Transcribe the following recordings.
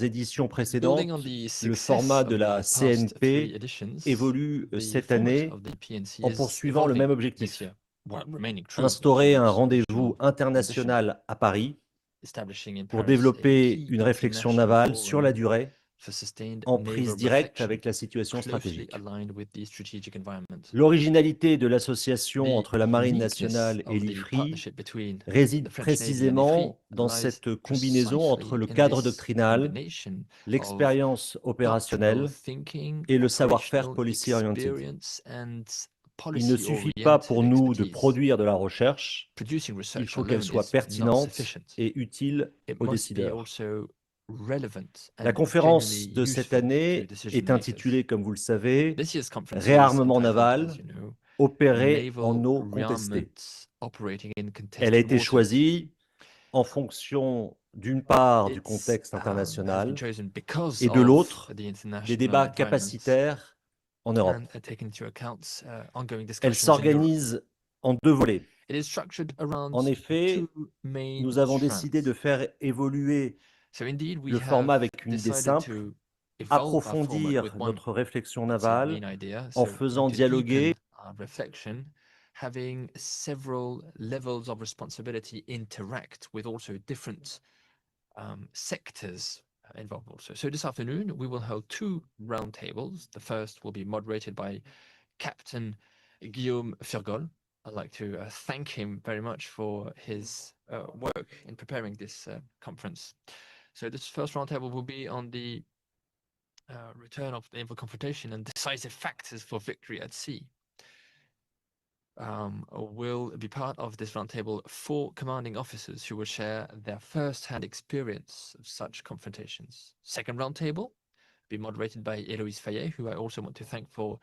éditions Building on précédentes, the le success format de of la the past three CNP editions, évolue the cette format année of the PNC en is poursuivant le même evolving this objectif: year, while remaining true instaurer to un its rendez-vous original ambition, international à Paris establishing in pour Paris a développer key une réflexion international navale sur la forum durée, for sustained en naval prise directe reflection, avec la situation closely stratégique. aligned with the strategic environment. L'originalité de l'association The entre la Marine uniqueness nationale et of the l'Ifri partnership between the réside French Navy and Ifri précisément dans lies cette combinaison entre precisely le in cadre this doctrinal, combination of l'expérience doctrinal opérationnelle thinking, et le savoir-faire operational policier oriented. experience, and Il ne suffit pas pour policy-oriented nous de expertise. produire de la recherche, Producing il research faut qu'elle alone soit is not pertinente sufficient. et utile It aux must be décideurs. also relevant La and genuinely conférence de cette useful to année decision est makers. intitulée, comme vous le savez, This year's conference is Réarmement entitled, as naval, you know, opéré en Naval eau contestée. Rearmament Operating in Elle a Contested été Waters. choisie en fonction, d'une part, du It's contexte has been international chosen because et de of l'autre, the des international débats environment capacitaires en Europe. and taking into account ongoing Elle discussions in Europe. s'organise en deux volets. It is structured around En two effet, main nous avons décidé de strands. faire évoluer So indeed, we le have format avec une idée decided simple: to evolve our format with approfondir one, notre réflexion let's say, navale main idea. en So faisant to deepen dialoguer our reflection, having several levels of responsibility interact with also different sectors involved also. So this afternoon, we will hold two roundtables. The first will be moderated by Captain Guillaume Furgol. I'd like to thank him very much for his work in preparing this conference. So this first roundtable will be on the return of naval confrontation and decisive factors for victory at sea. Will be part of this roundtable 4 commanding officers who will share their first-hand experience of such confrontations. Second roundtable be moderated by Héloïse Fayet, who I also want to thank for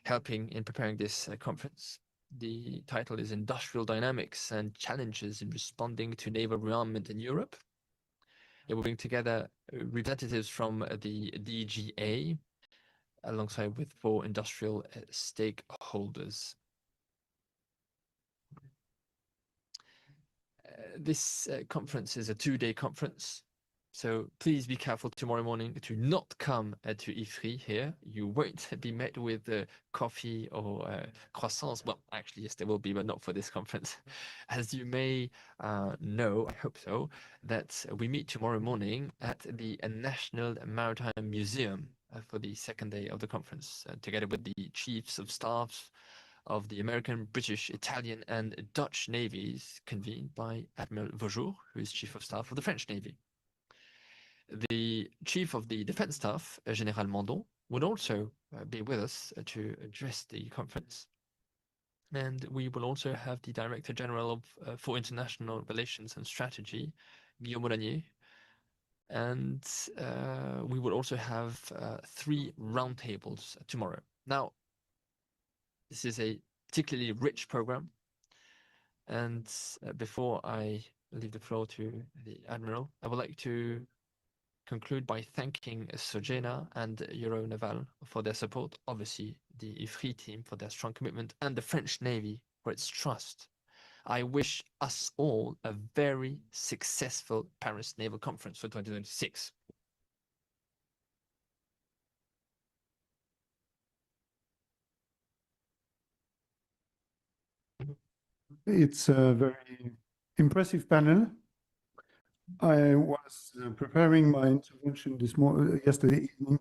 helping in preparing this conference. The title is Industrial Dynamics and Challenges in Responding to Naval Rearmament in Europe. It will bring together representatives from the DGA alongside with 4 industrial stakeholders. This conference is a 2-day conference, so please be careful tomorrow morning to not come to Ifri here. You won't be met with coffee or croissants. Well, actually, yes, there will be, but not for this conference. As you may know, I hope so, that we meet tomorrow morning at the National Maritime Museum for the second day of the conference, together with the chiefs of staff of the American, British, Italian, and Dutch navies, convened by Admiral Vaujour, who is Chief of Staff of the French Navy. The Chief of the Defense Staff, Général Mandon, would also be with us to address the conference. And we will also have the Director General of for International Relations and Strategy, Guillaume Molanier, and we will also have 3 roundtables tomorrow. Now, this is a particularly rich program. And before I leave the floor to the Admiral, I would like to conclude by thanking Sojena and Euronaval for their support, obviously the Ifri team for their strong commitment, and the French Navy for its trust. I wish us all a very successful Paris Naval Conference for 2026. It's a very impressive panel. I was preparing my intervention yesterday evening,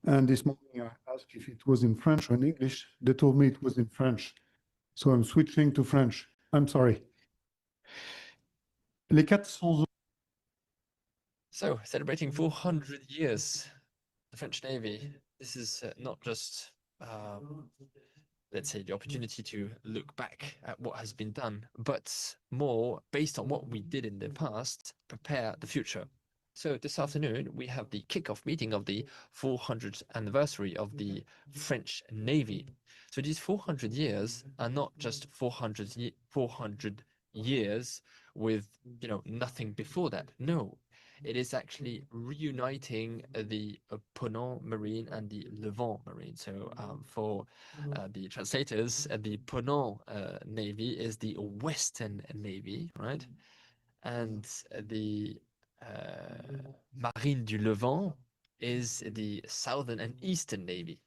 and this morning I asked if it was in French or in English. They told me it was in French, so I'm switching to French. I'm sorry. Les 400 So, celebrating 400 years, the French Navy. This is not just let's say, the opportunity to look back at what has been done, but more based on what we did in the past, prepare the future. So this afternoon, we have the kickoff meeting of the 400th anniversary of the French Navy. So these 400 years are not just 400 years with, nothing before that. No, it is actually reuniting the Ponant Marine and the Levant Marine. So for the translators, the Ponant Navy is the Western Navy, right? And the Marine du Levant is the Southern and Eastern Navy.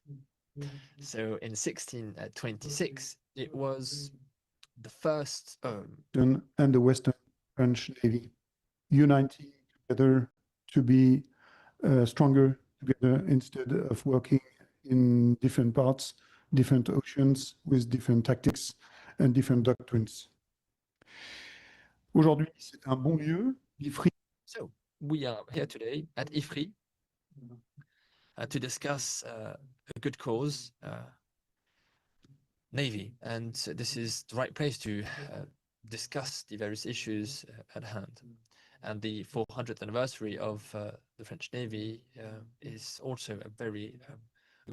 So in 1626, it was the first And the Western French Navy uniting together to be stronger together instead of working in different parts, different oceans with different tactics and different doctrines. Aujourd'hui, c'est un bon lieu, Ifri. So we are here today at Ifri to discuss a good cause, Navy, and this is the right place to discuss the various issues at hand. And the 400th anniversary of the French Navy is also a very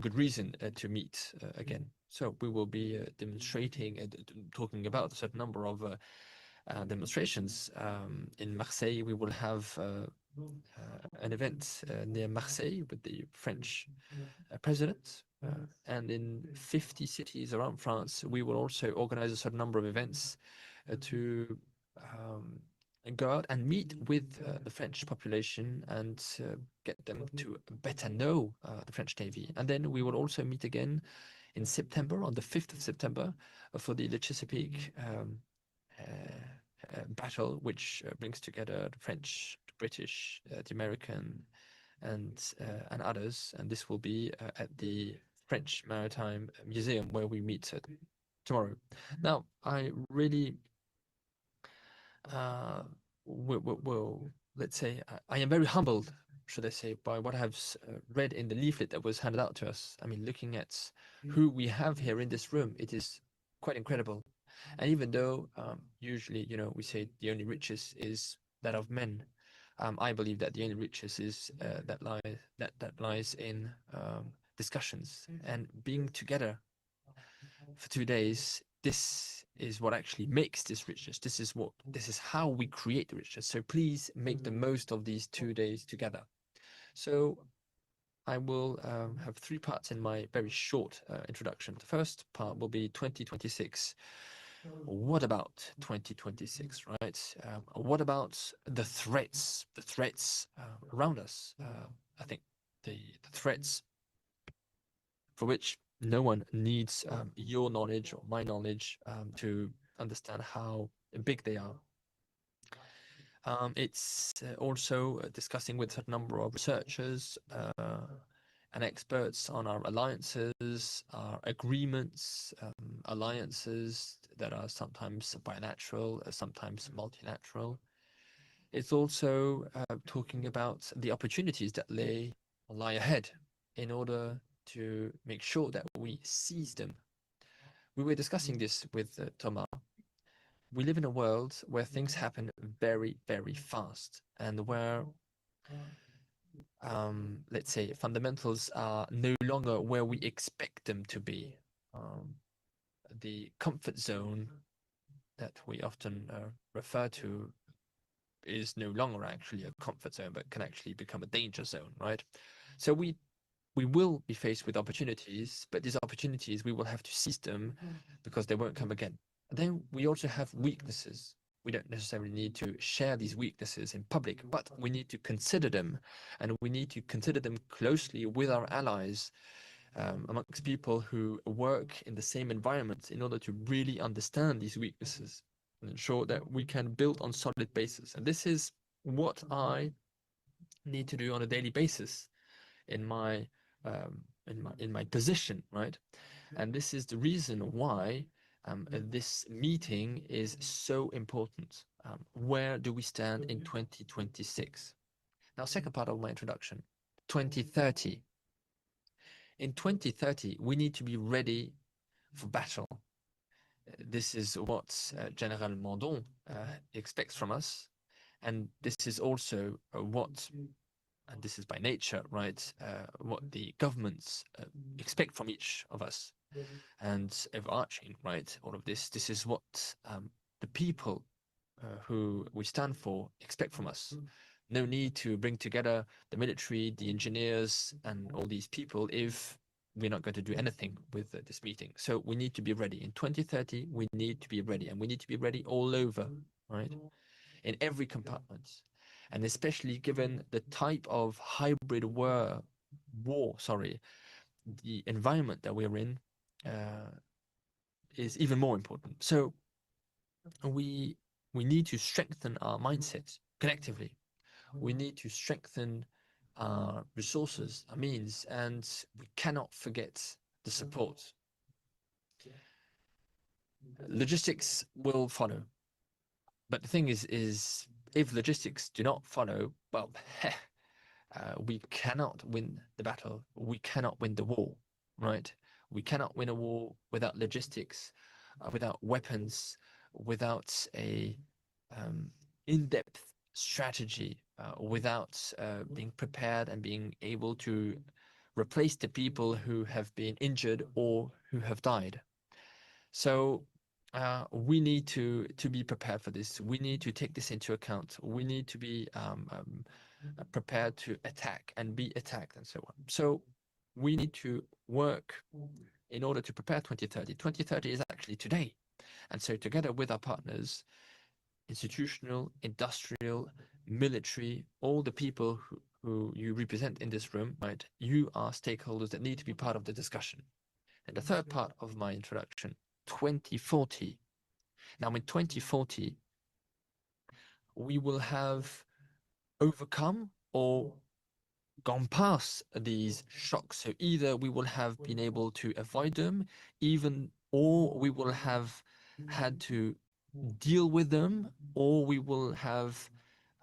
good reason to meet again. So we will be demonstrating and talking about a certain number of demonstrations. In Marseille, we will have an event near Marseille with the French president. And in 50 cities around France, we will also organize a certain number of events to go out and meet with the French population and get them to better know the French Navy. And then we will also meet again in September, on the 5th of September, for the Chesapeake battle, which brings together the French, the British, the American, and others. And this will be at the French Maritime Museum, where we meet tomorrow. Now, I really will, let's say, I am very humbled, should I say, by what I have read in the leaflet that was handed out to us. I mean, looking at who we have here in this room, it is quite incredible. And even though usually, you know, we say the only riches is that of men, I believe that the only riches is that lies in discussions and being together for 2 days. This is what actually makes this richness. This is how we create the richness. So please make the most of these 2 days together. So I will have 3 parts in my very short introduction. The first part will be 2026. What about 2026, right? What about the threats around us? I think the threats for which no one needs your knowledge or my knowledge to understand how big they are. It's also discussing with a number of researchers and experts on our alliances, our agreements, alliances that are sometimes bilateral, sometimes multilateral. It's also talking about the opportunities that lie ahead in order to make sure that we seize them. We were discussing this with Thomas. We live in a world where things happen very, very fast, and where, let's say, fundamentals are no longer where we expect them to be. The comfort zone that we often refer to is no longer actually a comfort zone, but can actually become a danger zone, right? So we will be faced with opportunities, but these opportunities, we will have to seize them because they won't come again. And then we also have weaknesses. We don't necessarily need to share these weaknesses in public, but we need to consider them, and we need to consider them closely with our allies, amongst people who work in the same environment, in order to really understand these weaknesses and ensure that we can build on solid basis. And this is what I need to do on a daily basis in my position, right? And this is the reason why this meeting is so important. Where do we stand in 2026? Now, second part of my introduction, 2030. In 2030, we need to be ready for battle. This is what General Mandon expects from us. And this is also what, and this is by nature, right, what the governments expect from each of us. And overarching, right, all of this is what the people who we stand for expect from us. No need to bring together the military, the engineers, and all these people if we're not going to do anything with this meeting. So we need to be ready. In 2030, we need to be ready, and we need to be ready all over, right? In every compartment. And especially given the type of hybrid war, the environment that we're in is even more important. So we need to strengthen our mindset collectively. We need to strengthen our resources, our means, and we cannot forget the support. Logistics will follow. But the thing is if logistics do not follow, well, we cannot win the battle. We cannot win the war, right? We cannot win a war without logistics, without weapons, without a in-depth strategy, without being prepared and being able to replace the people who have been injured or who have died. So we need to be prepared for this. We need to take this into account. We need to be prepared to attack and be attacked and so on. So we need to work in order to prepare 2030. 2030 is actually today. And so together with our partners, institutional, industrial, military, all the people who you represent in this room, right? You are stakeholders that need to be part of the discussion. And the third part of my introduction, 2040. Now in 2040, we will have overcome or gone past these shocks. So either we will have been able to avoid them, or we will have had to deal with them, or we will have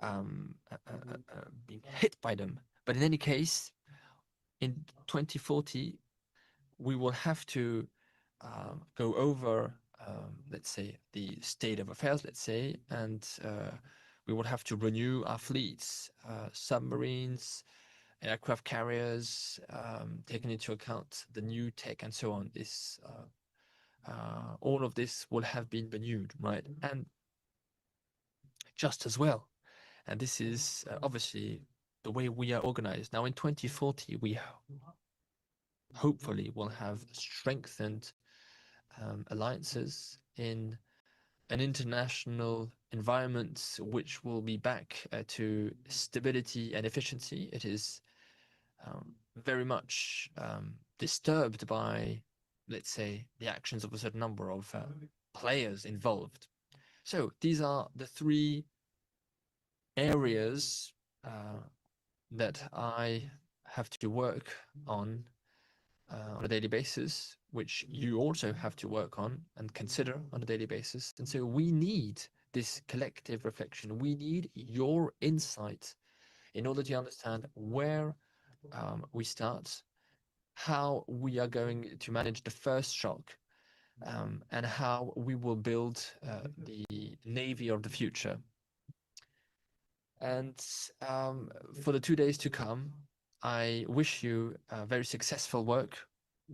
been hit by them. But in any case, in 2040, we will have to go over, let's say, the state of affairs, let's say, and we will have to renew our fleets, submarines, aircraft carriers, taking into account the new tech and so on. This, all of this will have been renewed, right? And just as well. And this is obviously the way we are organized. Now in 2040, we hopefully will have strengthened alliances in an international environment which will be back to stability and efficiency. It is very much disturbed by, let's say, the actions of a certain number of players involved. So these are the three areas that I have to work on a daily basis, which you also have to work on and consider on a daily basis. And so we need this collective reflection. We need your insight in order to understand where we start, how we are going to manage the first shock, and how we will build the Navy of the future. And for the 2 days to come, I wish you very successful work.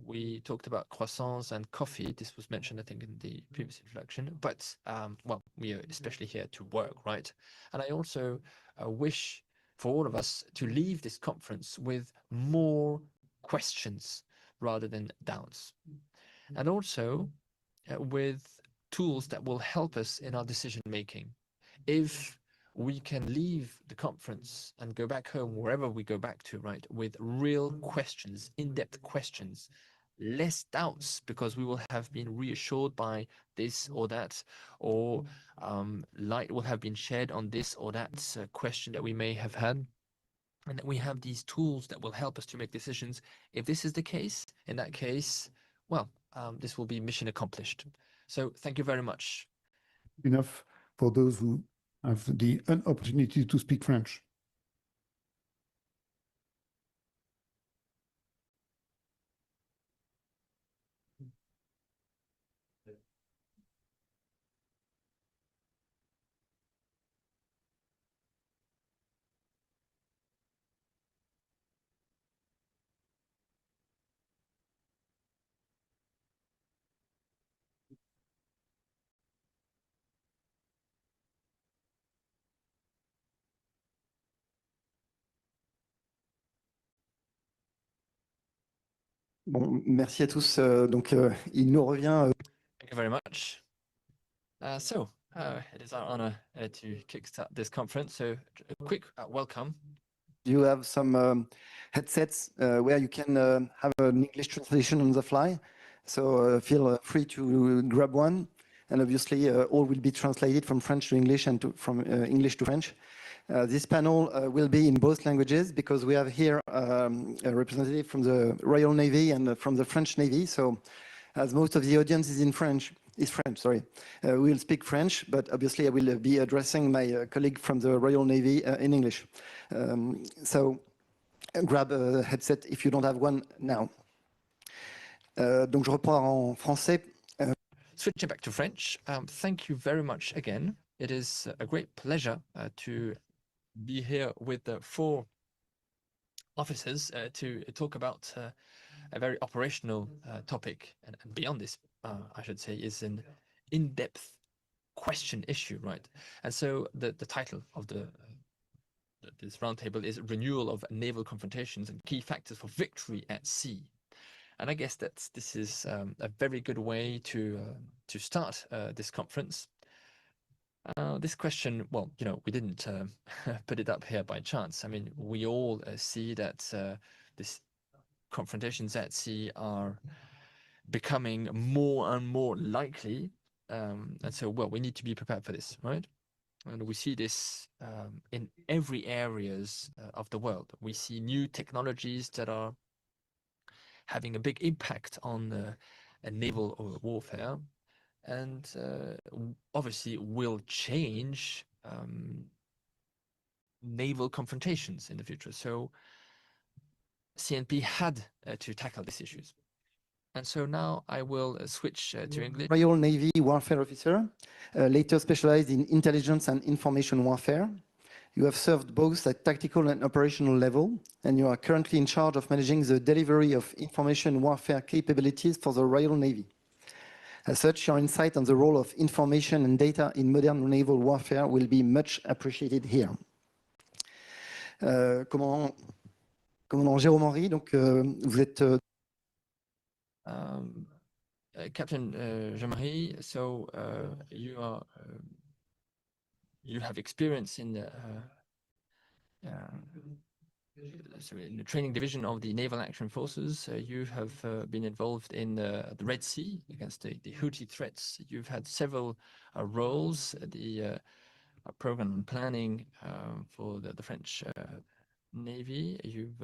We talked about croissants and coffee. This was mentioned, I think, in the previous introduction. But, well, we are especially here to work, right? And I also wish for all of us to leave this conference with more questions rather than doubts. And also with tools that will help us in our decision making. If we can leave the conference and go back home, wherever we go back to, right, with real questions, in-depth questions, less doubts, because we will have been reassured by this or that, or light will have been shed on this or that question that we may have had, and that we have these tools that will help us to make decisions. If this is the case, in that case, well, this will be mission accomplished. So thank you very much. Enough for those who have the opportunity to speak French. Bon, merci à tous. Donc, il nous revient. Thank you very much. So It is our honor to kickstart this conference. So, a quick welcome. You have some headsets where you can have an English translation on the fly. So feel free to grab one. And obviously, all will be translated from French to English and from English to French. This panel will be in both languages because we have here a representative from the Royal Navy and from the French Navy. So as most of the audience is French, sorry. We will speak French, but obviously I will be addressing my colleague from the Royal Navy in English. So grab a headset if you don't have one now. Donc je reprends en français. Switching back to French, thank you very much again. It is a great pleasure to be here with the 4 officers to talk about a very operational topic, and beyond this, I should say, is an in-depth question issue, right? And so the title of this roundtable is Renewal of Naval Confrontations and Key Factors for Victory at Sea. And I guess this is a very good way to start this conference. This question, well, you know, we didn't put it up here by chance. I mean, we all see that this confrontations at sea are becoming more and more likely. And so, well, we need to be prepared for this, right? And we see this in every areas of the world. We see new technologies that are having a big impact on naval warfare, and obviously will change naval confrontations in the future. So CNP had to tackle these issues. And so now I will switch to English. Royal Navy warfare officer, later specialized in intelligence and information warfare. You have served both at tactical and operational level, and you are currently in charge of managing the delivery of information warfare capabilities for the Royal Navy. As such, your insight on the role of information and data in modern naval warfare will be much appreciated here. Commandant Jérôme Henry, donc vous êtes... Captain Jean-Marie, so you have experience in the training division of the Naval Action Forces. You have been involved in the Red Sea against the Houthi threats. You've had several roles, the program and planning for the French Navy. You've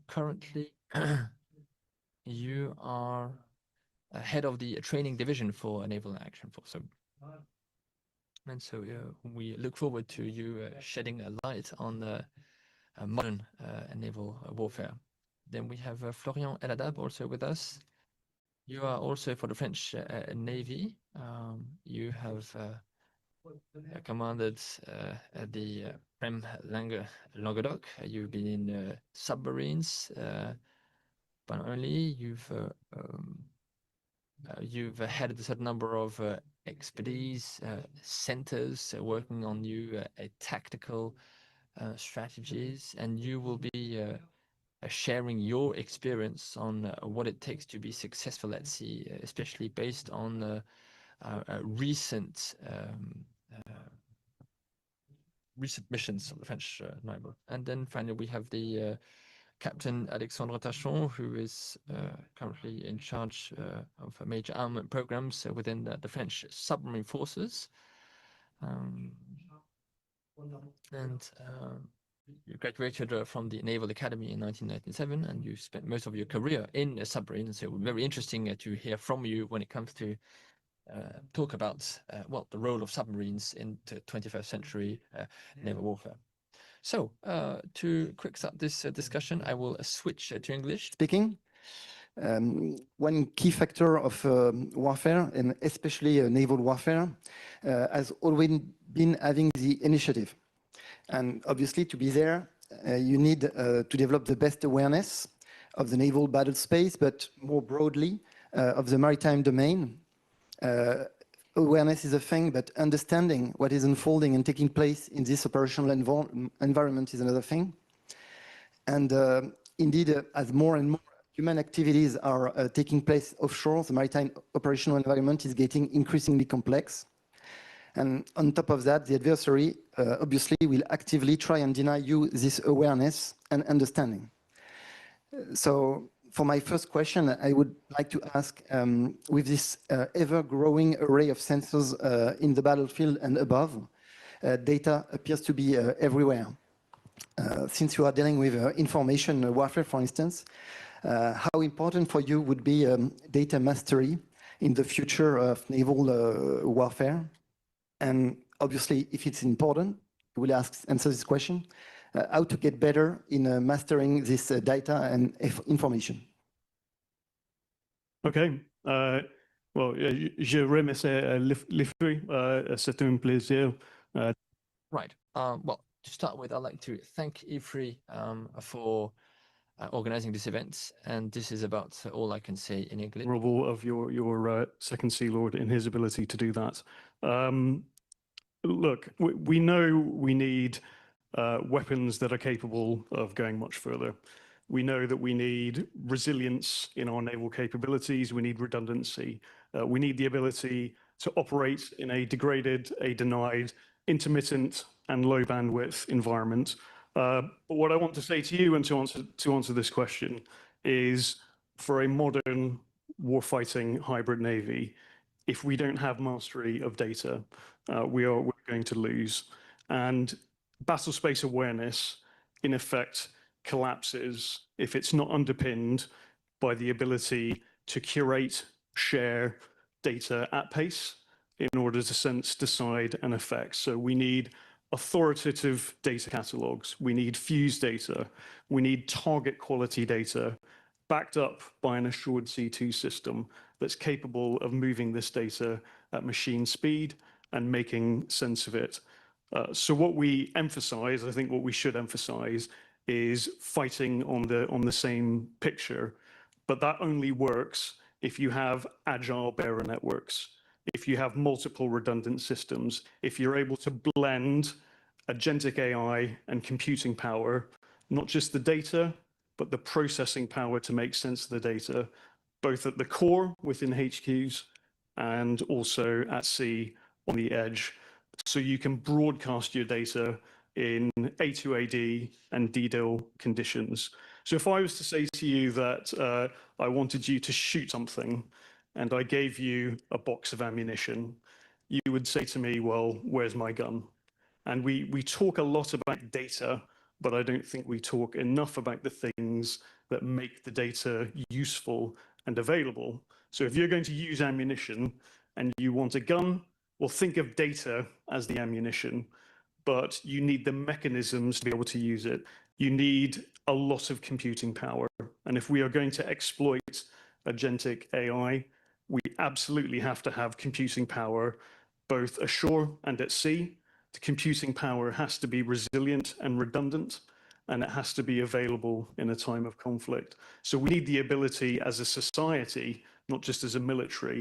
currently you are head of the training division for a Naval Action Force. And so we look forward to you shedding a light on modern naval warfare. Then we have Florian El-Ahdab also with us. You are also for the French Navy. You have commanded the FREMM Languedoc. You've been in submarines, but not only you've had a certain number of expertise centers working on new tactical strategies, and you will be sharing your experience on what it takes to be successful at sea, especially based on recent missions of the French Naval. And then finally we have the Captain Alexandre Tachon, who is currently in charge of major armament programs within the French submarine forces. You graduated from the Naval Academy in 1997, and you spent most of your career in submarines. So very interesting to hear from you when it comes to talk about well, the role of submarines in the 21st century naval warfare. So, to quick start this discussion, I will switch to English. Speaking. One key factor of warfare, and especially naval warfare, has always been having the initiative. And obviously, to be there, you need to develop the best awareness of the naval battle space, but more broadly, of the maritime domain. Awareness is a thing, but understanding what is unfolding and taking place in this operational environment is another thing. And indeed, as more and more human activities are taking place offshore, the maritime operational environment is getting increasingly complex. And on top of that, the adversary obviously will actively try and deny you this awareness and understanding. So for my first question, I would like to ask, with this ever-growing array of sensors in the battlefield and above, data appears to be everywhere. Since you are dealing with information warfare, for instance, how important for you would be data mastery in the future of naval warfare? And obviously, if it's important, we'll answer this question, how to get better in mastering this data and information. Okay. Well, Jérôme, l'Ifri, c'est un plaisir. Right. Well, to start with, I'd like to thank Ifri for organizing this event, and this is about all I can say in English. Of your second Sea Lord in his ability to do that. Look, we know we need weapons that are capable of going much further. We know that we need resilience in our naval capabilities. We need redundancy. We need the ability to operate in a degraded, a denied, intermittent, and low bandwidth environment. But what I want to say to you and to answer this question is, for a modern warfighting hybrid navy, if we don't have mastery of data, we're going to lose. And battle space awareness, in effect, collapses if it's not underpinned by the ability to curate, share data at pace in order to sense, decide, and affect. So we need authoritative data catalogs. We need fused data. We need target quality data backed up by an assured C2 system that's capable of moving this data at machine speed and making sense of it. So what we emphasize, I think what we should emphasize, is fighting on the same picture, but that only works if you have agile bearer networks, if you have multiple redundant systems, if you're able to blend agentic AI and computing power, not just the data, but the processing power to make sense of the data, both at the core within HQs and also at sea on the edge. So you can broadcast your data in A2AD and DDIL conditions. So if I was to say to you that I wanted you to shoot something and I gave you a box of ammunition, you would say to me, well, where's my gun? And we talk a lot about data, but I don't think we talk enough about the things that make the data useful and available. So if you're going to use ammunition and you want a gun, well, think of data as the ammunition, but you need the mechanisms to be able to use it. You need a lot of computing power. And if we are going to exploit agentic AI, we absolutely have to have computing power, both ashore and at sea. The computing power has to be resilient and redundant, and it has to be available in a time of conflict. So we need the ability as a society, not just as a military,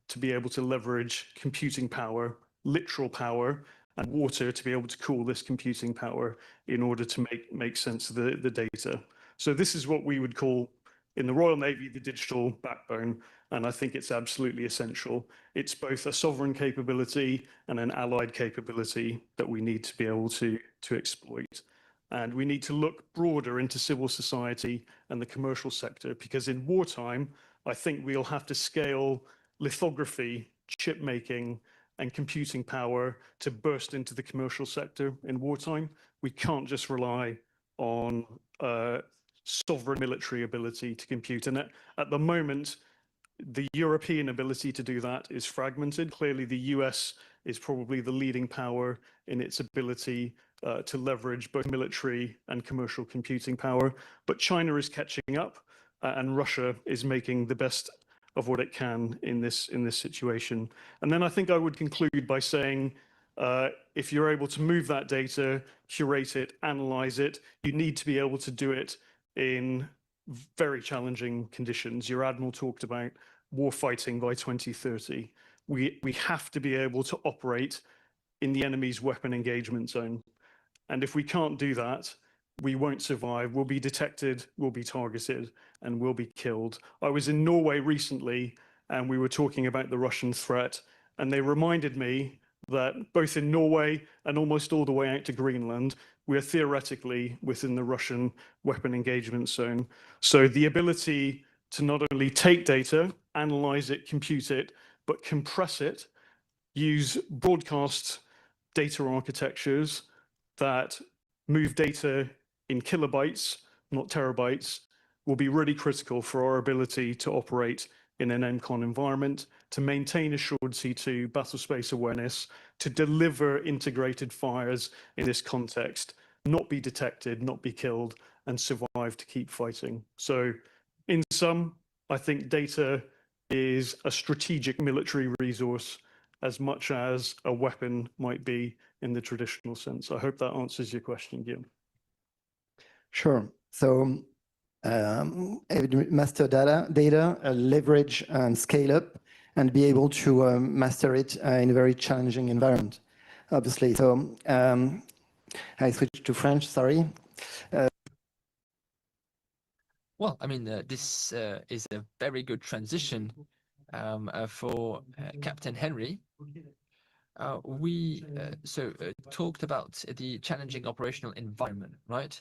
to be able to leverage computing power, literal power, and water to be able to cool this computing power in order to make sense of the data. So this is what we would call in the Royal Navy the digital backbone, and I think it's absolutely essential. It's both a sovereign capability and an allied capability that we need to be able to exploit. And we need to look broader into civil society and the commercial sector, because in wartime, I think we'll have to scale lithography, chip making, and computing power to burst into the commercial sector in wartime. We can't just rely on sovereign military ability to compute. And at the moment, the European ability to do that is fragmented. Clearly, the US is probably the leading power in its ability to leverage both military and commercial computing power. But China is catching up, and Russia is making the best of what it can in this situation. And then I think I would conclude by saying, if you're able to move that data, curate it, analyze it, you need to be able to do it in very challenging conditions. Your Admiral talked about warfighting by 2030. We have to be able to operate in the enemy's weapon engagement zone. And if we can't do that, we won't survive, we'll be detected, we'll be targeted, and we'll be killed. I was in Norway recently, and we were talking about the Russian threat, and they reminded me that both in Norway and almost all the way out to Greenland, we are theoretically within the Russian weapon engagement zone. So the ability to not only take data, analyze it, compute it, but compress it, use broadcast data architectures that move data in kilobytes, not terabytes, will be really critical for our ability to operate in an MCON environment, to maintain assured C2 battle space awareness, to deliver integrated fires in this context, not be detected, not be killed, and survive to keep fighting. So in sum, I think data is a strategic military resource as much as a weapon might be in the traditional sense. I hope that answers your question, Guillaume. Sure. So master data, leverage and scale up, and be able to master it in a very challenging environment, obviously. So I switched to French, sorry. Well, I mean, this is a very good transition for Captain Henry. We talked about the challenging operational environment, right?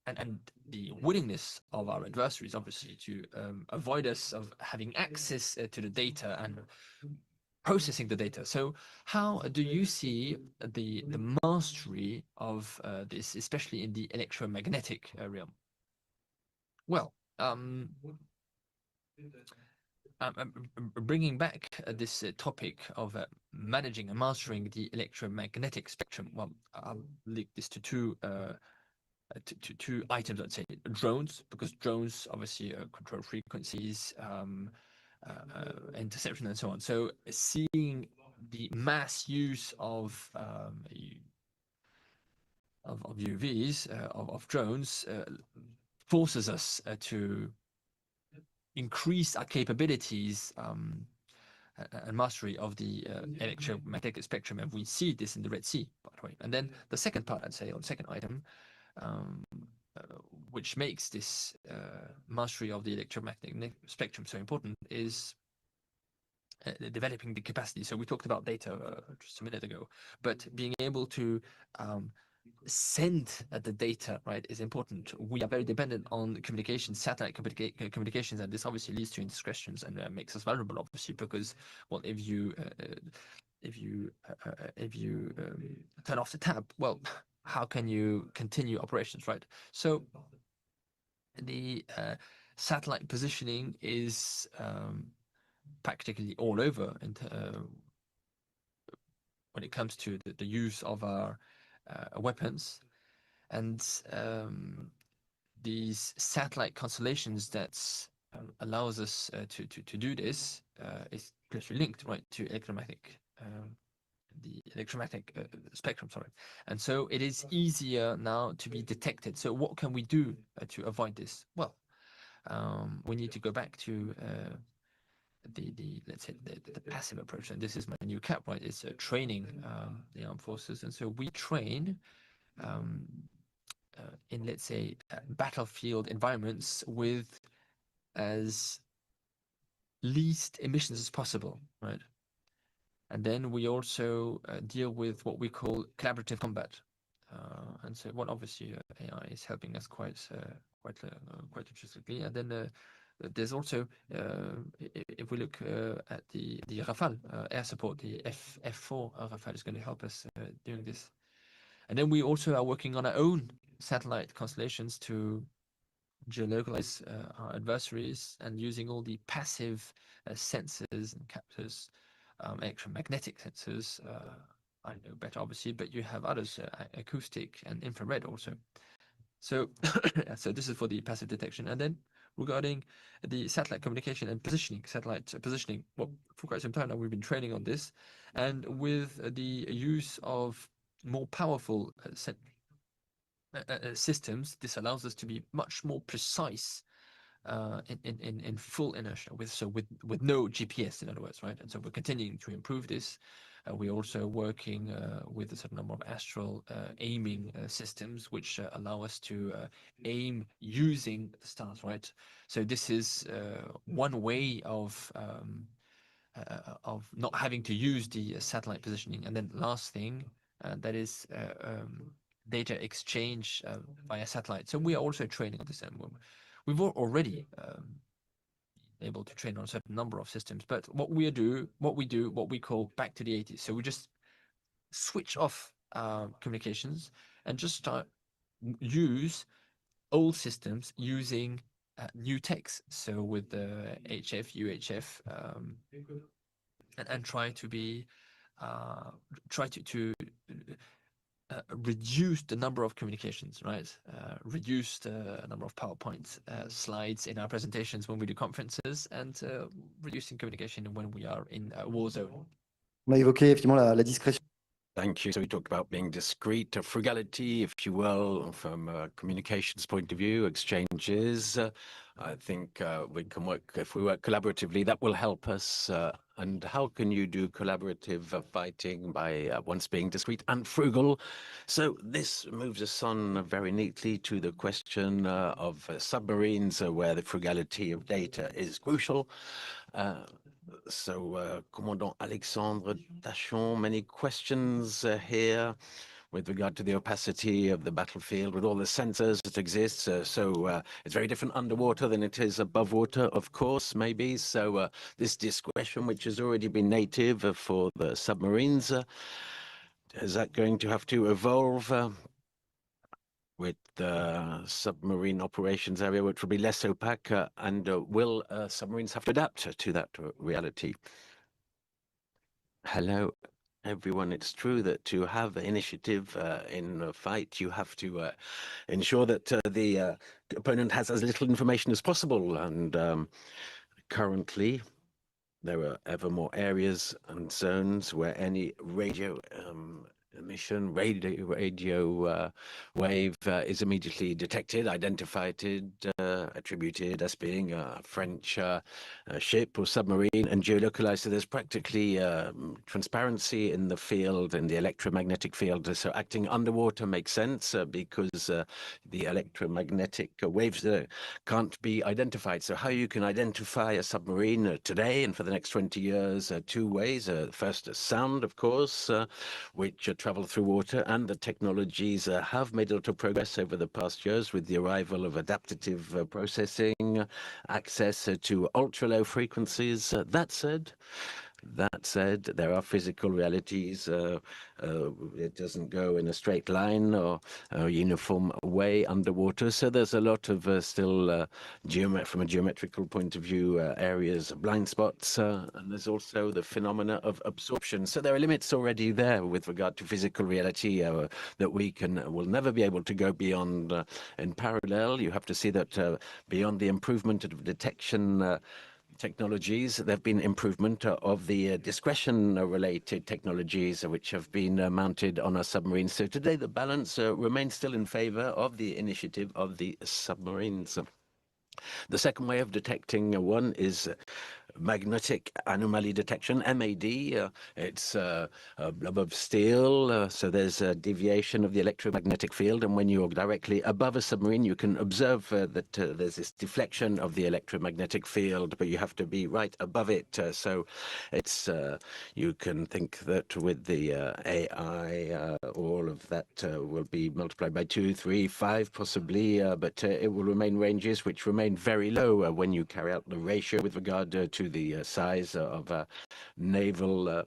And the willingness of our adversaries, obviously, to avoid us of having access to the data and processing the data. So how do you see the mastery of this, especially in the electromagnetic realm? Well, bringing back this topic of managing and mastering the electromagnetic spectrum, well, I'll link this to two items, I'd say. Drones, because drones obviously control frequencies, interception, and so on. So seeing the mass use of UAVs, of drones, forces us to increase our capabilities and mastery of the electromagnetic spectrum, and we see this in the Red Sea, by the way. And then the second part, I'd say, or the second item, which makes this mastery of the electromagnetic spectrum so important, is developing the capacity. So we talked about data just a minute ago, but being able to send the data, right, is important. We are very dependent on communications, satellite communications, and this obviously leads to indiscretions and makes us vulnerable, obviously, because, well, if you turn off the tap, well, how can you continue operations, right? So the satellite positioning is practically all over, and when it comes to the use of our weapons, and these satellite constellations that allows us to do this is closely linked, right, to electromagnetic the electromagnetic spectrum, sorry. And so it is easier now to be detected. So what can we do to avoid this? Well, we need to go back to let's say the passive approach, and this is my new cap, right? It's training the armed forces, and so we train in, let's say, battlefield environments with as least emissions as possible, right? And then we also deal with what we call collaborative combat, and so, well, obviously AI is helping us quite interestingly. And then there's also, if we look at the Rafale air support, the F4 Rafale is going to help us doing this. And then we also are working on our own satellite constellations to geolocalize our adversaries, and using all the passive sensors and captors, electromagnetic sensors. I know better, obviously, but you have others, acoustic and infrared also. So, so this is for the passive detection. And then regarding the satellite communication and positioning, satellite positioning, well, for quite some time now we've been training on this, and with the use of more powerful systems, this allows us to be much more precise in full inertia, with no GPS, in other words, right? And so we're continuing to improve this We're also working with a certain number of astral aiming systems, which allow us to aim using the stars, right? So this is one way of not having to use the satellite positioning. And then last thing, that is data exchange via satellite. So we are also training on this, and we've already able to train on a certain number of systems. But what we call back to the 80s. So we just switch off communications and just start use old systems using new techs. So with the HF, UHF, and try to be reduce the number of communications, right? Reduce the number of PowerPoint slides in our presentations when we do conferences, and reducing communication when we are in a war zone. On a évoqué effectivement la discrétion. Thank you. So we talked about being discreet, frugality, if you will, from a communications point of view, exchanges. I think we can work, if we work collaboratively, that will help us. And how can you do collaborative fighting by once being discreet and frugal? So this moves us on very neatly to the question of submarines, where the frugality of data is crucial. Commandant Alexandre Tachon, many questions here with regard to the opacity of the battlefield, with all the sensors that exist. It's very different underwater than it is above water, of course, maybe. So this discretion, which has already been native for the submarines, is that going to have to evolve with the submarine operations area, which will be less opaque, and will submarines have to adapt to that reality? Hello, everyone. It's true that to have initiative in a fight, you have to ensure that the opponent has as little information as possible. And currently, there are ever more areas and zones where any radio emission, radio wave is immediately detected, identified, attributed as being a French ship or submarine, and geolocalized. So there's practically transparency in the field, in the electromagnetic field. So acting underwater makes sense because the electromagnetic waves can't be identified. So how you can identify a submarine today and for the next 20 years, two ways. First, sound, of course, which travel through water, and the technologies have made a lot of progress over the past years with the arrival of adaptive processing, access to ultra-low frequencies. That said, there are physical realities. It doesn't go in a straight line or a uniform way underwater. So there's a lot of still, from a geometrical point of view, areas, blind spots. And there's also the phenomena of absorption. So there are limits already there with regard to physical reality that will never be able to go beyond in parallel. You have to see that beyond the improvement of detection technologies, there have been improvement of the discretion-related technologies which have been mounted on our submarines. So today the balance remains still in favor of the initiative of the submarines. The second way of detecting one is magnetic anomaly detection, MAD. It's a blob of steel, so there's a deviation of the electromagnetic field, and when you're directly above a submarine, you can observe that there's this deflection of the electromagnetic field, but you have to be right above it. So it's you can think that with the AI, all of that will be multiplied by 2, 3, 5, possibly, but it will remain ranges which remain very low when you carry out the ratio with regard to the size of naval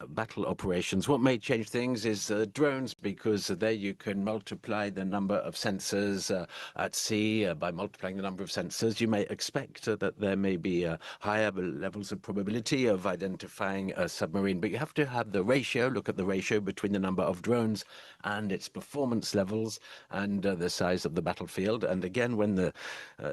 battle operations. What may change things is drones, because there you can multiply the number of sensors at sea. By multiplying the number of sensors, you may expect that there may be higher levels of probability of identifying a submarine. But you have to have the ratio, look at the ratio between the number of drones and its performance levels and the size of the battlefield. And again, when the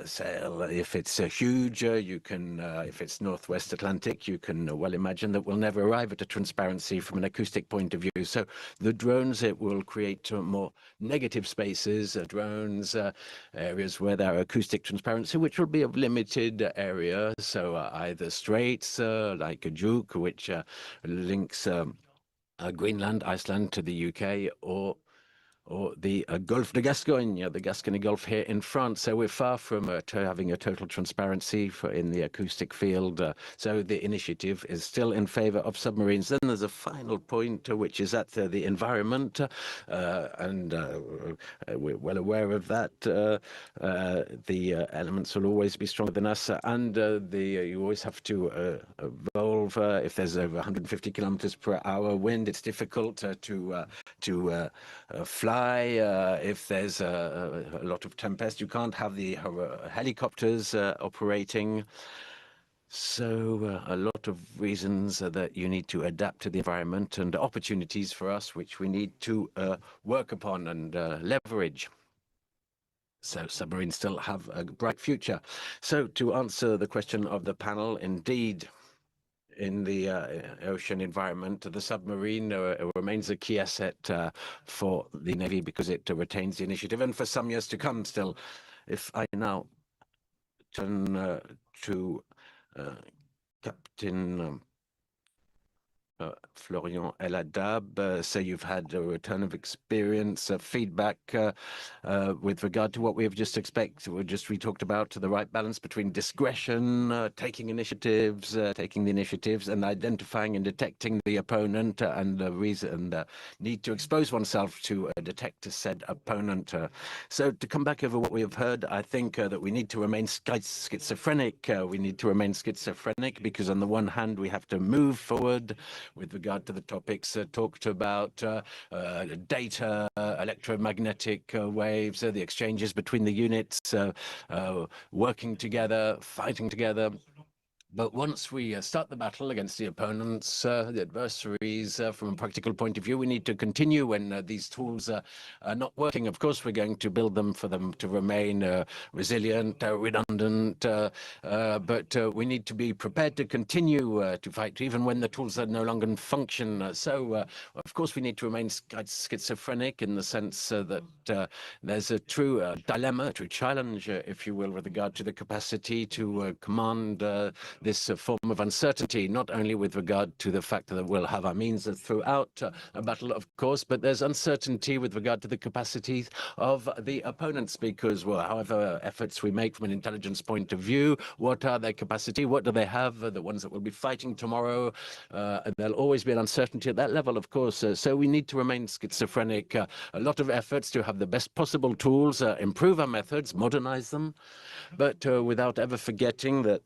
sail, if it's huge, larger, you can, if it's Northwest Atlantic, you can well imagine that we'll never arrive at a transparency from an acoustic point of view. So the drones, it will create more negative spaces, drones, areas where there are acoustic transparency, which will be of limited area. So either straits, like a Juke, which links Greenland, Iceland to the UK, or the Gulf de Gascogne, the Gascony Gulf here in France. So we're far from having a total transparency in the acoustic field. So the initiative is still in favor of submarines. Then there's a final point, which is at the environment, and we're well aware of that. The elements will always be stronger than us, and you always have to evolve. If there's over 150 kilometers per hour wind, it's difficult to fly. If there's a lot of tempest, you can't have the helicopters operating. So a lot of reasons that you need to adapt to the environment, and opportunities for us which we need to work upon and leverage. So submarines still have a bright future. So to answer the question of the panel, indeed, in the ocean environment, the submarine remains a key asset for the Navy because it retains the initiative, and for some years to come still. If I now turn to Captain Florian El-Ahdab, so you've had a return of experience, feedback with regard to what we have just we talked about the right balance between discretion, taking the initiatives, and identifying and detecting the opponent, and the reason need to expose oneself to detect said opponent. So to come back over what we have heard, I think that we need to remain schizophrenic. We need to remain schizophrenic because on the one hand we have to move forward with regard to the topics talked about, data, electromagnetic waves, the exchanges between the units, working together, fighting together. But once we start the battle against the opponents, the adversaries, from a practical point of view, we need to continue when these tools are not working. Of course, we're going to build them for them to remain resilient, redundant, but we need to be prepared to continue to fight even when the tools are no longer in function. So, of course, we need to remain schizophrenic in the sense that there's a true dilemma, a true challenge, if you will, with regard to the capacity to command this form of uncertainty, not only with regard to the fact that we'll have our means throughout a battle, of course, but there's uncertainty with regard to the capacities of the opponents, because, well, however efforts we make from an intelligence point of view, what are their capacity? What do they have? The ones that will be fighting tomorrow, and there'll always be an uncertainty at that level, of course. So we need to remain schizophrenic. A lot of efforts to have the best possible tools, improve our methods, modernize them, but without ever forgetting that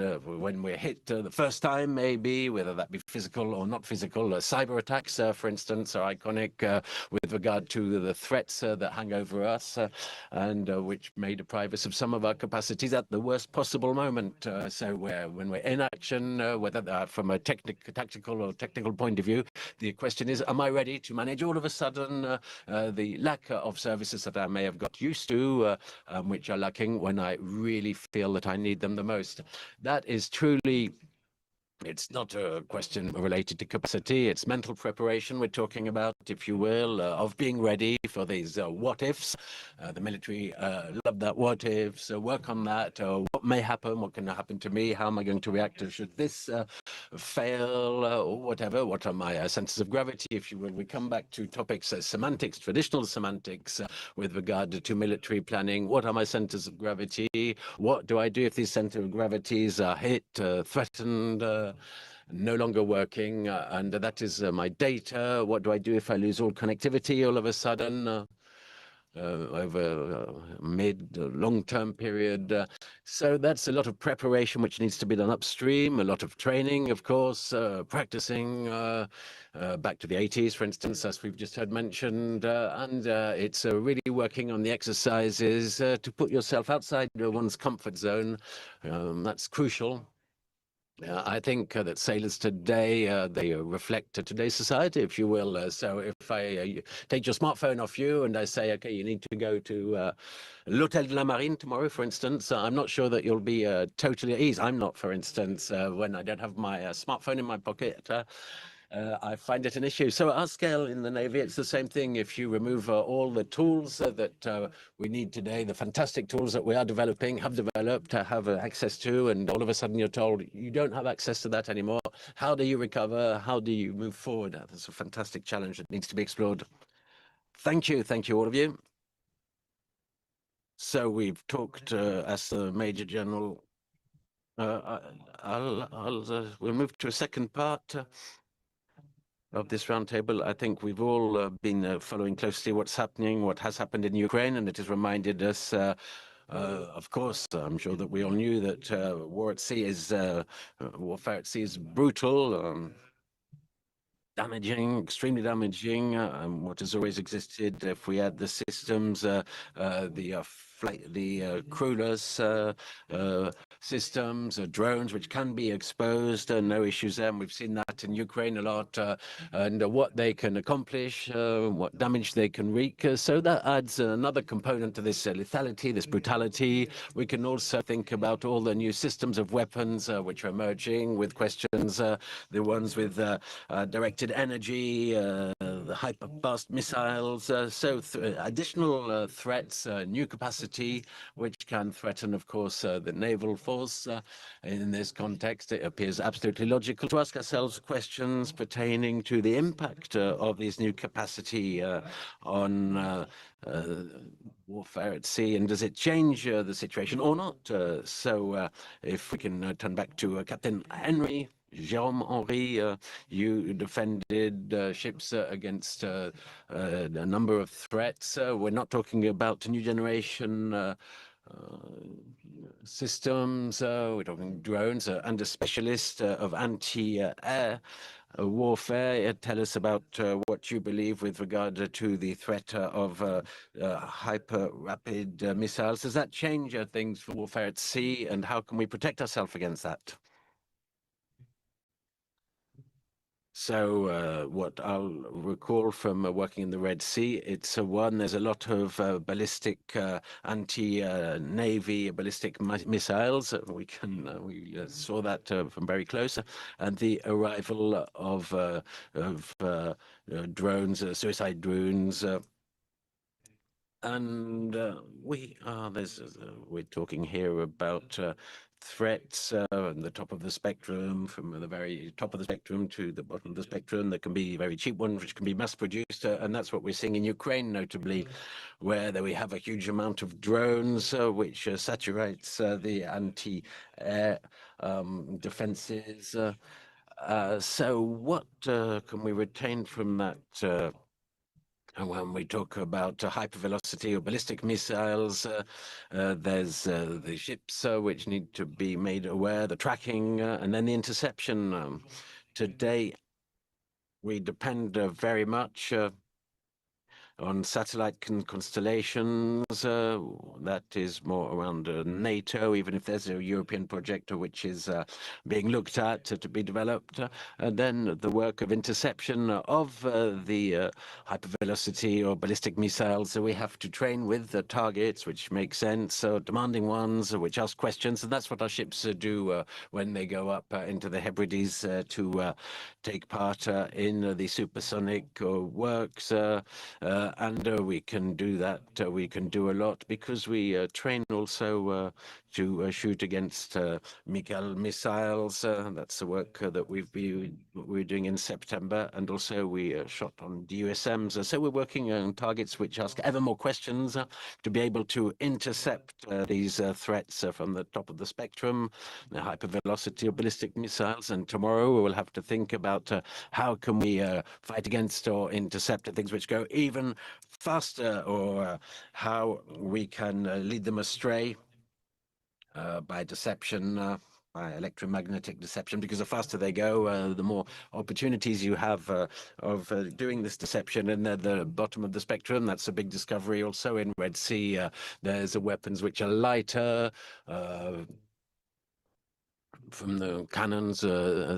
when we're hit the first time, maybe, whether that be physical or not physical, cyber attacks, for instance, are iconic with regard to the threats that hang over us, and which may deprive us of some of our capacities at the worst possible moment. So when we're in action, whether from a tactical or technical point of view, the question is, am I ready to manage all of a sudden the lack of services that I may have got used to, which are lacking when I really feel that I need them the most? That is truly, it's not a question related to capacity, it's mental preparation we're talking about, if you will, of being ready for these what-ifs. The military love that what-ifs, work on that, what may happen, what can happen to me, how am I going to react should this fail, or whatever, what are my centers of gravity, if you will. We come back to topics semantics, traditional semantics, with regard to military planning. What are my centers of gravity? What do I do if these centers of gravities are hit, threatened, no longer working, and that is my data? What do I do if I lose all connectivity all of a sudden over mid, long-term period? So that's a lot of preparation which needs to be done upstream, a lot of training, of course, practicing, back to the 80s, for instance, as we've just heard mentioned, and it's really working on the exercises to put yourself outside one's comfort zone. That's crucial. I think that sailors today, they reflect today's society, if you will. So if I take your smartphone off you and I say, okay, you need to go to l'Hôtel de la Marine tomorrow, for instance, I'm not sure that you'll be totally at ease. I'm not, for instance, when I don't have my smartphone in my pocket. I find it an issue. So at our scale in the Navy, it's the same thing. If you remove all the tools that we need today, the fantastic tools that we are developing, have developed, have access to, and all of a sudden you're told you don't have access to that anymore. How do you recover? How do you move forward? That's a fantastic challenge that needs to be explored. Thank you, all of you. So we've talked as the Major General. We'll move to a second part of this roundtable. I think we've all been following closely what has happened in Ukraine, and it has reminded us, of course, I'm sure that we all knew that warfare at sea is brutal, damaging, extremely damaging. What has always existed, if we add the systems, the crewless systems, drones, which can be exposed, no issues there. And we've seen that in Ukraine a lot, and what they can accomplish, what damage they can wreak. So that adds another component to this lethality, this brutality. We can also think about all the new systems of weapons which are emerging with questions, the ones with directed energy, the hyper-fast missiles. Additional threats, new capacity, which can threaten, of course, the naval force. In this context, it appears absolutely logical to ask ourselves questions pertaining to the impact of these new capacity on warfare at sea, and does it change the situation or not? If we can turn back to Captain Henry, Jérôme Henry, you defended ships against a number of threats. We're not talking about new generation systems. We're talking drones and a specialist of anti-air warfare. Tell us about what you believe with regard to the threat of hyper-rapid missiles. Does that change things for warfare at sea, and how can we protect ourselves against that? So what I'll recall from working in the Red Sea, it's there's a lot of ballistic anti-navy ballistic missiles. We saw that from very close, and the arrival of drones, suicide drones. We're talking here about threats on the top of the spectrum, from the very top of the spectrum to the bottom of the spectrum. There can be very cheap ones which can be mass produced, and that's what we're seeing in Ukraine, notably, where we have a huge amount of drones which saturates the anti-air defenses. So what can we retain from that? When we talk about hypervelocity or ballistic missiles, there's the ships which need to be made aware, the tracking, and then the interception. Today, we depend very much on satellite constellations. That is more around NATO, even if there's a European project which is being looked at to be developed. And then the work of interception of the hypervelocity or ballistic missiles. So we have to train with the targets which make sense, demanding ones which ask questions. And that's what our ships do when they go up into the Hebrides to take part in the supersonic works. And we can do that. We can do a lot because we train also to shoot against missile missiles. That's the work that we're doing in September, and also we shot on DUSMs. So we're working on targets which ask ever more questions to be able to intercept these threats from the top of the spectrum, the hypervelocity or ballistic missiles. And tomorrow we will have to think about how can we fight against or intercept things which go even faster, or how we can lead them astray by deception, by electromagnetic deception, because the faster they go, the more opportunities you have of doing this deception. And at the bottom of the spectrum, that's a big discovery also in Red Sea. There's weapons which are lighter, from the cannons,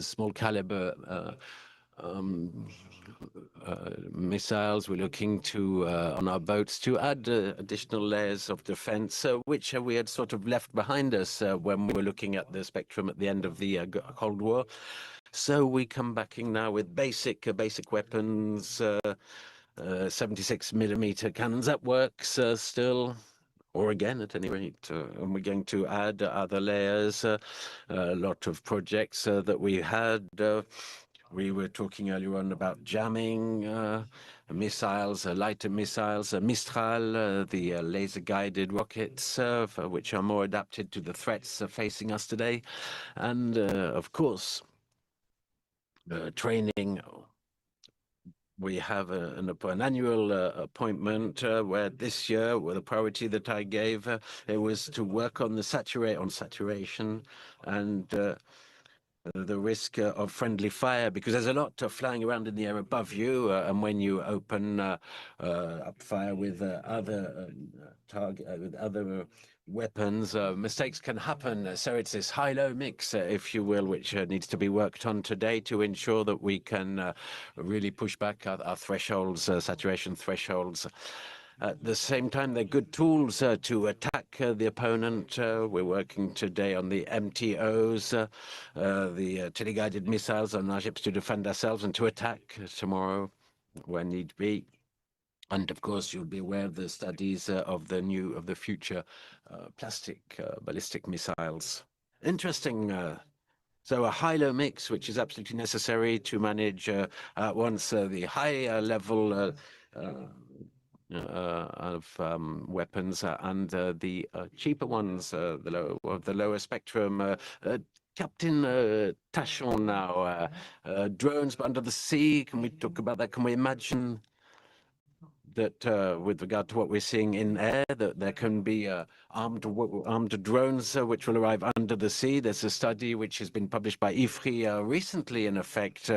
small caliber missiles. We're looking to on our boats to add additional layers of defense, which we had sort of left behind us when we were looking at the spectrum at the end of the Cold War. So we come backing now with basic weapons, 76 millimeter cannons. That works still. Or again, at any rate, and we're going to add other layers, a lot of projects that we had. We were talking earlier on about jamming missiles, lighter missiles, Mistral, the laser-guided rockets, which are more adapted to the threats facing us today. And, of course, training. We have an annual appointment where this year, with the priority that I gave, it was to work on the saturation and the risk of friendly fire, because there's a lot flying around in the air above you, and when you open up fire with other weapons, mistakes can happen. So it's this high-low mix, if you will, which needs to be worked on today to ensure that we can really push back our thresholds, saturation thresholds. At the same time, they're good tools to attack the opponent. We're working today on the MTOs, the teleguided missiles on our ships to defend ourselves and to attack tomorrow when need be. And of course, you'll be aware of the studies of the future plastic ballistic missiles. Interesting. So a high-low mix, which is absolutely necessary to manage at once the high level of weapons and the cheaper ones, the lower spectrum. Captain Tachon now, drones under the sea. Can we talk about that? Can we imagine that with regard to what we're seeing in air, that there can be armed drones which will arrive under the sea? There's a study which has been published by Ifri recently, in effect,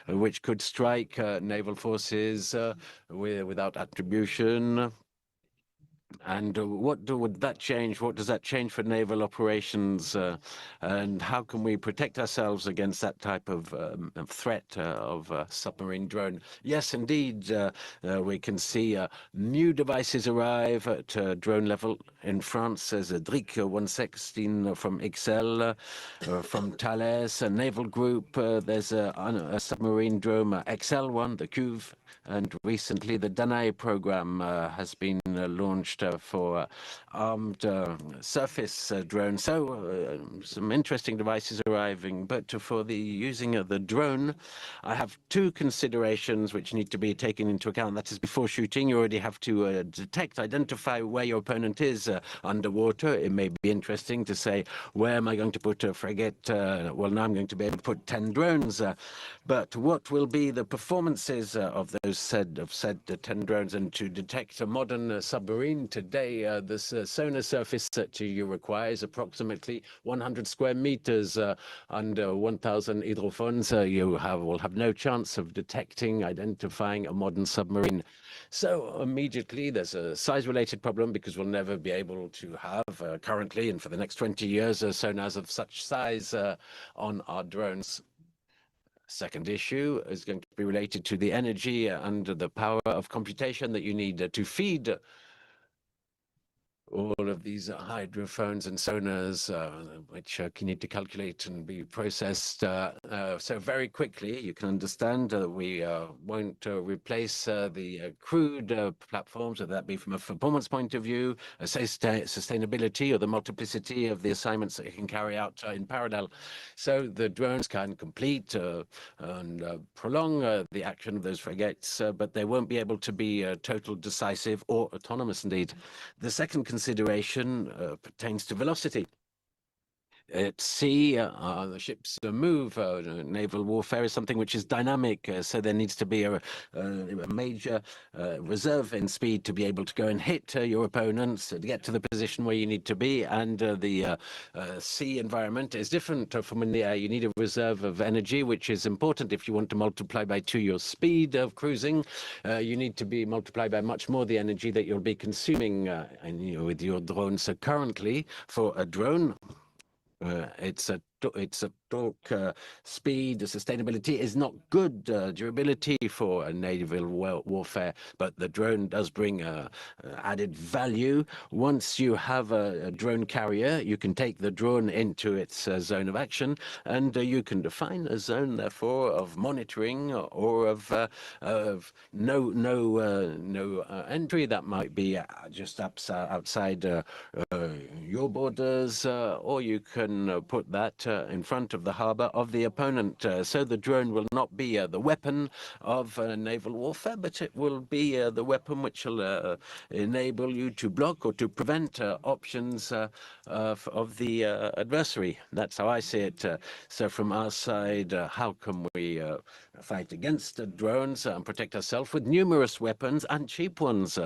which could strike naval forces without attribution. And what would that change? What does that change for naval operations? And how can we protect ourselves against that type of threat of submarine drone? Yes, indeed, we can see new devices arrive at drone level. In France, there's a DRIC 116 from XL, from Thales, a naval group. There's a submarine drone, XL1, the Cuve. And recently, the Danae program has been launched for armed surface drones. So some interesting devices arriving. But for the using of the drone, I have two considerations which need to be taken into account. That is, before shooting, you already have to identify where your opponent is underwater. It may be interesting to say, where am I going to put a frigate? Well, now I'm going to be able to put 10 drones. But what will be the performances of those said 10 drones? And to detect a modern submarine today, this sonar surface that you require is approximately 100 square meters. Under 1,000 hydrophones, you will have no chance of detecting, identifying a modern submarine. So immediately there's a size-related problem, because we'll never be able to have currently and for the next 20 years sonars of such size on our drones. Second issue is going to be related to the energy and the power of computation that you need to feed all of these hydrophones and sonars, which you need to calculate and be processed. So very quickly, you can understand we won't replace the crude platforms, whether that be from a performance point of view, sustainability, or the multiplicity of the assignments that you can carry out in parallel. So the drones can complete and prolong the action of those frigates, but they won't be able to be total, decisive, or autonomous indeed. The second consideration pertains to velocity. At sea, the ships move. Naval warfare is something which is dynamic, so there needs to be a major reserve in speed to be able to go and hit your opponents, to get to the position where you need to be. And the sea environment is different from in the air. You need a reserve of energy, which is important if you want to multiply by 2 your speed of cruising. You need to be multiplied by much more the energy that you'll be consuming with your drone. So currently, for a drone, It's a torque, speed, sustainability is not good durability for naval warfare, but the drone does bring added value. Once you have a drone carrier, you can take the drone into its zone of action, and you can define a zone, therefore, of monitoring or of no entry that might be just outside your borders, or you can put that in front of the harbour of the opponent. So the drone will not be the weapon of naval warfare, but it will be the weapon which will enable you to block or to prevent options of the adversary. That's how I see it. So from our side, how can we fight against drones and protect ourselves with numerous weapons and cheap ones?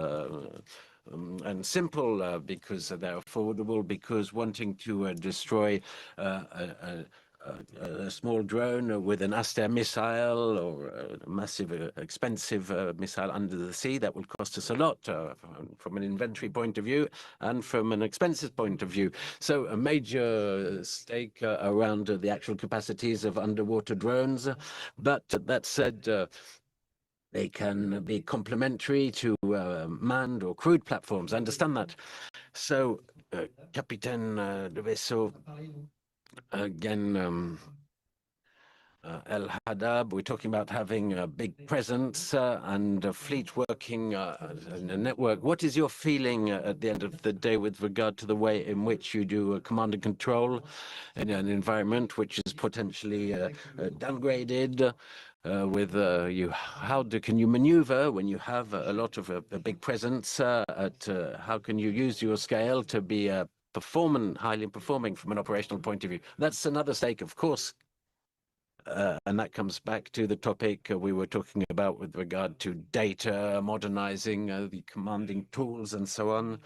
And simple because they're affordable, because wanting to destroy a small drone with an Aster missile or a massive, expensive missile under the sea, that will cost us a lot from an inventory point of view and from an expenses point of view. So a major stake around the actual capacities of underwater drones. But that said, they can be complementary to manned or crewed platforms. I understand that. So, Capitaine de Vaisseau, again, El-Ahdab, we're talking about having a big presence and a fleet working in a network. What is your feeling at the end of the day with regard to the way in which you do command and control in an environment which is potentially downgraded? With you, can you maneuver when you have a lot of a big presence? How can you use your scale to be highly performing from an operational point of view? That's another stake, of course. And that comes back to the topic we were talking about with regard to data, modernizing the commanding tools and so on.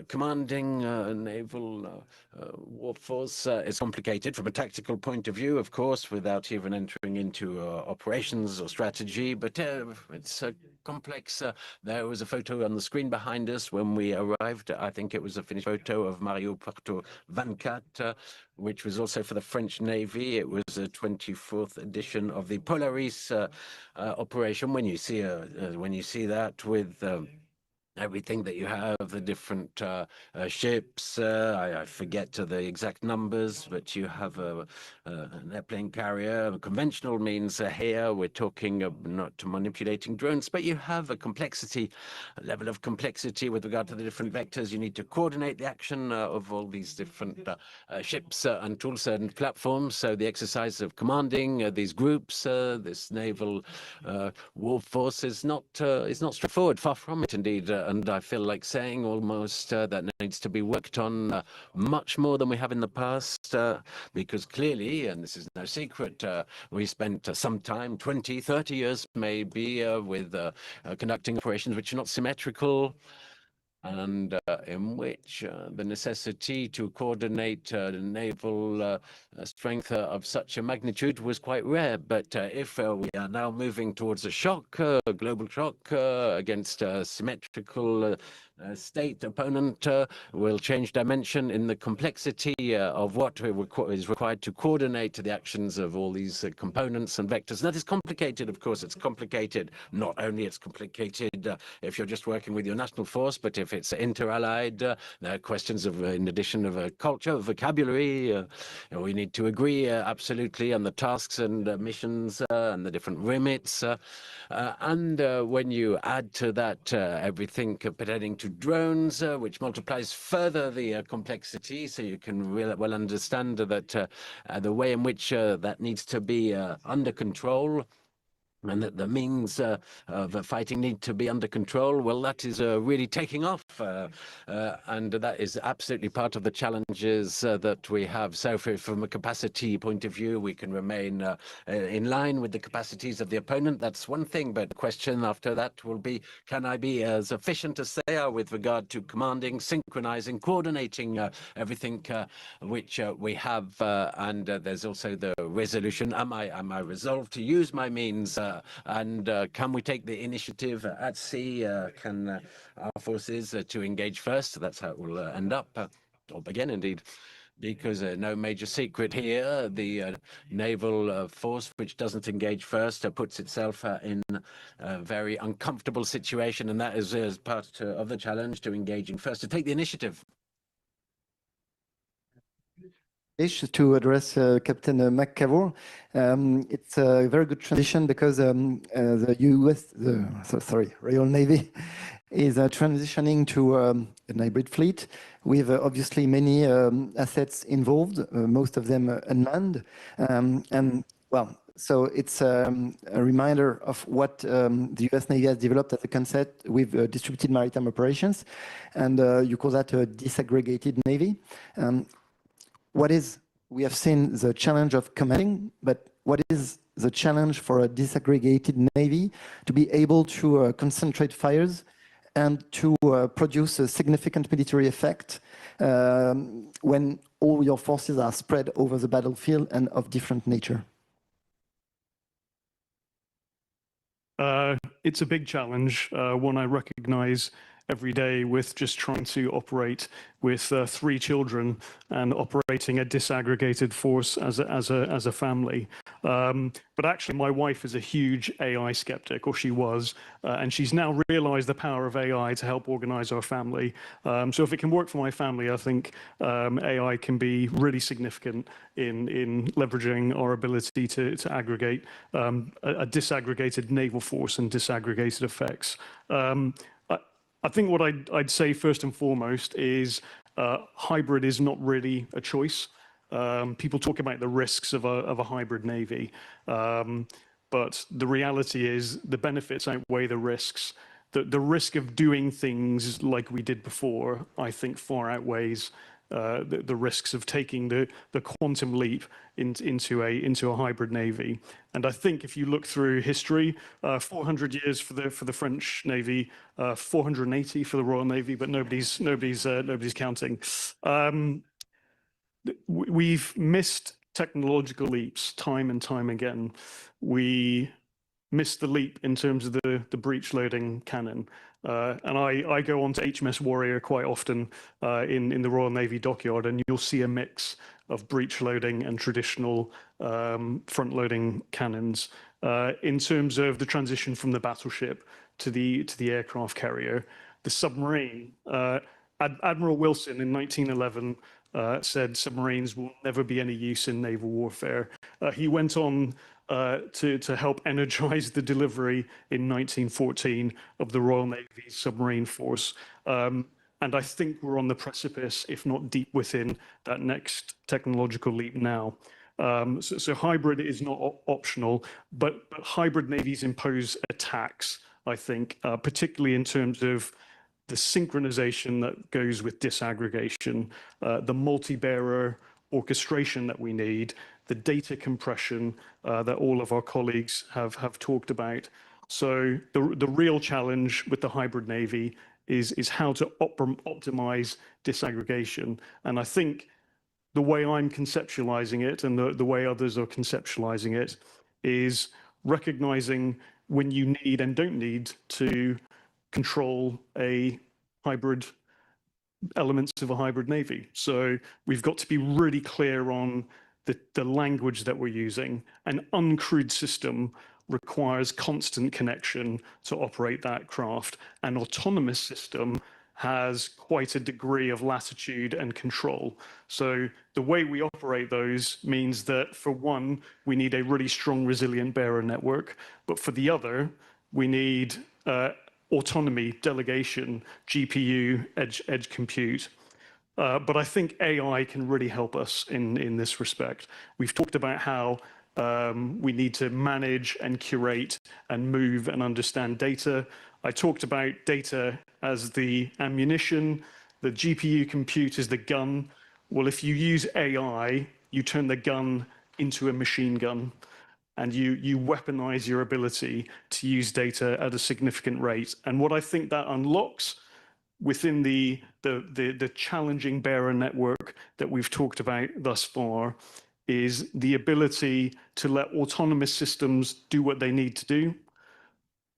Commanding a naval warforce is complicated from a tactical point of view, of course, without even entering into operations or strategy, but it's complex. There was a photo on the screen behind us when we arrived. I think it was a finished photo of Mario Porto 24, which was also for the French Navy. It was a 24th edition of the Polaris operation. When you see that with everything that you have, the different ships, I forget the exact numbers, but you have an airplane carrier. Conventional means here we're talking not manipulating drones, but you have a level of complexity with regard to the different vectors. You need to coordinate the action of all these different ships and tools and platforms. So the exercise of commanding these groups, this naval war force is not straightforward. Far from it, indeed. And I feel like saying almost that needs to be worked on much more than we have in the past, because clearly, and this is no secret, we spent some time, 20, 30 years maybe, with conducting operations which are not symmetrical, and in which the necessity to coordinate the naval strength of such a magnitude was quite rare. But if we are now moving towards a global shock against a symmetrical state opponent, will change dimension in the complexity of what is required to coordinate the actions of all these components and vectors. That is complicated, of course. It's complicated. Not only it's complicated if you're just working with your national force, but if it's inter-allied, there are questions of, in addition of culture, vocabulary. We need to agree absolutely on the tasks and missions and the different remits. And when you add to that everything pertaining to drones, which multiplies further the complexity, so you can well understand that the way in which that needs to be under control, and that the means of fighting need to be under control, well, that is really taking off. And that is absolutely part of the challenges that we have. So from a capacity point of view, we can remain in line with the capacities of the opponent. That's one thing. But the question after that will be, can I be as efficient as they are with regard to commanding, synchronizing, coordinating everything which we have? And there's also the resolution. Am I resolved to use my means? And can we take the initiative at sea? Can our forces to engage first? That's how it will end up, or begin indeed. because no major secret here, the naval force, which doesn't engage first, puts itself in a very uncomfortable situation, and that is part of the challenge, to engaging first, to take the initiative. To address Captain McCavor, it's a very good transition because the Royal Navy is transitioning to an hybrid fleet with obviously many assets involved, most of them unmanned, and well, so it's a reminder of what the US Navy has developed as a concept with distributed maritime operations, and you call that a disaggregated Navy. We have seen the challenge of commanding, but what is the challenge for a disaggregated Navy? To be able to concentrate fires and to produce a significant military effect when all your forces are spread over the battlefield and of different nature. It's a big challenge, one I recognize every day, with just trying to operate with 3 children and operating a disaggregated force as a family. But actually, my wife is a huge AI skeptic, or she was, and she's now realized the power of AI to help organize our family. So if it can work for my family, I think AI can be really significant in leveraging our ability to aggregate a disaggregated naval force and disaggregated effects. I think what I'd say first and foremost is hybrid is not really a choice. People talk about the risks of a hybrid Navy, but the reality is the benefits outweigh the risks. The risk of doing things like we did before, I think, far outweighs the risks of taking the quantum leap into a hybrid Navy. And I think if you look through history, 400 years for the French Navy, 480 for the Royal Navy, but nobody's counting. We've missed technological leaps time and time again. We missed the leap in terms of the breech loading cannon. And I go on to HMS Warrior quite often in the Royal Navy dockyard, and you'll see a mix of breech loading and traditional front loading cannons. In terms of the transition from the battleship to the aircraft carrier, the submarine, Admiral Wilson in 1911 said submarines will never be any use in naval warfare. He went on to help energize the delivery in 1914 of the Royal Navy's submarine force. And I think we're on the precipice, if not deep within, that next technological leap now. So hybrid is not optional, but hybrid navies impose a tax, I think, particularly in terms of the synchronization that goes with disaggregation, the multi-bearer orchestration that we need, the data compression that all of our colleagues have talked about. So the real challenge with the hybrid Navy is how to optimize disaggregation. And I think the way I'm conceptualizing it and the way others are conceptualizing it is recognizing when you need and don't need to control elements of a hybrid Navy. So we've got to be really clear on the language that we're using. An uncrewed system requires constant connection to operate that craft. An autonomous system has quite a degree of latitude and control. So the way we operate those means that, for one, we need a really strong, resilient bearer network, but for the other, we need autonomy, delegation, GPU, edge compute. But I think AI can really help us in this respect. We've talked about how we need to manage and curate and move and understand data. I talked about data as the ammunition, the GPU compute is the gun. Well, if you use AI, you turn the gun into a machine gun, and you weaponize your ability to use data at a significant rate. And what I think that unlocks within the challenging bearer network that we've talked about thus far is the ability to let autonomous systems do what they need to do,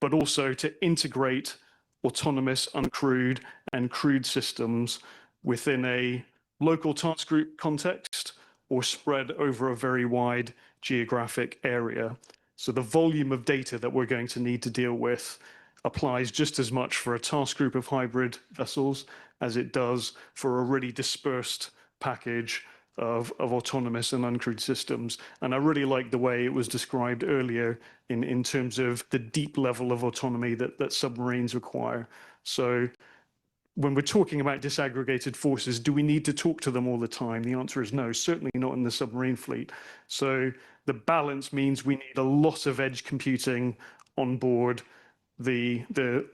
but also to integrate autonomous, uncrewed, and crewed systems within a local task group context or spread over a very wide geographic area. So the volume of data that we're going to need to deal with applies just as much for a task group of hybrid vessels as it does for a really dispersed package of autonomous and uncrewed systems. And I really like the way it was described earlier in terms of the deep level of autonomy that submarines require. So when we're talking about disaggregated forces, do we need to talk to them all the time? The answer is no, certainly not in the submarine fleet. So the balance means we need a lot of edge computing on board the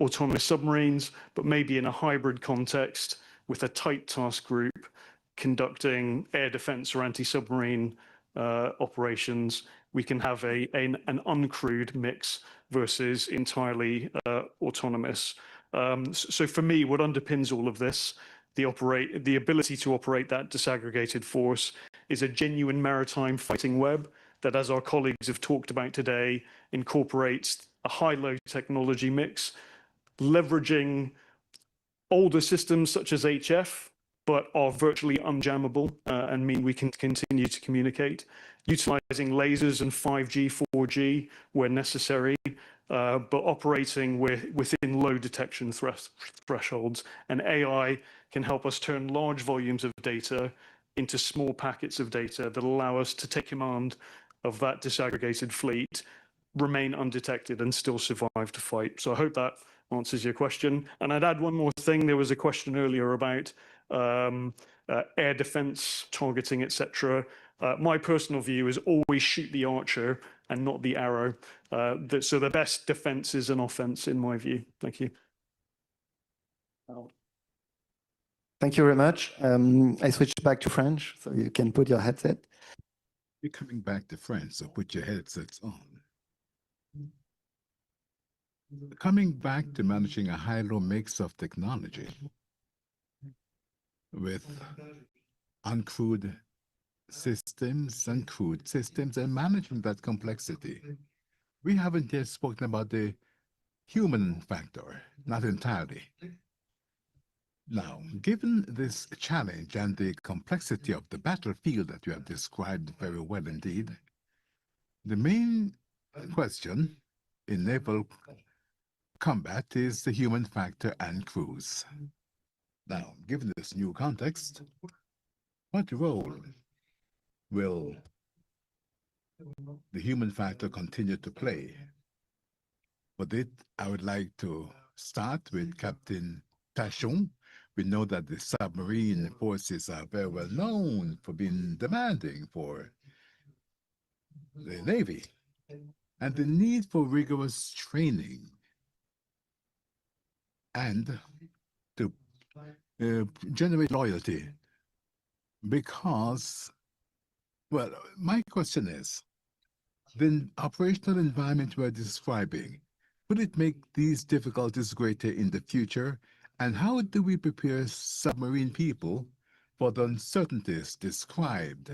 autonomous submarines, but maybe in a hybrid context with a tight task group conducting air defense or anti-submarine operations, we can have an uncrewed mix versus entirely autonomous. So for me, what underpins all of this, the ability to operate that disaggregated force is a genuine maritime fighting web that, as our colleagues have talked about today, incorporates a high-low technology mix, leveraging older systems such as HF, but are virtually unjammable and mean we can continue to communicate, utilizing lasers and 5G, 4G where necessary, but operating within low detection thresholds. And AI can help us turn large volumes of data into small packets of data that allow us to take command of that disaggregated fleet, remain undetected, and still survive to fight. So I hope that answers your question. And I'd add one more thing. There was a question earlier about air defense, targeting, etc. My personal view is always shoot the archer and not the arrow. So the best defense is an offense, in my view. Thank you. Thank you very much. I switched back to French, so you can put your headset. You're coming back to French, so put your headsets on. Coming back to managing a high-low mix of technology with uncrewed systems and crewed systems and managing that complexity. We haven't yet spoken about the human factor, not entirely. Now, given this challenge and the complexity of the battlefield that you have described very well indeed, the main question in naval combat is the human factor and crews. Now, given this new context, what role will the human factor continue to play? For this, I would like to start with Captain Tachon. We know that the submarine forces are very well known for being demanding for the Navy, and the need for rigorous training and to generate loyalty. Because, well, my question is, the operational environment we're describing, will it make these difficulties greater in the future? And how do we prepare submarine people for the uncertainties described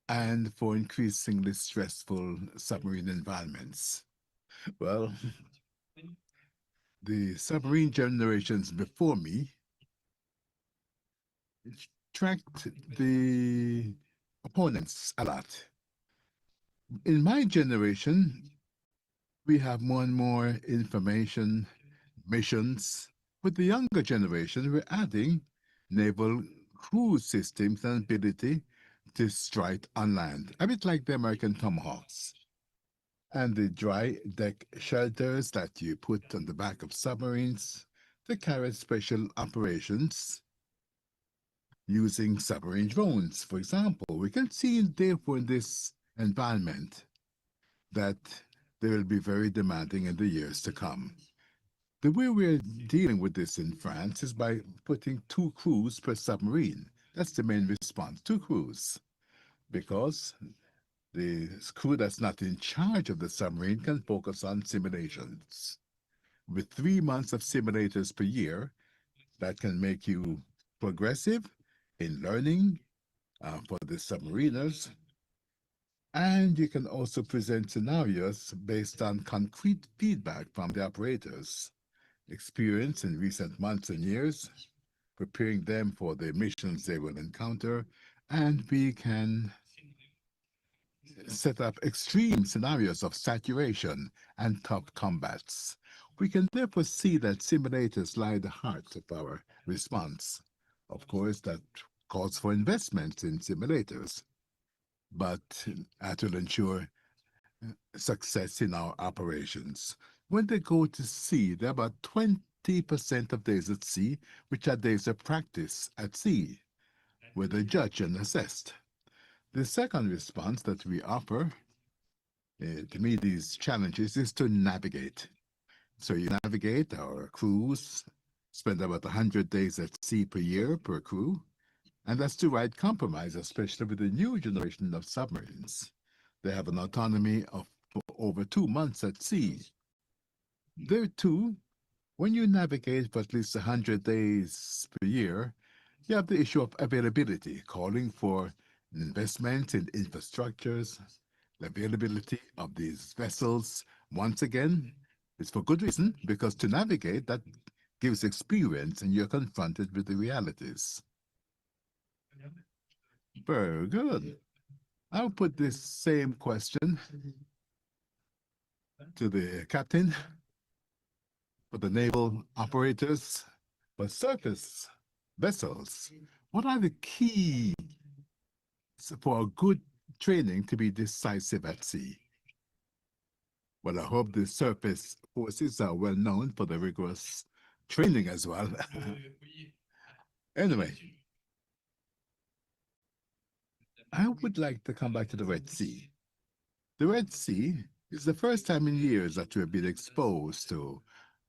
and for increasingly stressful submarine environments? Well, the submarine generations before me tracked the opponents a lot. In my generation, we have more and more information, missions. With the younger generation, we're adding naval cruise systems and ability to strike on land, a bit like the American Tomahawks. And the dry deck shelters that you put on the back of submarines to carry special operations using submarine drones, for example. We can see therefore in this environment that they will be very demanding in the years to come. The way we're dealing with this in France is by putting 2 crews per submarine. That's the main response, 2 crews, because the crew that's not in charge of the submarine can focus on simulations. With 3 months of simulators per year, that can make you progressive in learning for the submariners. And you can also present scenarios based on concrete feedback from the operators. Experience in recent months and years preparing them for the missions they will encounter, and we can set up extreme scenarios of saturation and tough combats. We can therefore see that simulators lie at the heart of our response. Of course, that calls for investments in simulators, but that will ensure success in our operations. When they go to sea, there are about 20% of days at sea, which are days of practice at sea, where they judge and assessed. The second response that we offer to meet these challenges is to navigate. So you navigate, our crews spend about 100 days at sea per year per crew, and that's the right compromise, especially with the new generation of submarines. They have an autonomy of over 2 months at sea. There too, when you navigate for at least 100 days per year, you have the issue of availability, calling for investment in infrastructures, the availability of these vessels. Once again, it's for good reason, because to navigate, that gives experience and you're confronted with the realities. Very good. I'll put this same question to the captain for the naval operators, for surface vessels. What are the keys for a good training to be decisive at sea? Well, I hope the surface forces are well known for the rigorous training as well. Anyway, I would like to come back to the Red Sea. The Red Sea is the first time in years that we have been exposed to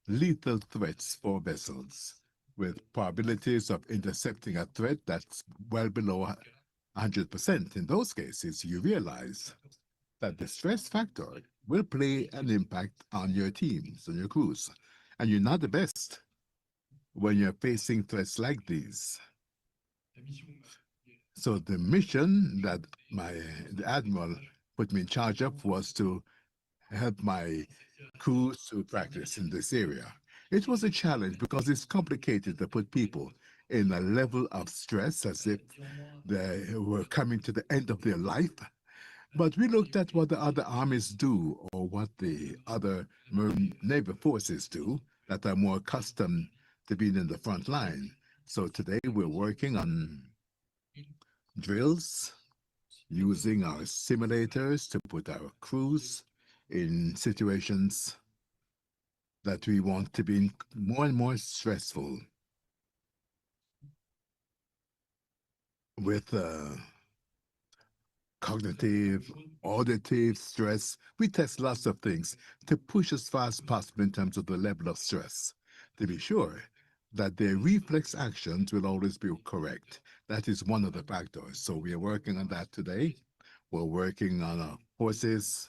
lethal threats for vessels, with probabilities of intercepting a threat that's well below 100%. In those cases, you realize that the stress factor will play an impact on your teams, on your crews, and you're not the best when you're facing threats like these. So the mission that the Admiral put me in charge of was to help my crews to practice in this area. It was a challenge because it's complicated to put people in a level of stress as if they were coming to the end of their life. But we looked at what the other armies do, or what the other Marine Naval forces do that are more accustomed to being in the front line. So today we're working on drills, using our simulators to put our crews in situations that we want to be more and more stressful, with cognitive, auditive stress. We test lots of things to push as fast as possible in terms of the level of stress, to be sure that their reflex actions will always be correct. That is one of the factors. So we are working on that today. We're working on our horses.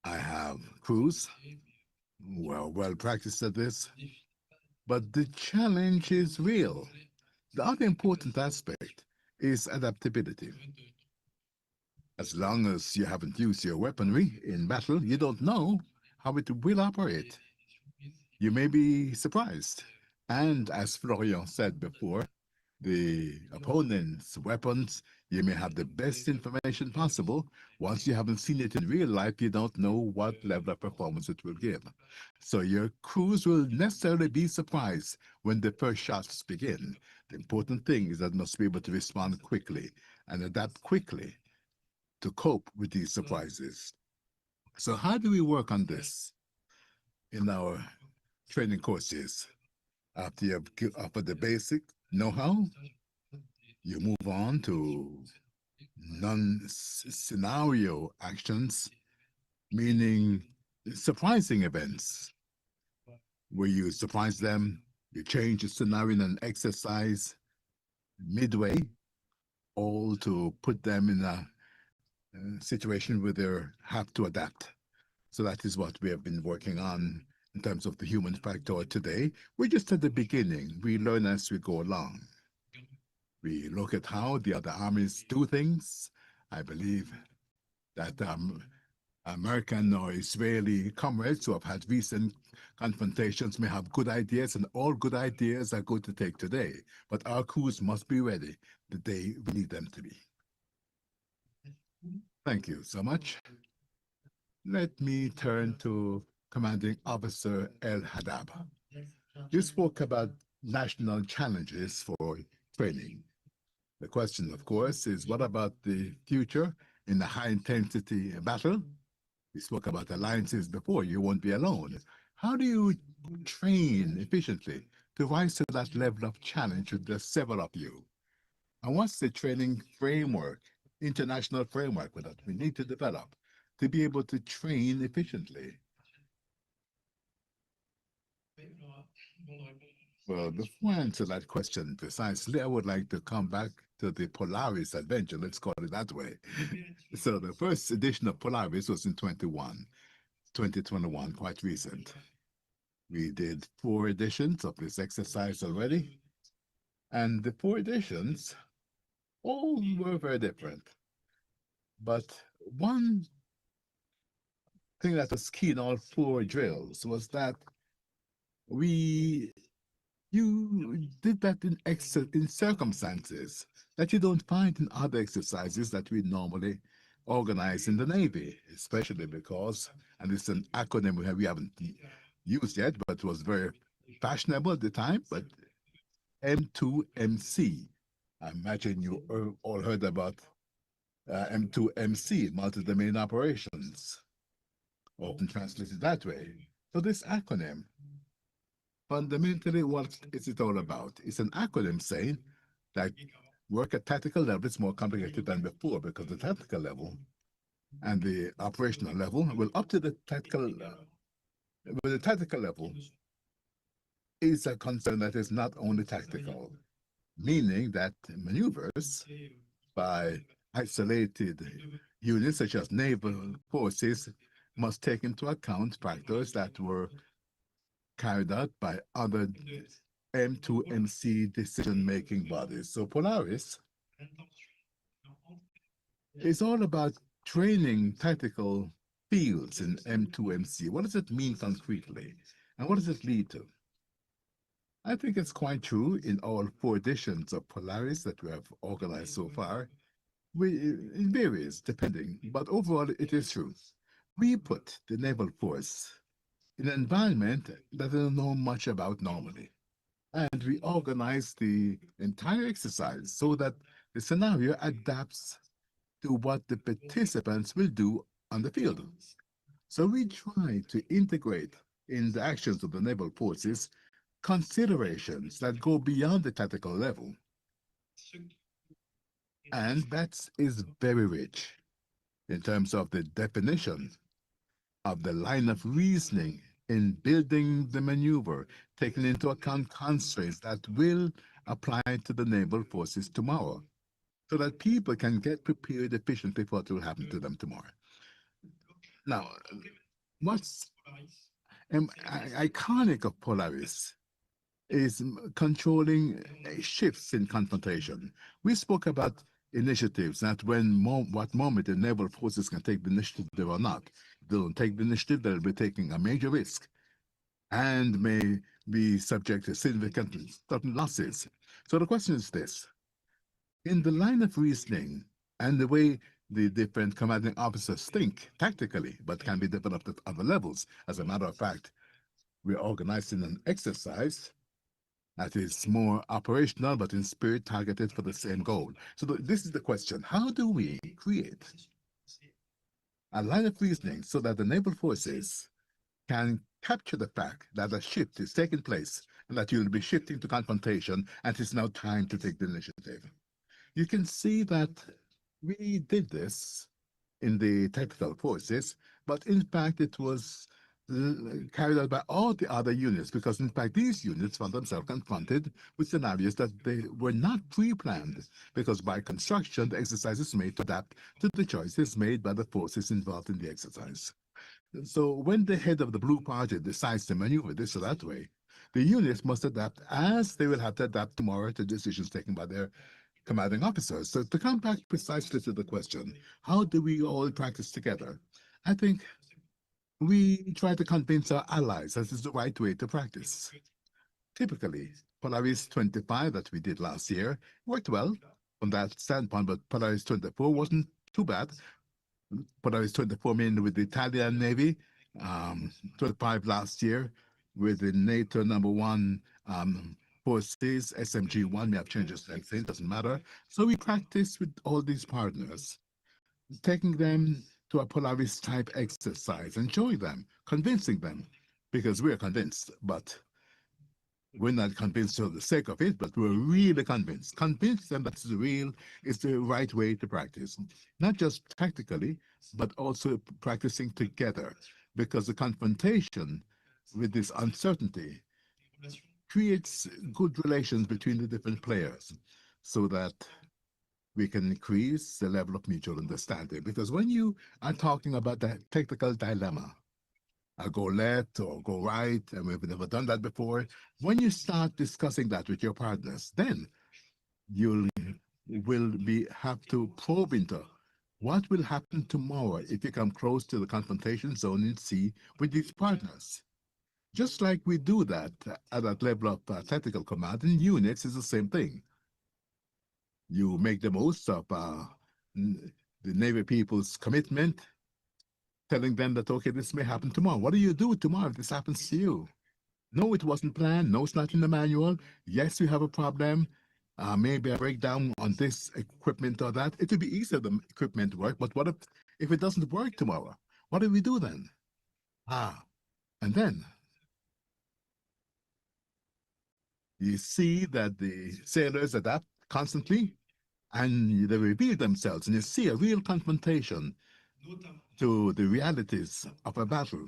I have crews who are well practiced at this, but the challenge is real. The other important aspect is adaptability. As long as you haven't used your weaponry in battle, you don't know how it will operate. You may be surprised. And as Florian said before, the opponent's weapons, you may have the best information possible. Once you haven't seen it in real life, you don't know what level of performance it will give. So your crews will necessarily be surprised when the first shots begin. The important thing is that they must be able to respond quickly and adapt quickly to cope with these surprises. So how do we work on this in our training courses? After you have offered the basic know-how, you move on to non-scenario actions, meaning surprising events, where you surprise them, you change the scenario in an exercise midway, all to put them in a situation where they have to adapt. So that is what we have been working on in terms of the human factor today. We're just at the beginning. We learn as we go along. We look at how the other armies do things. I believe that American or Israeli comrades who have had recent confrontations may have good ideas, and all good ideas are good to take today. But our crews must be ready the day we need them to be. Thank you so much. Let me turn to Commanding Officer El-Ahdab. You spoke about national challenges for training. The question, of course, is what about the future in a high-intensity battle? We spoke about alliances before. You won't be alone. How do you train efficiently to rise to that level of challenge with the several of you? And what's the training framework, international framework that we need to develop to be able to train efficiently? Well, before I answer that question precisely, I would like to come back to the Polaris adventure, let's call it that way. So the first edition of Polaris was in 2021, quite recent. We did 4 editions of this exercise already, and the 4 editions all were very different. But one thing that was key in all 4 drills was that you did that in circumstances that you don't find in other exercises that we normally organize in the Navy, especially because, and it's an acronym we haven't used yet, but was very fashionable at the time, but M2MC. I imagine you all heard about M2MC, multi-domain operations, often translated that way. So this acronym, fundamentally, what is it all about? It's an acronym saying that work at tactical level is more complicated than before, because the tactical level and the operational level will up to the tactical but the tactical level is a concern that is not only tactical, meaning that maneuvers by isolated units such as naval forces must take into account factors that were carried out by other M2MC decision-making bodies. So Polaris is all about training tactical fields in M2MC. What does it mean concretely? And what does it lead to? I think it's quite true in all 4 editions of Polaris that we have organized so far. It varies depending, but overall it is true. We put the naval force in an environment that they don't know much about normally. And we organize the entire exercise so that the scenario adapts to what the participants will do on the field. So we try to integrate in the actions of the naval forces considerations that go beyond the tactical level. And that is very rich in terms of the definition of the line of reasoning in building the maneuver, taking into account constraints that will apply to the naval forces tomorrow, so that people can get prepared efficiently for what will happen to them tomorrow. Now, what's iconic of Polaris is controlling shifts in confrontation. We spoke about initiatives, that what moment the naval forces can take the initiative or not. If they don't take the initiative, they'll be taking a major risk and may be subject to significant certain losses. So the question is this: in the line of reasoning and the way the different commanding officers think tactically, but can be developed at other levels. As a matter of fact, we're organizing an exercise that is more operational, but in spirit targeted for the same goal. So this is the question: how do we create a line of reasoning so that the naval forces can capture the fact that a shift is taking place and that you'll be shifting to confrontation and it's now time to take the initiative? You can see that we did this in the tactical forces, but in fact it was carried out by all the other units, because in fact these units found themselves confronted with scenarios that they were not pre-planned, because by construction the exercise is made to adapt to the choices made by the forces involved in the exercise. So when the head of the Blue Party decides to maneuver this or that way, the units must adapt, as they will have to adapt tomorrow to decisions taken by their commanding officers. So to come back precisely to the question, how do we all practice together? I think we try to convince our allies that is the right way to practice. Typically, Polaris 25 that we did last year worked well from that standpoint, but Polaris 24 wasn't too bad. Polaris 24 mainly with the Italian Navy, 25 last year with the NATO #1 forces, SMG-1, we have changes and things, doesn't matter. So we practice with all these partners, taking them to a Polaris type exercise and showing them, convincing them, because we're convinced, but we're not convinced for the sake of it, but we're really convinced. Convinced that that's is the right way to practice. Not just tactically, but also practicing together, because the confrontation with this uncertainty creates good relations between the different players so that we can increase the level of mutual understanding. Because when you are talking about that technical dilemma, I go left or go right, and we've never done that before. When you start discussing that with your partners, then you will have to probe into what will happen tomorrow if you come close to the confrontation zone in sea with these partners. Just like we do that at that level of tactical command in units, is the same thing. You make the most of the Navy people's commitment, telling them that, okay, this may happen tomorrow. What do you do tomorrow if this happens to you? No, it wasn't planned. No, it's not in the manual. Yes, we have a problem. Maybe a breakdown on this equipment or that. It would be easier the equipment work, but what if it doesn't work tomorrow? What do we do then? And then you see that the sailors adapt constantly and they reveal themselves, and you see a real confrontation to the realities of a battle,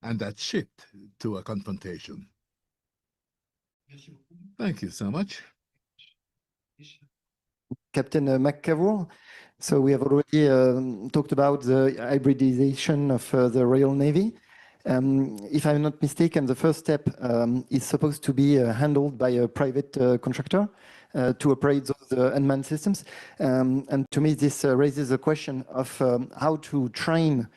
and that shift to a confrontation. Thank you so much. Captain McCavor, so we have already talked about the hybridization of the Royal Navy. If I'm not mistaken, the first step is supposed to be handled by a private contractor to operate those unmanned systems. And to me, this raises the question of how to train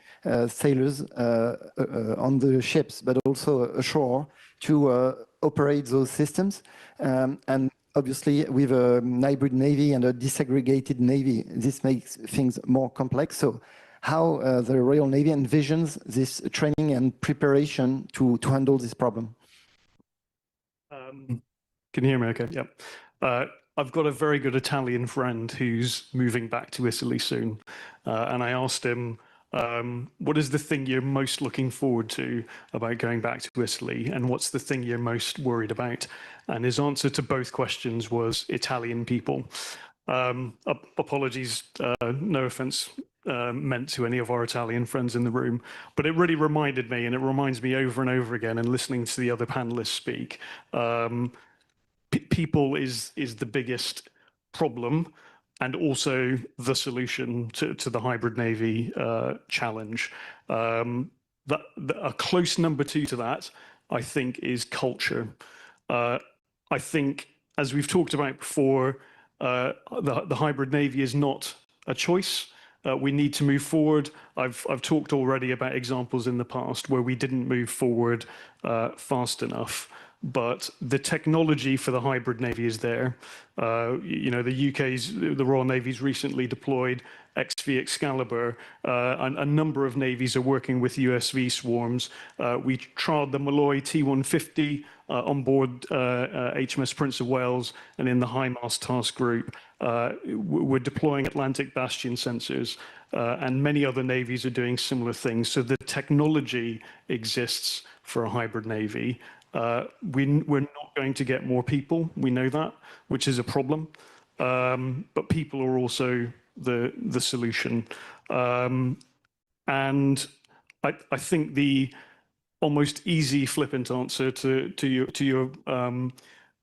sailors on the ships, but also ashore to operate those systems. And obviously, with a hybrid navy and a disaggregated navy, this makes things more complex. So how the Royal Navy envisions this training and preparation to handle this problem? Can you hear me okay? Yep. I've got a very good Italian friend who's moving back to Italy soon. And I asked him, what is the thing you're most looking forward to about going back to Italy? And what's the thing you're most worried about? And his answer to both questions was Italian people. Apologies, no offense meant to any of our Italian friends in the room, but it really reminded me, and it reminds me over and over again, and listening to the other panelists speak, people is the biggest problem and also the solution to the hybrid navy challenge. A close number 2 to that, I think, is culture. I think, as we've talked about before, the hybrid navy is not a choice. We need to move forward. I've talked already about examples in the past where we didn't move forward fast enough. But the technology for the hybrid navy is there. You know, the Royal Navy's recently deployed XV Excalibur. A number of navies are working with USV swarms. We trialed the Malloy T-150 on board HMS Prince of Wales and in the High Mast Task Group. We're deploying Atlantic Bastion sensors, and many other navies are doing similar things. So the technology exists for a hybrid navy. We're not going to get more people, we know that, which is a problem. But people are also the solution. And I think the almost easy flippant answer to your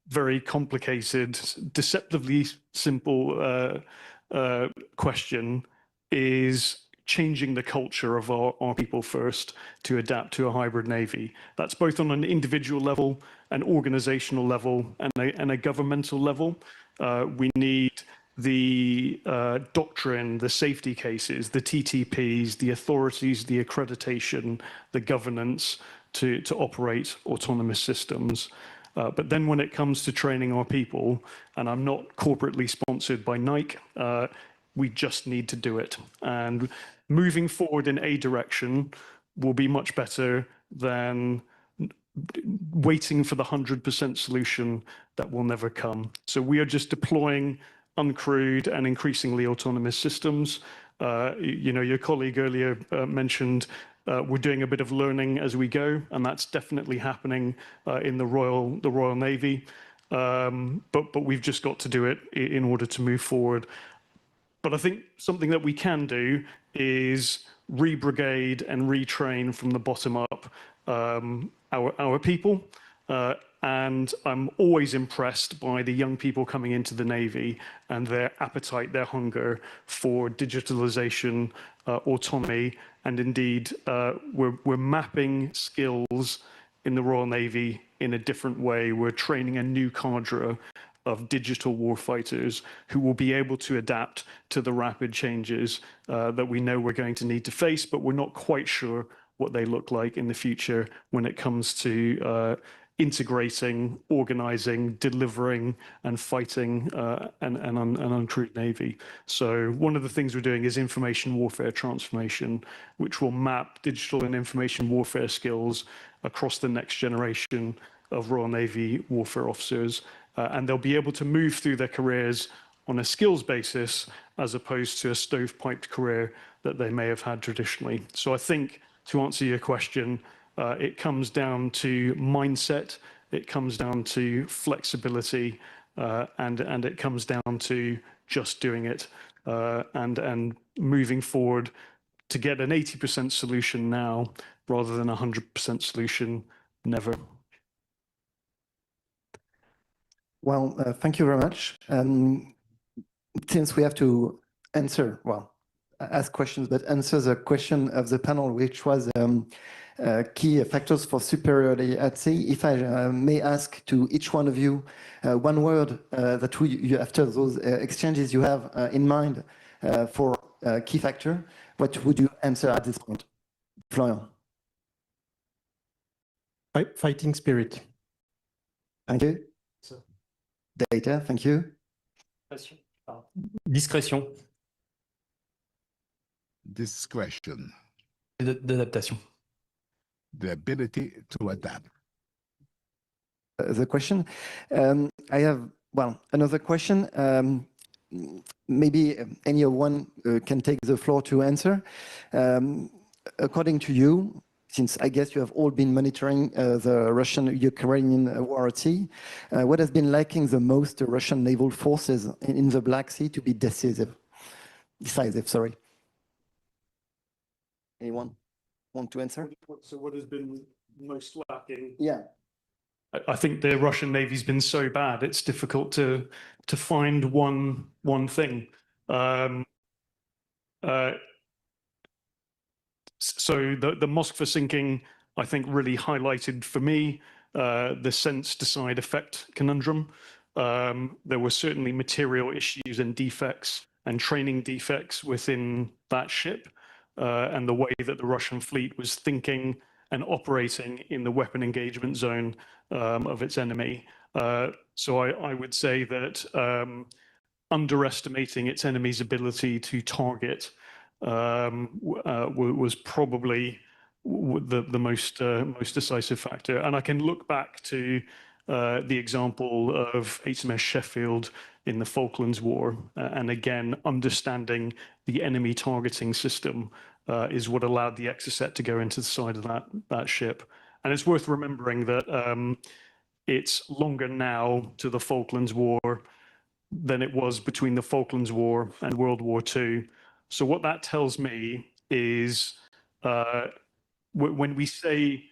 very complicated, deceptively simple question is changing the culture of our people first to adapt to a hybrid navy. That's both on an individual level, an organizational level, and a governmental level. We need the doctrine, the safety cases, the TTPs, the authorities, the accreditation, the governance to operate autonomous systems. But then when it comes to training our people, and I'm not corporately sponsored by Nike, we just need to do it. And moving forward in a direction will be much better than waiting for the 100% solution that will never come. So we are just deploying uncrewed and increasingly autonomous systems. You know, your colleague earlier mentioned we're doing a bit of learning as we go, and that's definitely happening in the Royal Navy. But we've just got to do it in order to move forward. But I think something that we can do is re-brigade and retrain from the bottom up our people. And I'm always impressed by the young people coming into the Navy and their appetite, their hunger for digitalization, autonomy, and indeed, we're mapping skills in the Royal Navy in a different way. We're training a new cadre of digital warfighters who will be able to adapt to the rapid changes that we know we're going to need to face, but we're not quite sure what they look like in the future when it comes to integrating, organizing, delivering, and fighting an uncrewed Navy. So one of the things we're doing is information warfare transformation, which will map digital and information warfare skills across the next generation of Royal Navy warfare officers. And they'll be able to move through their careers on a skills basis as opposed to a stovepiped career that they may have had traditionally. So I think, to answer your question, it comes down to mindset, it comes down to flexibility, and it comes down to just doing it and moving forward to get an 80% solution now rather than a 100% solution never. Well, thank you very much. Since we have to answer, well, ask questions, but answer the question of the panel, which was key factors for superiority at sea. If I may ask to each one of you one word that you, after those exchanges you have in mind for key factor, what would you answer at this point? Florian. Fighting spirit. Thank you. Data, thank you. Discrétion. Discretion. D'adaptation. The ability to adapt. The question. I have, well, another question. Maybe anyone can take the floor to answer. According to you, since I guess you have all been monitoring the Russian-Ukrainian war at sea, what has been lacking the most the Russian naval forces in the Black Sea to be decisive? Decisive, sorry. Anyone want to answer? So what has been most lacking? Yeah. I think the Russian Navy's been so bad, it's difficult to find one thing. So the Moskva sinking, I think, really highlighted for me the sense decide effect conundrum. There were certainly material issues and defects and training defects within that ship and the way that the Russian fleet was thinking and operating in the weapon engagement zone of its enemy. So I would say that underestimating its enemy's ability to target was probably the most decisive factor. And I can look back to the example of HMS Sheffield in the Falklands War, and again, understanding the enemy targeting system is what allowed the Exocet to go into the side of that ship. And it's worth remembering that it's longer now to the Falklands War than it was between the Falklands War and World War II. So what that tells me is when we say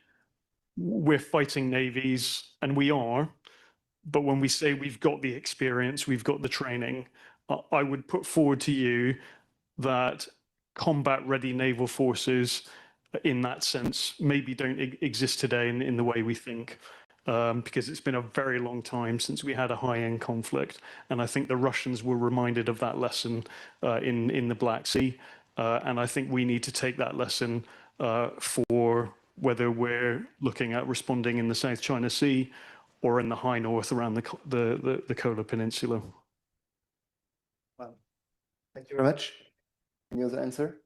we're fighting navies, and we are, but when we say we've got the experience, we've got the training, I would put forward to you that combat-ready naval forces in that sense maybe don't exist today in the way we think. because it's been a very long time since we had a high-end conflict. And I think the Russians were reminded of that lesson in the Black Sea. And I think we need to take that lesson for whether we're looking at responding in the South China Sea or in the high north around the Kola Peninsula. Well, thank you very much. Any other answer?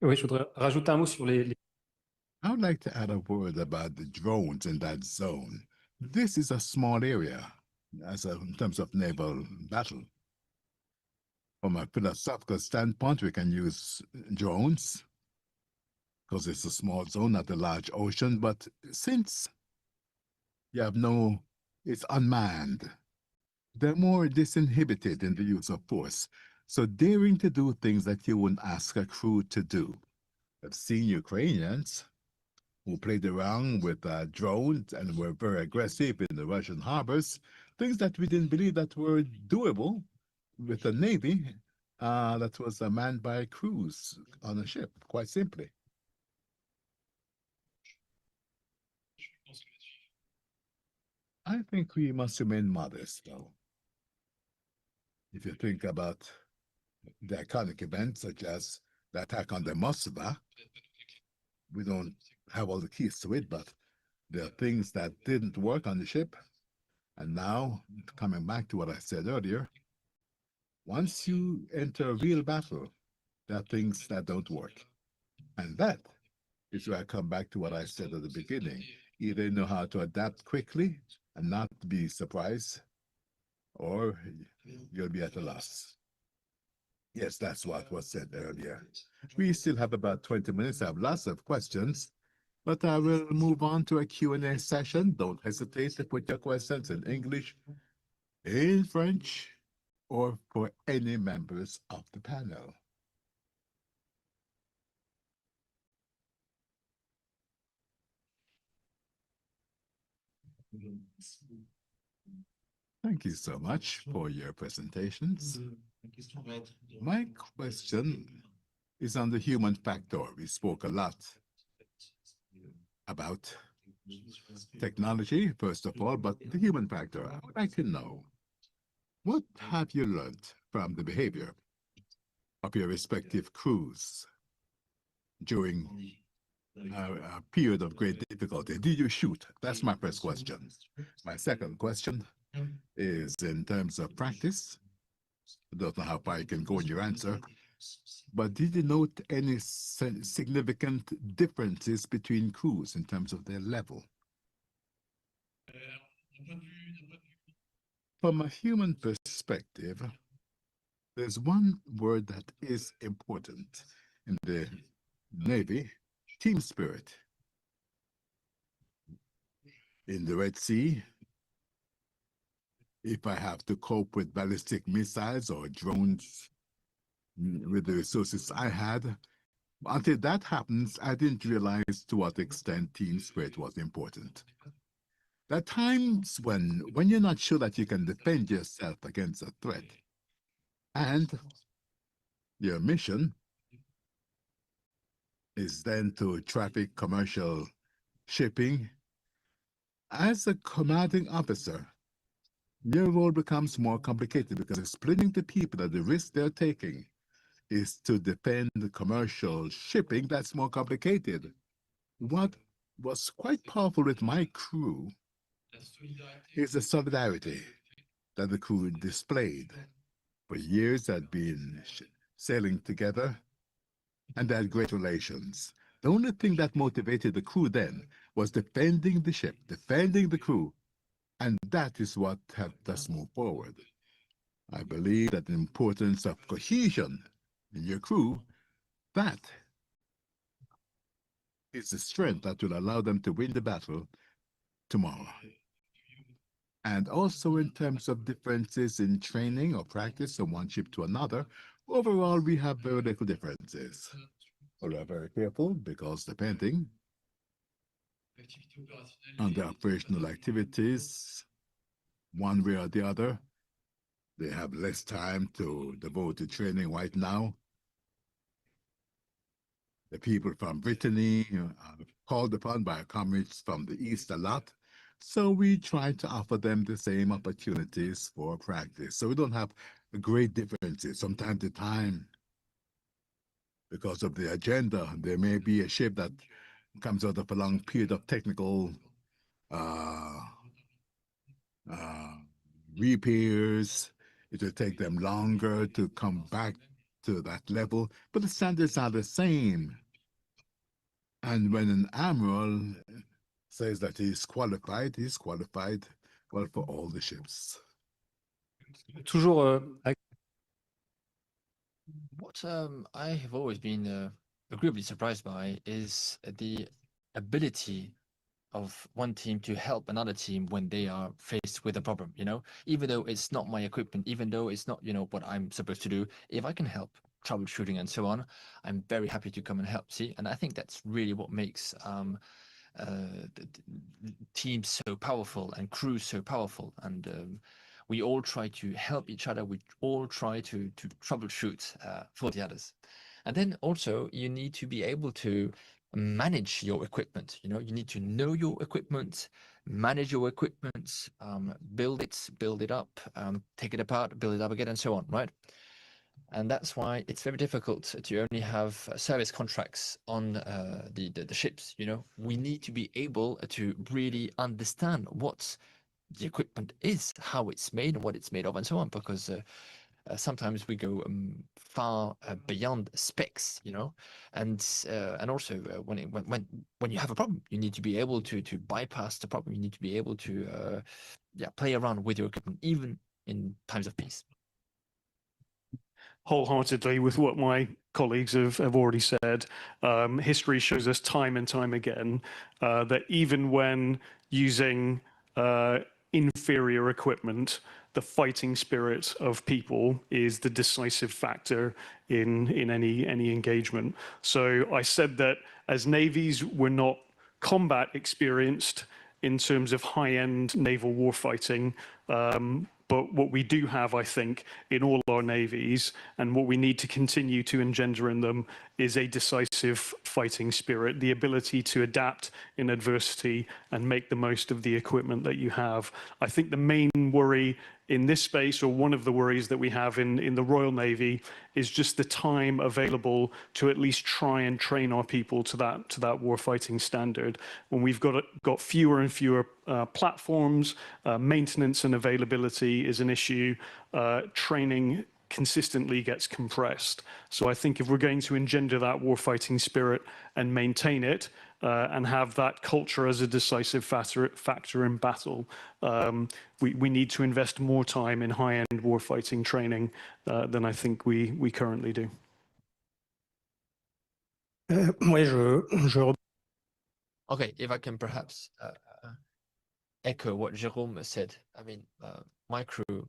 Oui, je voudrais rajouter un mot sur les I would like to add a word about the drones in that zone. This is a small area in terms of naval battle. From a philosophical standpoint, we can use drones because it's a small zone, not a large ocean. But since you have it's unmanned, they're more disinhibited in the use of force. So daring to do things that you wouldn't ask a crew to do. I've seen Ukrainians who played around with drones and were very aggressive in the Russian harbors, things that we didn't believe that were doable with a navy that was manned by crews on a ship, quite simply. I think we must remain modest, though. If you think about the iconic events such as the attack on the Moskva, we don't have all the keys to it, but there are things that didn't work on the ship. And now, coming back to what I said earlier, once you enter a real battle, there are things that don't work. And that is where I come back to what I said at the beginning. Either know how to adapt quickly and not be surprised, or you'll be at a loss. Yes, that's what was said earlier. We still have about 20 minutes. I have lots of questions, but I will move on to a Q&A session. Don't hesitate to put your questions in English, in French, or for any members of the panel. Thank you so much for your presentations. My question is on the human factor. We spoke a lot about technology, first of all, but the human factor. I would like to know, what have you learned from the behavior of your respective crews during a period of great difficulty? Did you shoot? That's my first question. My second question is in terms of practice. I don't know how far you can go in your answer, but did you note any significant differences between crews in terms of their level? From a human perspective, there's one word that is important in the Navy: team spirit. In the Red Sea, if I have to cope with ballistic missiles or drones with the resources I had, until that happens, I didn't realize to what extent team spirit was important. There are times when you're not sure that you can defend yourself against a threat, and your mission is then to traffic commercial shipping. As a commanding officer, your role becomes more complicated because explaining to people that the risk they're taking is to defend the commercial shipping, that's more complicated. What was quite powerful with my crew is the solidarity that the crew displayed. For years, they'd been sailing together, and they had great relations. The only thing that motivated the crew then was defending the ship, defending the crew, and that is what helped us move forward. I believe that the importance of cohesion in your crew, that is the strength that will allow them to win the battle tomorrow. And also in terms of differences in training or practice from one ship to another, overall we have very little differences. We are very careful because depending on the operational activities, one way or the other, they have less time to devote to training right now. The people from Brittany are called upon by comrades from the East a lot. So we try to offer them the same opportunities for practice. So we don't have great differences. From time to time, because of the agenda, there may be a ship that comes out of a long period of technical repairs. It will take them longer to come back to that level, but the standards are the same. And when an admiral says that he's qualified well for all the ships. Toujours What I have always been agreeably surprised by is the ability of one team to help another team when they are faced with a problem, you know, even though it's not my equipment, even though it's not, you know, what I'm supposed to do, if I can help troubleshooting and so on, I'm very happy to come and help. See, and I think that's really what makes teams so powerful and crews so powerful. And we all try to help each other. We all try to troubleshoot for the others. And then also you need to be able to manage your equipment. You know, you need to know your equipment, manage your equipment, build it up, take it apart, build it up again, and so on, right? And that's why it's very difficult to only have service contracts on the ships. You know, we need to be able to really understand what the equipment is, how it's made, and what it's made of, and so on, because sometimes we go far beyond specs, you know, and also when you have a problem, you need to be able to bypass the problem. You need to be able to play around with your equipment, even in times of peace. Wholeheartedly with what my colleagues have already said. History shows us time and time again that even when using inferior equipment, the fighting spirit of people is the decisive factor in any engagement. So I said that as navies, we're not combat experienced in terms of high-end naval warfighting, but what we do have, I think, in all our navies, and what we need to continue to engender in them, is a decisive fighting spirit, the ability to adapt in adversity and make the most of the equipment that you have. I think the main worry in this space, or one of the worries that we have in the Royal Navy, is just the time available to at least try and train our people to that warfighting standard. When we've got fewer and fewer platforms, maintenance and availability is an issue, training consistently gets compressed. So I think if we're going to engender that warfighting spirit and maintain it, and have that culture as a decisive factor in battle, we need to invest more time in high-end warfighting training than I think we currently do. Okay, if I can perhaps echo what Jérôme said. I mean, my crew,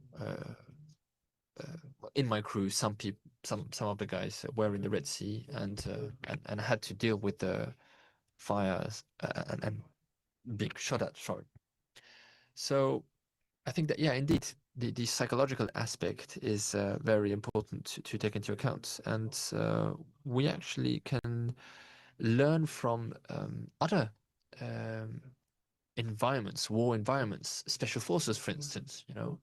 in my crew, some of the guys were in the Red Sea and had to deal with the fires and being shot at. Sorry. So I think that, yeah, indeed, the psychological aspect is very important to take into account, and we actually can learn from other environments, war environments, special forces, for instance, you know,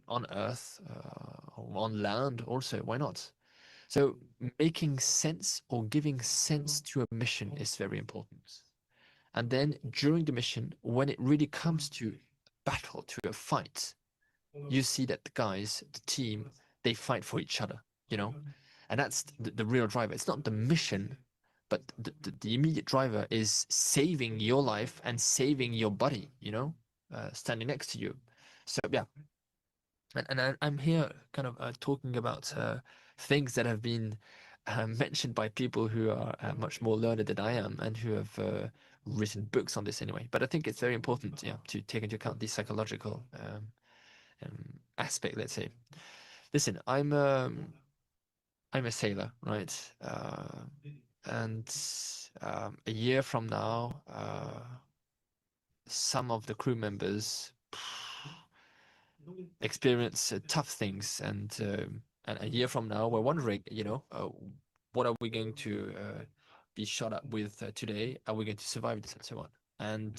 on Earth or on land also, why not? So making sense or giving sense to a mission is very important. And then during the mission, when it really comes to battle, to a fight, you see that the guys, the team, they fight for each other, you know? And that's the real driver. It's not the mission, but the immediate driver is saving your life and saving your body, you know, standing next to you. So, yeah. And I'm here kind of talking about things that have been mentioned by people who are much more learned than I am and who have written books on this anyway. But I think it's very important, yeah, to take into account the psychological aspect, let's say. Listen, I'm a sailor, right? And a year from now, some of the crew members experience tough things, and a year from now, we're wondering, you know, what are we going to be shot up with today? Are we going to survive this and so on? And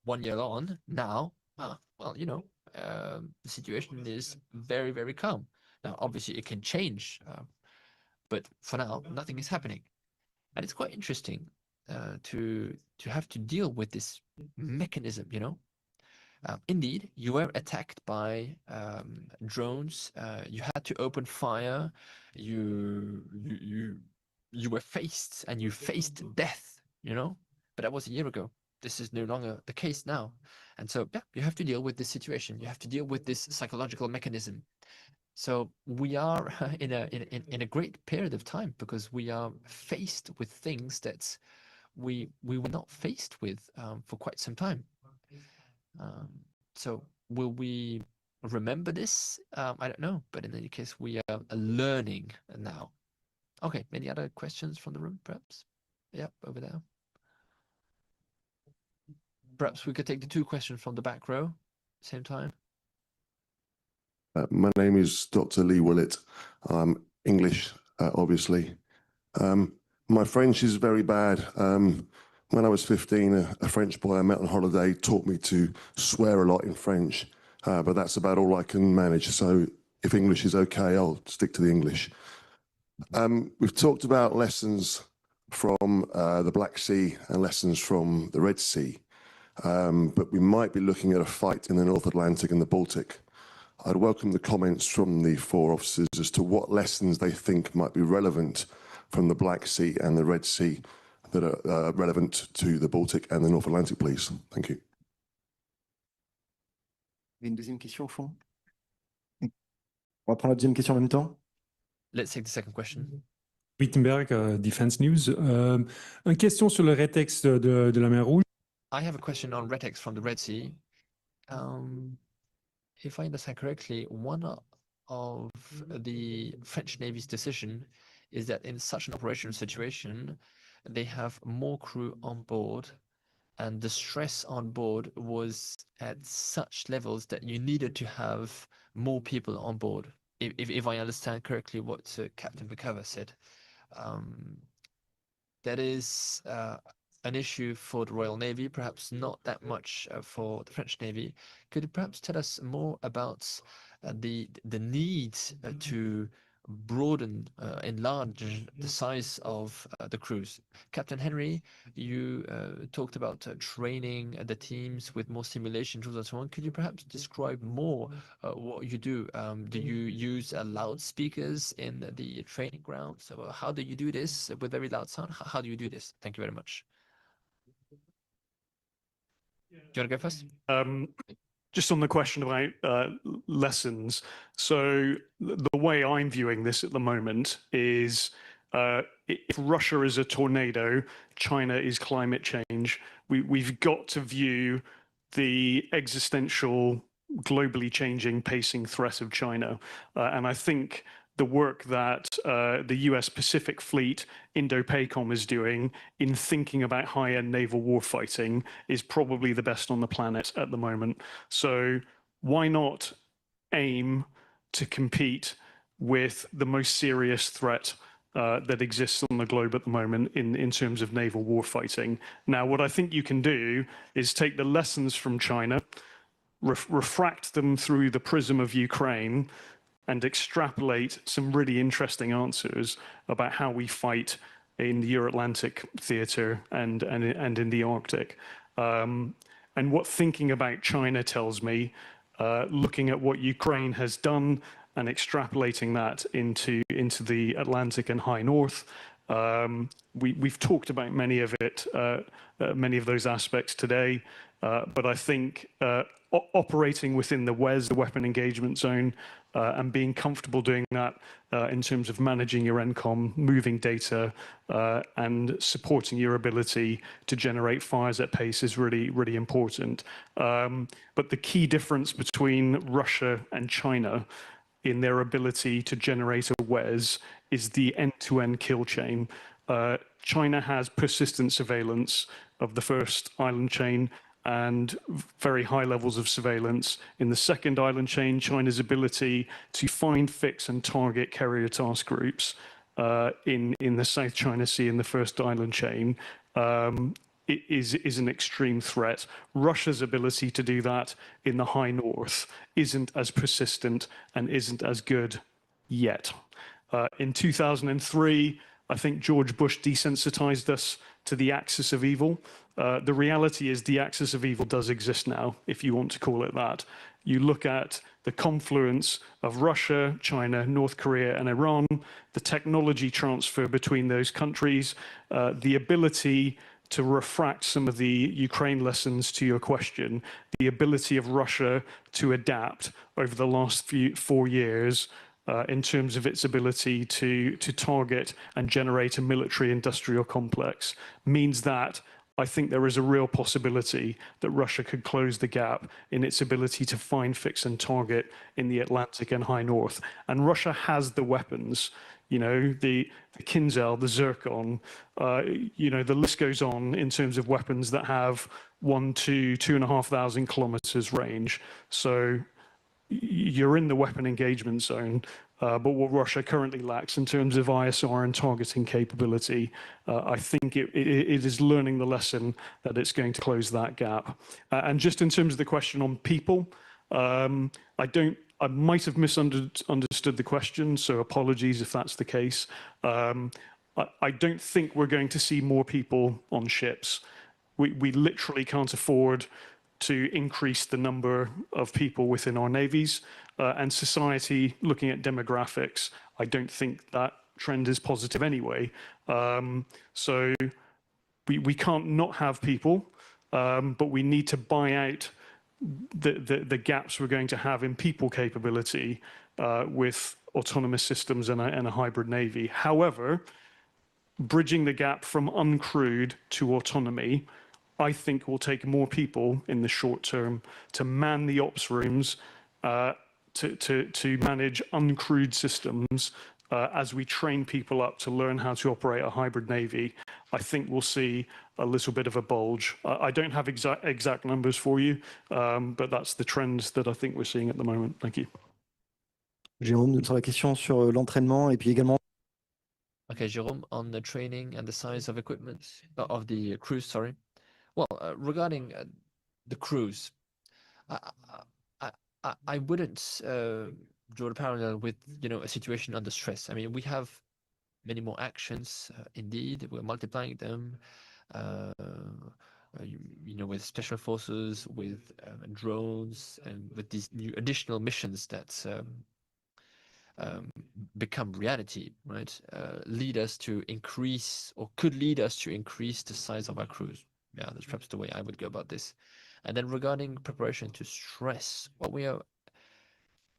1 year on now, well, you know, the situation is very, very calm. Now, obviously, it can change, but for now, nothing is happening. And it's quite interesting to have to deal with this mechanism, you know. Indeed, you were attacked by drones. You had to open fire. You were faced, and you faced death, you know. But that was a year ago. This is no longer the case now. And so, yeah, you have to deal with this situation. You have to deal with this psychological mechanism. So we are in a great period of time because we are faced with things that we were not faced with for quite some time. So will we remember this? I don't know, but in any case, we are learning now. Okay, any other questions from the room, perhaps? Yeah, over there. Perhaps we could take the 2 questions from the back row, same time. My name is Dr. Lee Willett. I'm English, obviously. My French is very bad. When I was 15, a French boy I met on holiday taught me to swear a lot in French, but that's about all I can manage. So if English is okay, I'll stick to the English. We've talked about lessons from the Black Sea and lessons from the Red Sea, but we might be looking at a fight in the North Atlantic and the Baltic. I'd welcome the comments from the 4 officers as to what lessons they think might be relevant from the Black Sea and the Red Sea that are relevant to the Baltic and the North Atlantic, please. Thank you. Une deuxième question au fond. On va prendre la deuxième question en même temps. Let's take the second question. Wittenberg, Defense News. Une question sur le rétex de la mer Rouge. I have a question on Retex from the Red Sea. If I understand correctly, one of the French Navy's decision is that in such an operational situation, they have more crew on board, and the stress on board was at such levels that you needed to have more people on board. If I understand correctly what Captain McCover said, that is an issue for the Royal Navy, perhaps not that much for the French Navy. Could you perhaps tell us more about the need to broaden, enlarge the size of the crews? Captain Henry, you talked about training the teams with more simulation tools and so on. Could you perhaps describe more what you do? Do you use loudspeakers in the training ground? So how do you do this with very loud sound? How do you do this? Thank you very much. Do you want to go first? Just on the question about lessons. So the way I'm viewing this at the moment is if Russia is a tornado, China is climate change. We've got to view the existential, globally changing, pacing threat of China. And I think the work that the US Pacific Fleet, Indo-PACOM, is doing in thinking about high-end naval warfighting is probably the best on the planet at the moment. So why not aim to compete with the most serious threat that exists on the globe at the moment in terms of naval warfighting? Now, what I think you can do is take the lessons from China, refract them through the prism of Ukraine, and extrapolate some really interesting answers about how we fight in the Euro-Atlantic theater and in the Arctic. And what thinking about China tells me, looking at what Ukraine has done and extrapolating that into the Atlantic and High North, we've talked about many of those aspects today, but I think operating within the WEZ, the Weapon Engagement Zone, and being comfortable doing that in terms of managing your ENCOM, moving data, and supporting your ability to generate fires at pace is really, really important. But the key difference between Russia and China in their ability to generate a WES is the end-to-end kill chain. China has persistent surveillance of the first island chain and very high levels of surveillance. In the second island chain, China's ability to find, fix, and target carrier task groups in the South China Sea in the first island chain is an extreme threat. Russia's ability to do that in the high north isn't as persistent and isn't as good yet. In 2003, I think George Bush desensitized us to the axis of evil. The reality is the axis of evil does exist now, if you want to call it that. You look at the confluence of Russia, China, North Korea, and Iran, the technology transfer between those countries, the ability to refract some of the Ukraine lessons to your question, the ability of Russia to adapt over the last 4 years in terms of its ability to target and generate a military industrial complex means that I think there is a real possibility that Russia could close the gap in its ability to find, fix, and target in the Atlantic and high north. And Russia has the weapons, you know, the Kinzhal, the Zircon, you know, the list goes on in terms of weapons that have 1 to 2,500 kilometers range. So you're in the weapon engagement zone. But what Russia currently lacks in terms of ISR and targeting capability, I think it is learning the lesson that it's going to close that gap. And just in terms of the question on people, I might have misunderstood the question, so apologies if that's the case. I don't think we're going to see more people on ships. We literally can't afford to increase the number of people within our navies. And society, looking at demographics, I don't think that trend is positive anyway. So we can't not have people, but we need to buy out the gaps we're going to have in people capability with autonomous systems and a hybrid navy. However, bridging the gap from uncrewed to autonomy, I think will take more people in the short term to man the ops rooms, to manage uncrewed systems as we train people up to learn how to operate a hybrid navy. I think we'll see a little bit of a bulge. I don't have exact numbers for you, but that's the trends that I think we're seeing at the moment. Thank you. Jérôme, sur la question sur l'entraînement et puis également. Okay, Jérôme, on the training and the size of equipment of the crews, sorry. Well, regarding the crews, I wouldn't draw a parallel with, you know, a situation under stress. I mean, we have many more actions, indeed. We're multiplying them, you know, with special forces, with drones, and with these new additional missions that become reality, right? Lead us to increase, or could lead us to increase the size of our crews. Yeah, that's perhaps the way I would go about this. And then regarding preparation to stress, what we are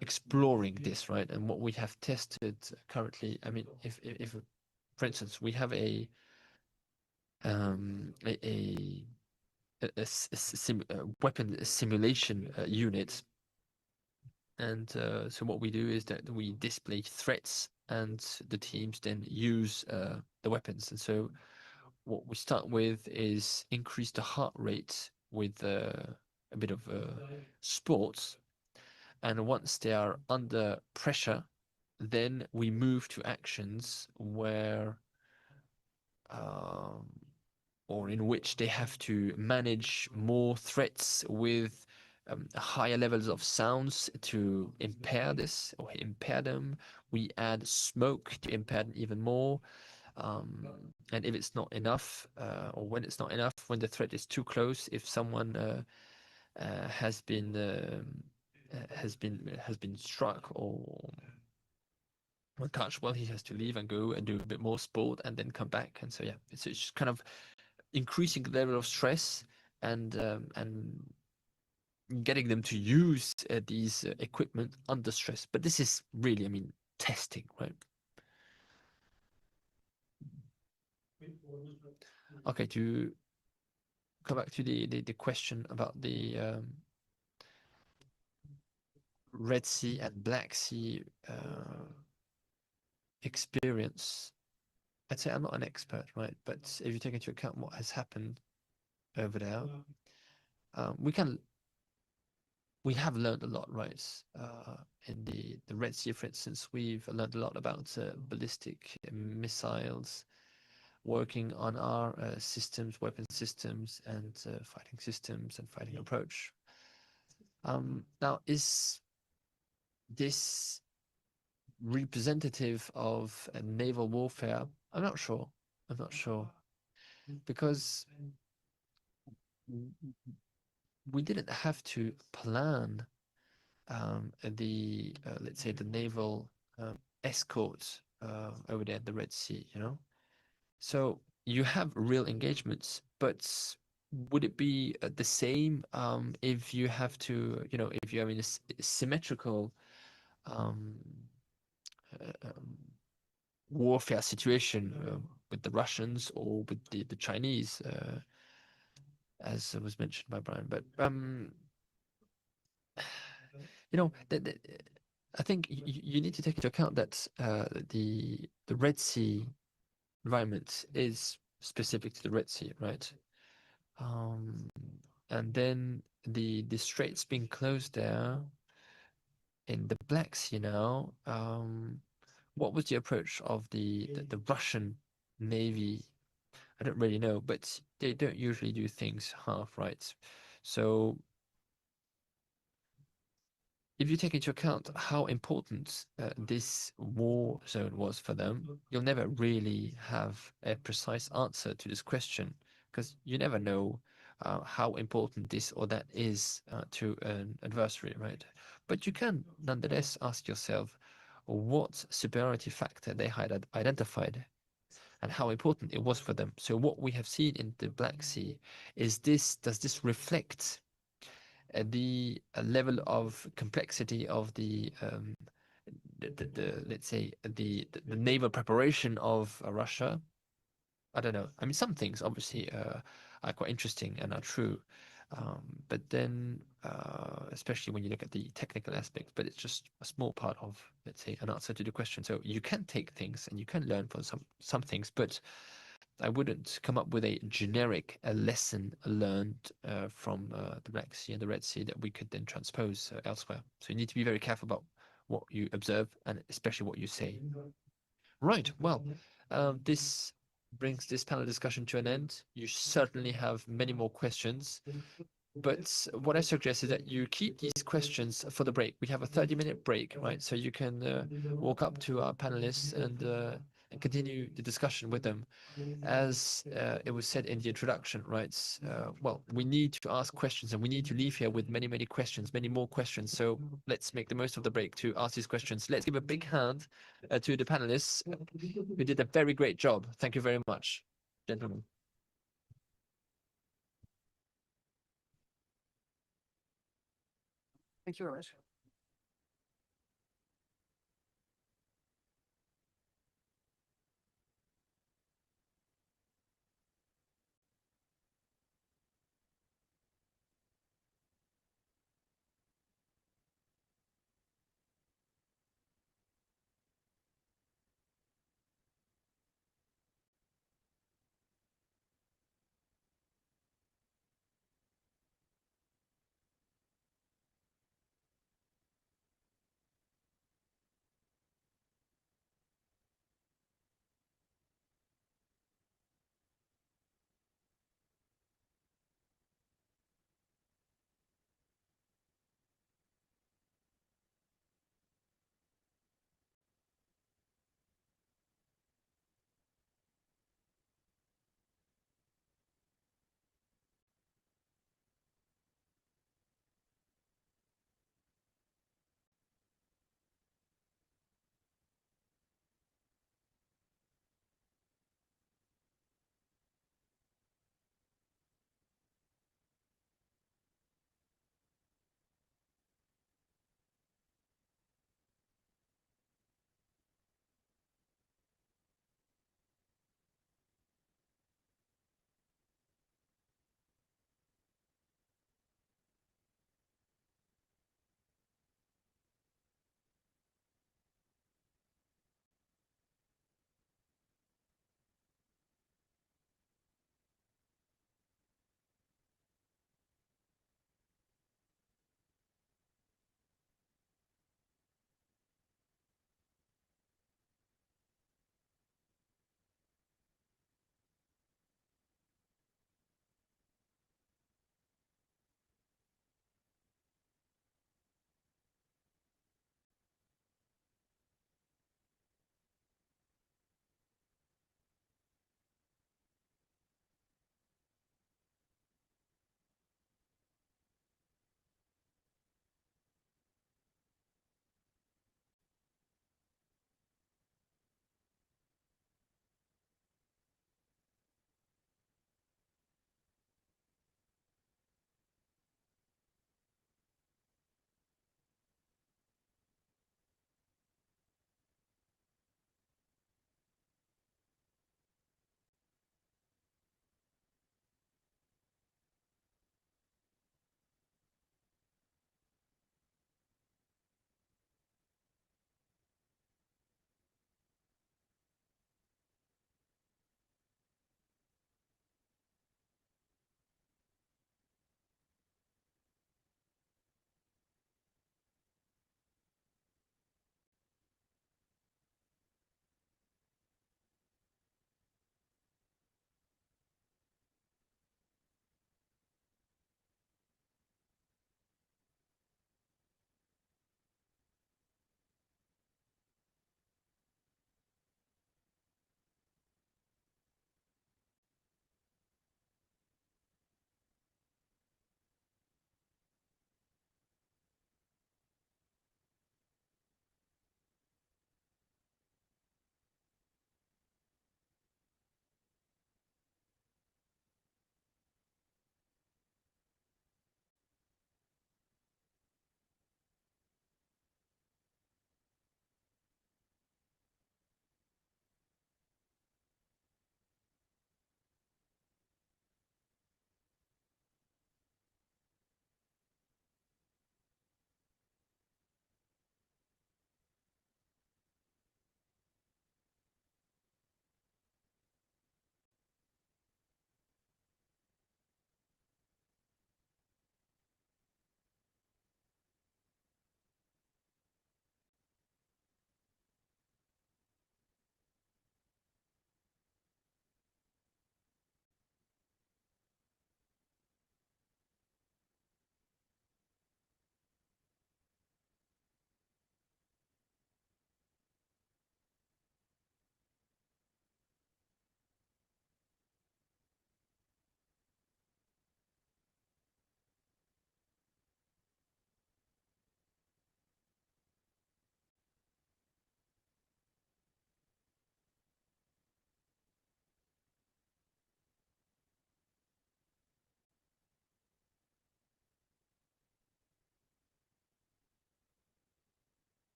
exploring this, right? And what we have tested currently, I mean, if for instance, we have a weapon simulation unit. And so what we do is that we display threats and the teams then use the weapons. And so what we start with is increase the heart rate with a bit of sports. And once they are under pressure, then we move to actions where or in which they have to manage more threats with higher levels of sounds to impair this or impair them. We add smoke to impair them even more. And if it's not enough, or when it's not enough, when the threat is too close, if someone has been struck or catch, well, he has to leave and go and do a bit more sport and then come back. And so yeah, it's just kind of increasing the level of stress and getting them to use these equipment under stress. But this is really, I mean, testing, right? Okay, to come back to the question about the Red Sea and Black Sea experience. I'd say I'm not an expert, right? But if you take into account what has happened over there, we can we have learned a lot, right? In the Red Sea, for instance, we've learned a lot about ballistic missiles, working on our systems, weapon systems, and fighting systems and fighting approach. Now, is this representative of naval warfare? I'm not sure. I'm not sure, because we didn't have to plan the let's say the naval escort over there at the Red Sea, you know. So you have real engagements, but would it be the same if you have to, you know, if you're in a symmetrical um, warfare situation with the Russians or with the Chinese, as was mentioned by Brian? But you know, I think you need to take into account that the Red Sea environment is specific to the Red Sea, right? And then the straits being closed there in the Black Sea now. What was the approach of the Russian Navy? I don't really know, but they don't usually do things half right. So if you take into account how important this war zone was for them, you'll never really have a precise answer to this question, because you never know how important this or that is to an adversary, right? But you can nonetheless ask yourself what superiority factor they had identified and how important it was for them. So what we have seen in the Black Sea is does this reflect the level of complexity of the let's say the naval preparation of Russia? I don't know. I mean, some things obviously are quite interesting and are true, but then especially when you look at the technical aspects, but it's just a small part of, let's say, an answer to the question. So you can take things and you can learn from some things, but I wouldn't come up with a generic lesson learned from the Black Sea and the Red Sea that we could then transpose elsewhere. So you need to be very careful about what you observe and especially what you say. Right. Well, this brings this panel discussion to an end. You certainly have many more questions, but what I suggest is that you keep these questions for the break. We have a 30-minute break, right? So you can walk up to our panelists and continue the discussion with them. As it was said in the introduction, right? Well, we need to ask questions and we need to leave here with many, many questions, many more questions. So let's make the most of the break to ask these questions. Let's give a big hand to the panelists who did a very great job. Thank you very much, gentlemen. Thank you very much.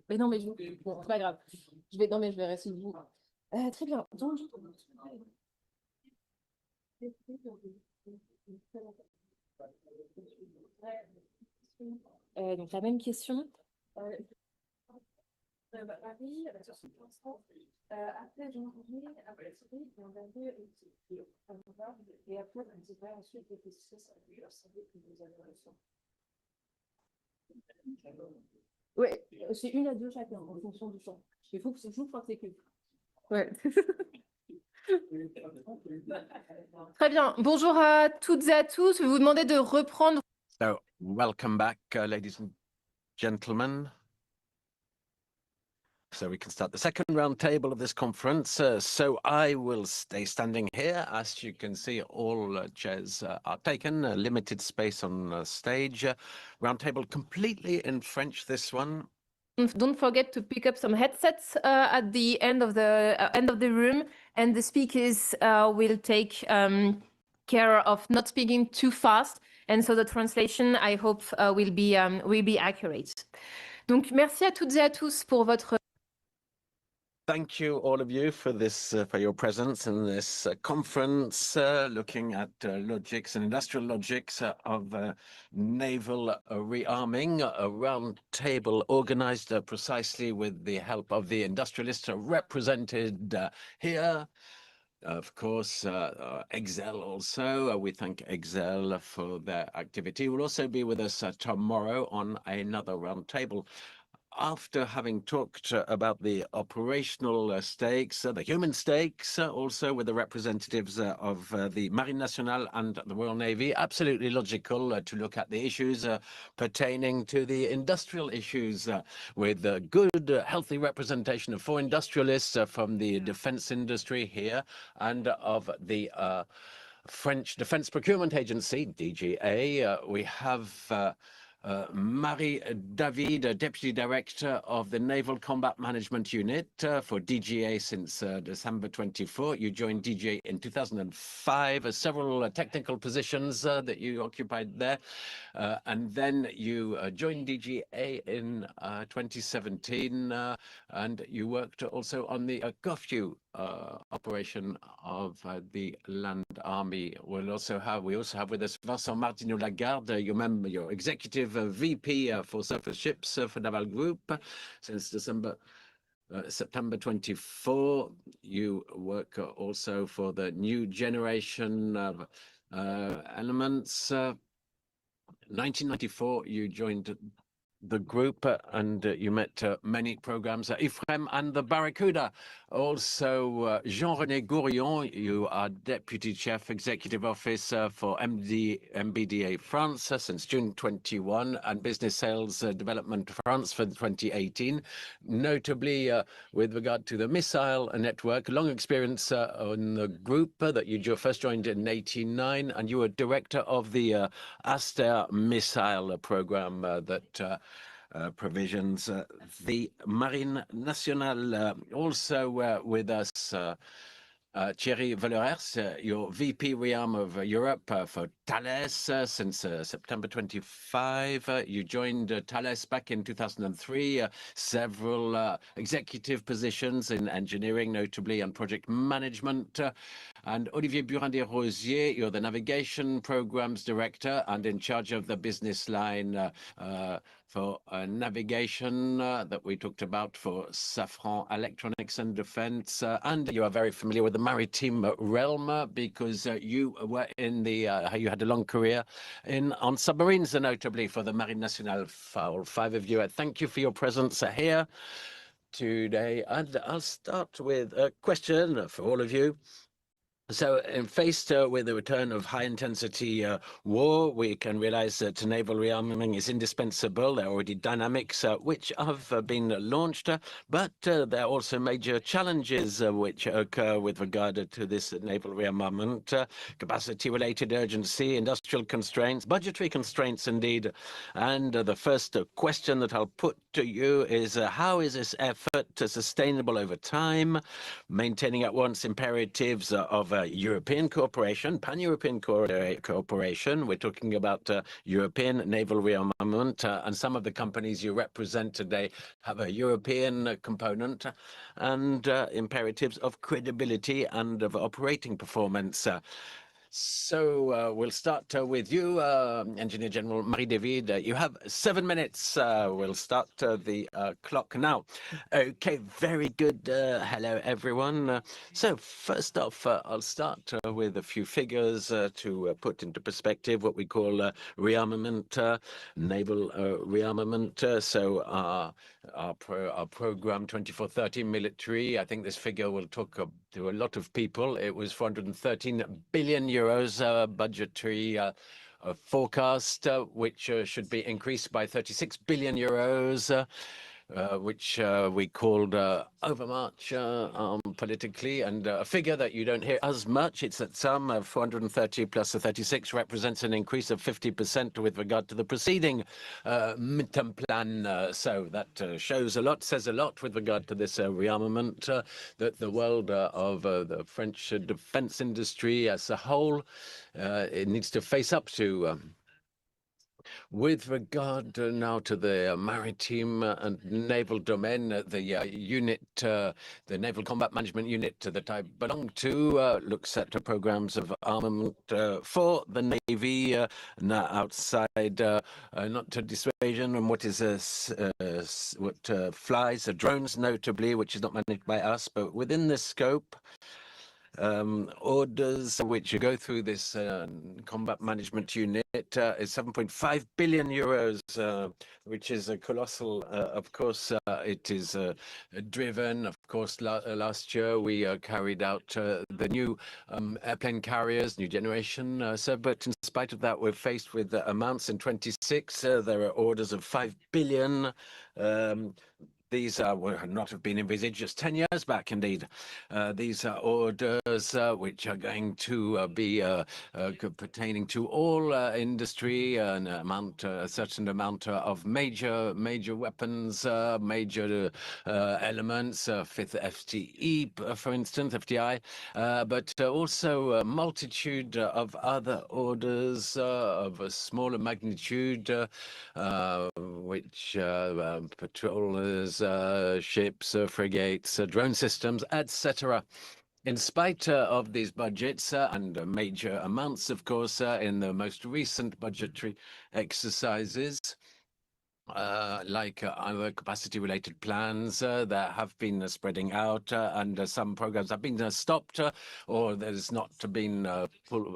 Mais non, mais bon, c'est pas grave. Non, mais je vais rester debout. Très bien. Donc la même question. Paris, après janvier, après Ifri, on avait et après, on dirait ensuite les PCC, je savais que vous avez reçu. Oui, c'est 1 à 2 chacun en fonction du champ. Il faut que ce joue quand c'est que. Ouais. Très bien. Bonjour à toutes et à tous. Je vais vous demander de reprendre. So, welcome back, ladies and gentlemen. So we can start the second round table of this conference. So I will stay standing here. As you can see, all chairs are taken, limited space on stage. Round table completely in French, this one. Don't forget to pick up some headsets at the end of the room, and the speakers will take care of not speaking too fast, and so the translation, I hope, will be accurate. Donc, merci à toutes et à tous pour votre. Thank you, all of you, for this, for your presence in this conference, looking at logics and industrial logics of naval rearming, a round table organized precisely with the help of the industrialists represented here. Of course, Excel also. We thank Excel for their activity. Will also be with us tomorrow on another round table. After having talked about the operational stakes, the human stakes, also with the representatives of the Marine Nationale and the Royal Navy, absolutely logical to look at the issues pertaining to the industrial issues with good, healthy representation of 4 industrialists from the defense industry here and of the French Defense Procurement Agency, DGA. We have Marie David, Deputy Director of the Naval Combat Management Unit for DGA since December 24. You joined DGA in 2005, several technical positions that you occupied there. And then you joined DGA in 2017, and you worked also on the Corfu operation of the Land Army. We also have with us Vincent Martineau-Lagarde, your executive VP for surface ships for Naval Group since September 24. You work also for the new generation of elements. 1994, you joined the group and you met many programs at FREMM and the Barracuda. Also, Jean-René Gourion, you are Deputy Chief Executive Officer for MBDA France since June 21 and Business Sales Development France for 2018. Notably, with regard to the missile network, long experience on the group that you first joined in 1989, and you were director of the Aster missile program that provisions the Marine Nationale. Also with us, Thierry Vallerers, your VP Rearm of Europe for Thales since September 25. You joined Thales back in 2003, several executive positions in engineering, notably on project management. And Olivier Burin-des-Rosiers, you're the Navigation Programs Director and in charge of the business line for navigation that we talked about for Safran Electronics and Defense. And you are very familiar with the maritime realm because you were in the, you had a long career on submarines, notably for the Marine Nationale. All 5 of you, thank you for your presence here today. And I'll start with a question for all of you. So, faced with the return of high-intensity war, we can realize that naval rearmament is indispensable. There are already dynamics which have been launched, but there are also major challenges which occur with regard to this naval rearmament, capacity-related urgency, industrial constraints, budgetary constraints indeed. And the first question that I'll put to you is, how is this effort sustainable over time, maintaining at once imperatives of European cooperation, pan-European cooperation. We're talking about European naval rearmament, and some of the companies you represent today have a European component, and imperatives of credibility and of operating performance. So we'll start with you, Engineer General Marie-David. You have 7 minutes. We'll start the clock now. Okay, very good. Hello, everyone. So first off, I'll start with a few figures to put into perspective what we call rearmament, naval rearmament. So our program 2430 military, I think this figure will talk to a lot of people. It was 413 billion euros budgetary forecast, which should be increased by 36 billion euros, which we called overmarch politically, and a figure that you don't hear as much. It's that sum of 430 plus the 36 represents an increase of 50% with regard to the preceding midterm plan. So that shows a lot, says a lot with regard to this rearmament, that the world of the French defense industry as a whole, it needs to face up to. With regard now to the maritime and naval domain, the unit, the Naval Combat Management Unit that I belong to, looks at the programs of armament for the Navy outside, not to dissuasion, and what is what flies, drones notably, which is not managed by us, but within this scope. Orders which go through this combat management unit is 7.5 billion euros, which is a colossal. Of course, it is driven. Of course, last year we carried out the new airplane carriers, new generation. But in spite of that, we're faced with amounts in 26. There are orders of 5 billion. These would not have been envisaged just 10 years back, indeed. These are orders which are going to be pertaining to all industry, a certain amount of major weapons, major elements, fifth FTE, for instance, FTI, but also a multitude of other orders of a smaller magnitude, which patrollers, ships, frigates, drone systems, etc. In spite of these budgets and major amounts, of course, in the most recent budgetary exercises, like other capacity-related plans that have been spreading out, and some programs have been stopped or there's not been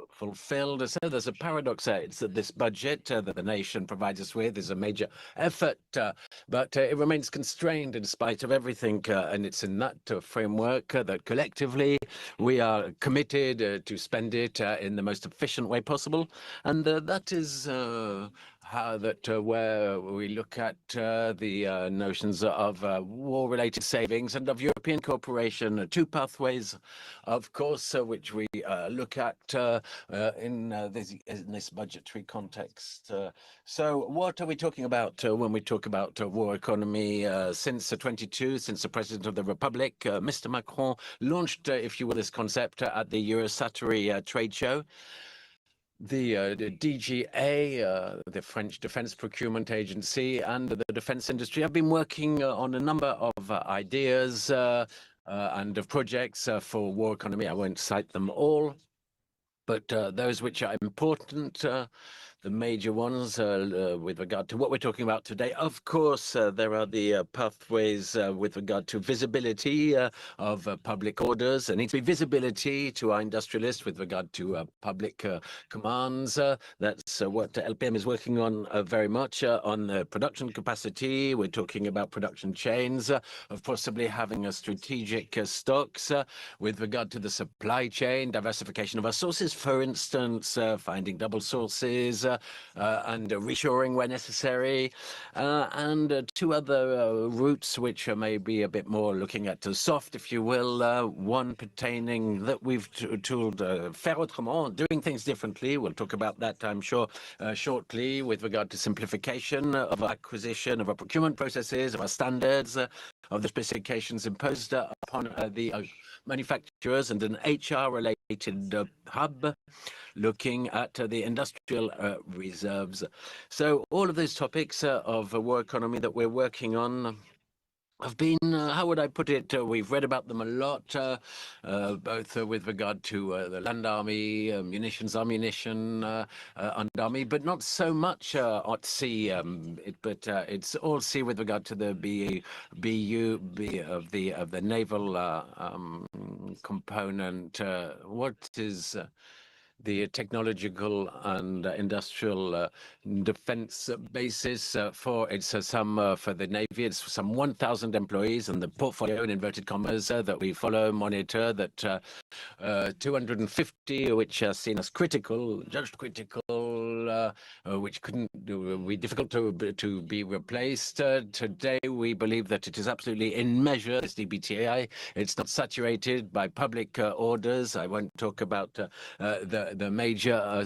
fulfilled. So there's a paradox there. It's that this budget that the nation provides us with is a major effort, but it remains constrained in spite of everything. And it's in that framework that collectively we are committed to spend it in the most efficient way possible. And that is where we look at the notions of war-related savings and of European cooperation, two pathways, of course, which we look at in this budgetary context. So what are we talking about when we talk about war economy? Since 22, since the President of the Republic, Mr. Macron, launched, if you will, this concept at the Eurosatory trade show. The DGA, the French Defense Procurement Agency, and the defense industry have been working on a number of ideas and of projects for war economy. I won't cite them all, but those which are important, the major ones with regard to what we're talking about today. Of course, there are the pathways with regard to visibility of public orders. There needs to be visibility to our industrialists with regard to public commands. That's what LPM is working on very much on the production capacity. We're talking about production chains, of possibly having a strategic stocks with regard to the supply chain, diversification of our sources, for instance, finding double sources and reshoring where necessary, and two other routes which are maybe a bit more looking at the soft, if you will, one pertaining that we've tooled faire autrement, doing things differently. We'll talk about that, I'm sure, shortly with regard to simplification of our acquisition, of our procurement processes, of our standards, of the specifications imposed upon the manufacturers, and an HR-related hub looking at the industrial reserves. So all of those topics of war economy that we're working on have been, how would I put it, we've read about them a lot, both with regard to the land army, munitions, ammunition, and army, but not so much at sea, but it's all sea with regard to the BU of the naval component. What is the technological and industrial defense basis for for the Navy. It's some 1,000 employees, and the portfolio in inverted commas that we follow, monitor, that 250 which are seen as critical, judged critical, which couldn't be difficult to be replaced. Today, we believe that it is absolutely in measure, this DBTI. It's not saturated by public orders. I won't talk about the major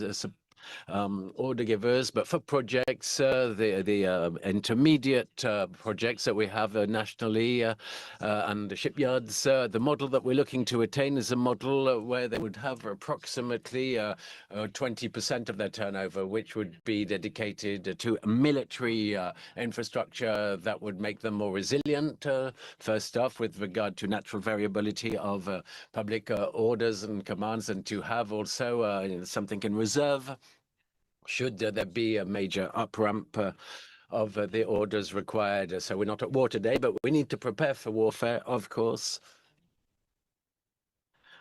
order givers, but for projects, the intermediate projects that we have nationally and the shipyards, the model that we're looking to attain is a model where they would have approximately 20% of their turnover, which would be dedicated to military infrastructure that would make them more resilient. First off, with regard to natural variability of public orders and commands, and to have also something in reserve should there be a major up-ramp of the orders required. So we're not at war today, but we need to prepare for warfare, of course.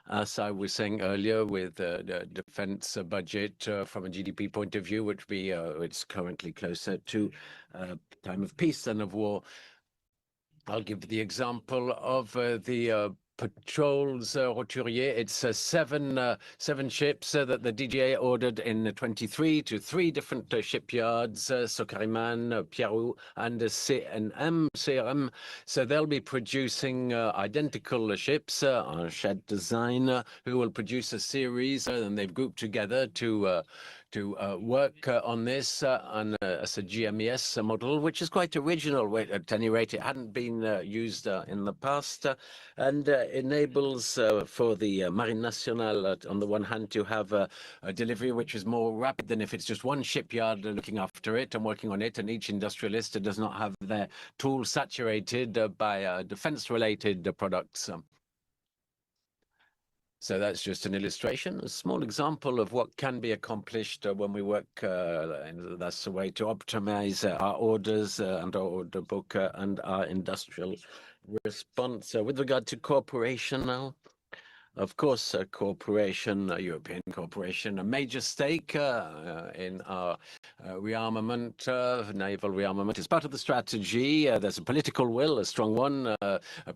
As I was saying earlier, with the defense budget from a GDP point of view, which it's currently closer to time of peace than of war. I'll give the example of the patrols roturier. It's seven ships that the DGA ordered in 23 to three different shipyards, Socariman, Pierrot, and CRM. So they'll be producing identical ships, shared design, who will produce a series, and they've grouped together to work on this as a GMES model, which is quite original. At any rate, it hadn't been used in the past, and enables for the Marine Nationale, on the one hand, to have a delivery which is more rapid than if it's just one shipyard looking after it and working on it, and each industrialist does not have their tools saturated by defense-related products. So that's just an illustration, a small example of what can be accomplished when we work. That's a way to optimize our orders and our order book and our industrial response. With regard to cooperation now, of course, cooperation, European cooperation, a major stake in our rearmament, naval rearmament is part of the strategy. There's a political will, a strong one.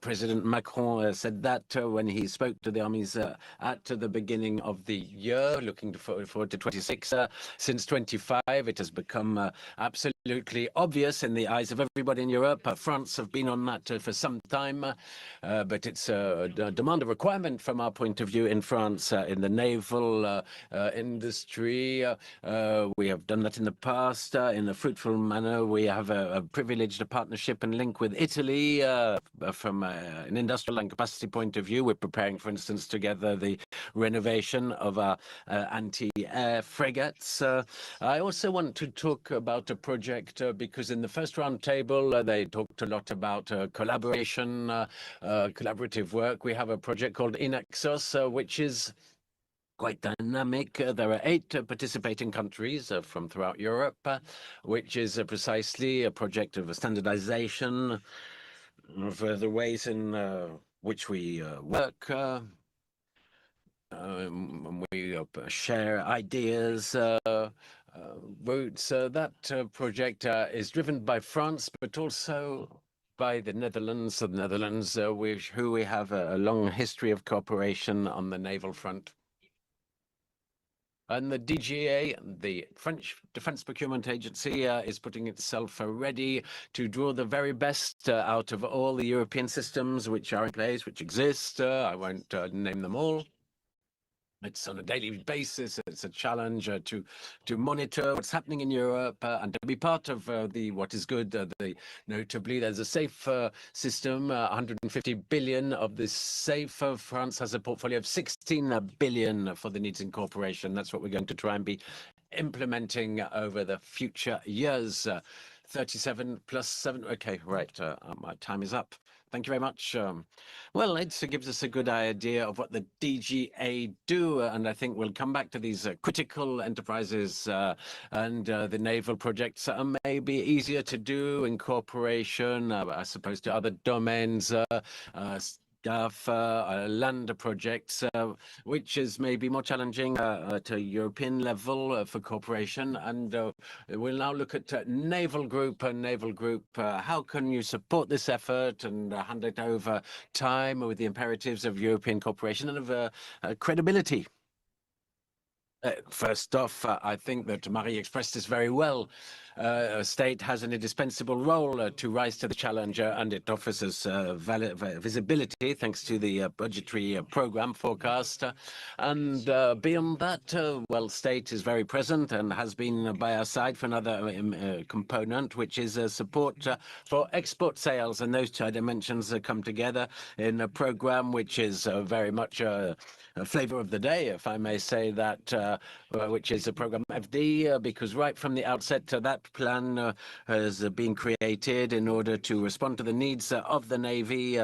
President Macron said that when he spoke to the armies at the beginning of the year, looking forward to 26. Since 25, it has become absolutely obvious in the eyes of everybody in Europe. France have been on that for some time, but it's a demand, a requirement from our point of view in France, in the naval industry. We have done that in the past in a fruitful manner. We have a privileged partnership and link with Italy from an industrial and capacity point of view. We're preparing, for instance, together the renovation of our anti-air frigates. I also want to talk about a project because in the first round table, they talked a lot about collaboration, collaborative work. We have a project called Inexos, which is quite dynamic. There are 8 participating countries from throughout Europe, which is precisely a project of standardization of the ways in which we work. We share ideas, routes. That project is driven by France, but also by the Netherlands. The Netherlands, with who we have a long history of cooperation on the naval front. And the DGA, the French Defense Procurement Agency, is putting itself ready to draw the very best out of all the European systems which are in place, which exist. I won't name them all. It's on a daily basis. It's a challenge to monitor what's happening in Europe and to be part of what is good. Notably, there's a safe system, 150 billion of this safe. France has a portfolio of 16 billion for the needs in cooperation. That's what we're going to try and be implementing over the future years. 37 plus 7. Okay, right. My time is up. Thank you very much. Well, it gives us a good idea of what the DGA do, and I think we'll come back to these critical enterprises and the naval projects are maybe easier to do in cooperation, as opposed to other domains. Land projects, which is maybe more challenging at a European level for cooperation. And we'll now look at Naval Group. How can you support this effort and hand it over time with the imperatives of European cooperation and of credibility? First off, I think that Marie expressed this very well. A state has an indispensable role to rise to the challenge, and it offers us visibility thanks to the budgetary program forecast. And beyond that, well, state is very present and has been by our side for another component, which is support for export sales. And those 2 dimensions come together in a program which is very much a flavor of the day, if I may say that, which is a program FD, because right from the outset, that plan has been created in order to respond to the needs of the Navy,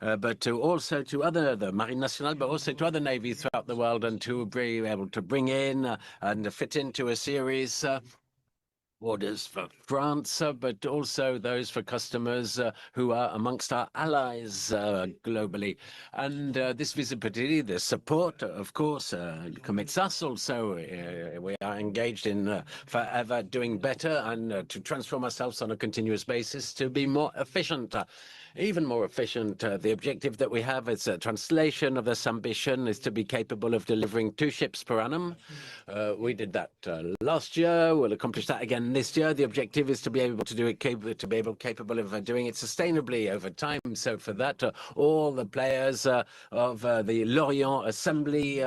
but also to the Marine Nationale, but also to other navies throughout the world, and to be able to bring in and fit into a series orders for France, but also those for customers who are amongst our allies globally. And this visibility, this support, of course, commits us also. We are engaged in forever doing better and to transform ourselves on a continuous basis to be more efficient. Even more efficient. The objective that we have is a translation of this ambition is to be capable of delivering 2 ships per annum. We did that last year. We'll accomplish that again this year. The objective is to be able to do it, capable of doing it sustainably over time. So for that, all the players of the Lorient Assembly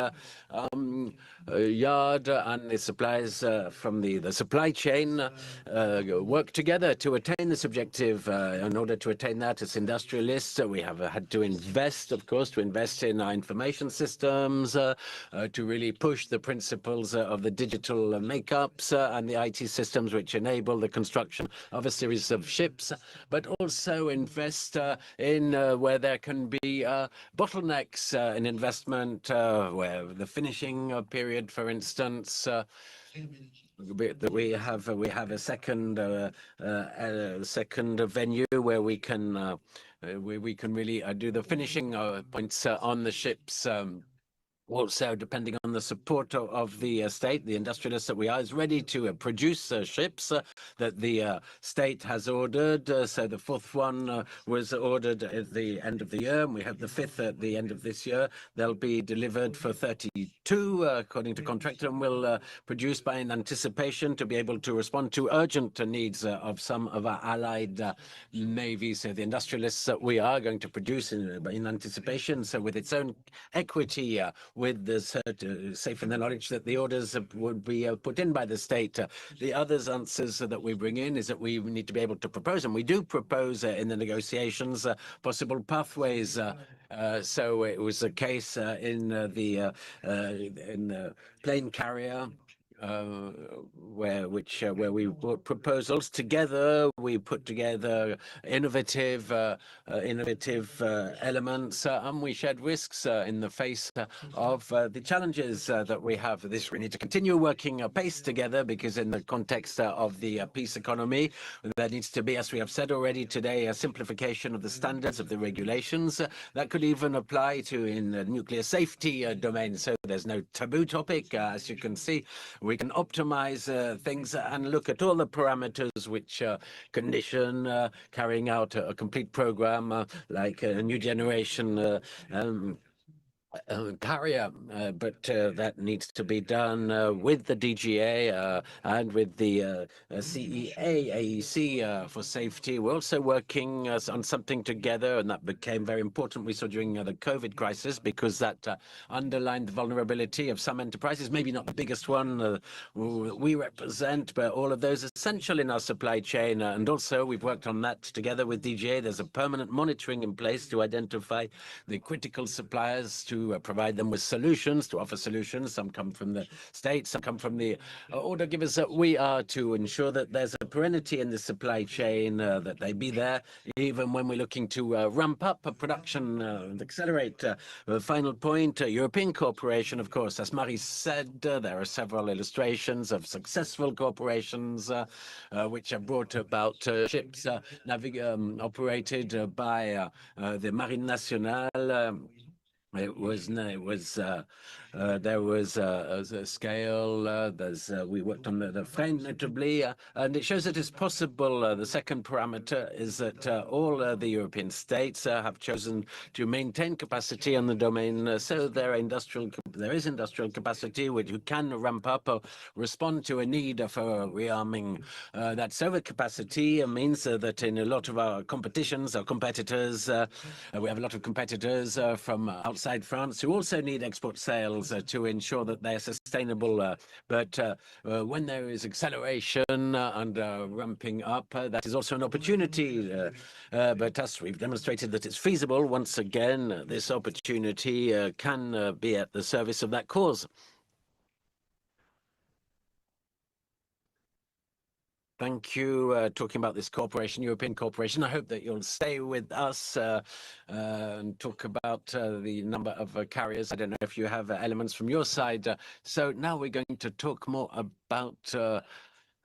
yard and the suppliers from the supply chain work together to attain this objective. In order to attain that, as industrialists, we have had to invest, of course, in our information systems, to really push the principles of the digital makeups and the IT systems which enable the construction of a series of ships, but also invest in where there can be bottlenecks in investment, where the finishing period, for instance, we have a second venue where we can really do the finishing points on the ships. Also, depending on the support of the state, the industrialists that we are is ready to produce ships that the state has ordered. So the 4th one was ordered at the end of the year, and we have the 5th at the end of this year. They'll be delivered for 32, according to contract, and will produce by an anticipation to be able to respond to urgent needs of some of our allied navies. So the industrialists that we are going to produce in anticipation, so with its own equity, with the safe in the knowledge that the orders would be put in by the state. The other answers that we bring in is that we need to be able to propose, and we do propose in the negotiations possible pathways. So it was a case in the plane carrier where we brought proposals together. We put together innovative elements, and we shared risks in the face of the challenges that we have. We need to continue working apace together, because in the context of the peace economy, there needs to be, as we have said already today, a simplification of the standards of the regulations. That could even apply to in the nuclear safety domain. So there's no taboo topic, as you can see. We can optimize things and look at all the parameters which condition carrying out a complete program like a new generation carrier, but that needs to be done with the DGA and with the AEC for safety. We're also working on something together, and that became very important, we saw during the COVID crisis, because that underlined the vulnerability of some enterprises, maybe not the biggest one we represent, but all of those essential in our supply chain. And also we've worked on that together with DGA. There's a permanent monitoring in place to identify the critical suppliers, to provide them with solutions, to offer solutions. Some come from the States, some come from the order givers. We are to ensure that there's a perennity in the supply chain, that they be there even when we're looking to ramp up production and accelerate. The final point, European cooperation, of course. As Marie said, there are several illustrations of successful corporations which have brought about ships operated by the Marine Nationale. There was a scale. We worked on the FREMM notably, and it shows that it's possible. The second parameter is that all the European states have chosen to maintain capacity on the domain, so there is industrial capacity which you can ramp up or respond to a need for rearming. That overcapacity means that in a lot of our competitions, our competitors, we have a lot of competitors from outside France who also need export sales to ensure that they're sustainable. But when there is acceleration and ramping up, that is also an opportunity. But as we've demonstrated that it's feasible, once again, this opportunity can be at the service of that cause. Thank you. Talking about this cooperation, European cooperation, I hope that you'll stay with us and talk about the number of carriers. I don't know if you have elements from your side. So now we're going to talk more about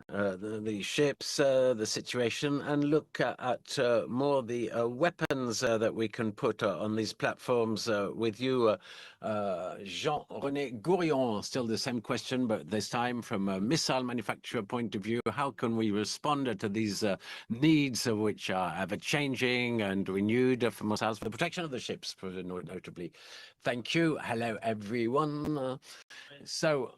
the ships, the situation, and look at more the weapons that we can put on these platforms with you. Jean-René Gourion, still the same question, but this time from a missile manufacturer point of view. How can we respond to these needs which are ever-changing and renewed for missiles, for the protection of the ships, notably? Thank you. Hello, everyone. So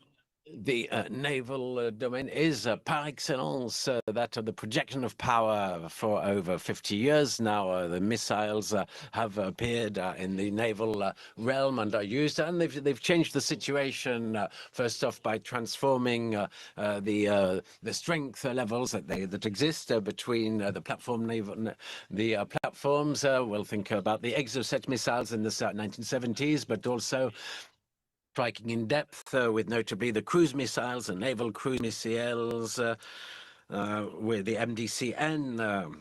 the naval domain is par excellence that of the projection of power for over 50 years now. The missiles have appeared in the naval realm and are used, and they've changed the situation. First off, by transforming the strength levels that exist between the platforms. We'll think about the Exocet missiles in the 1970s, but also striking in depth with notably the cruise missiles and naval cruise missiles, with the MDCN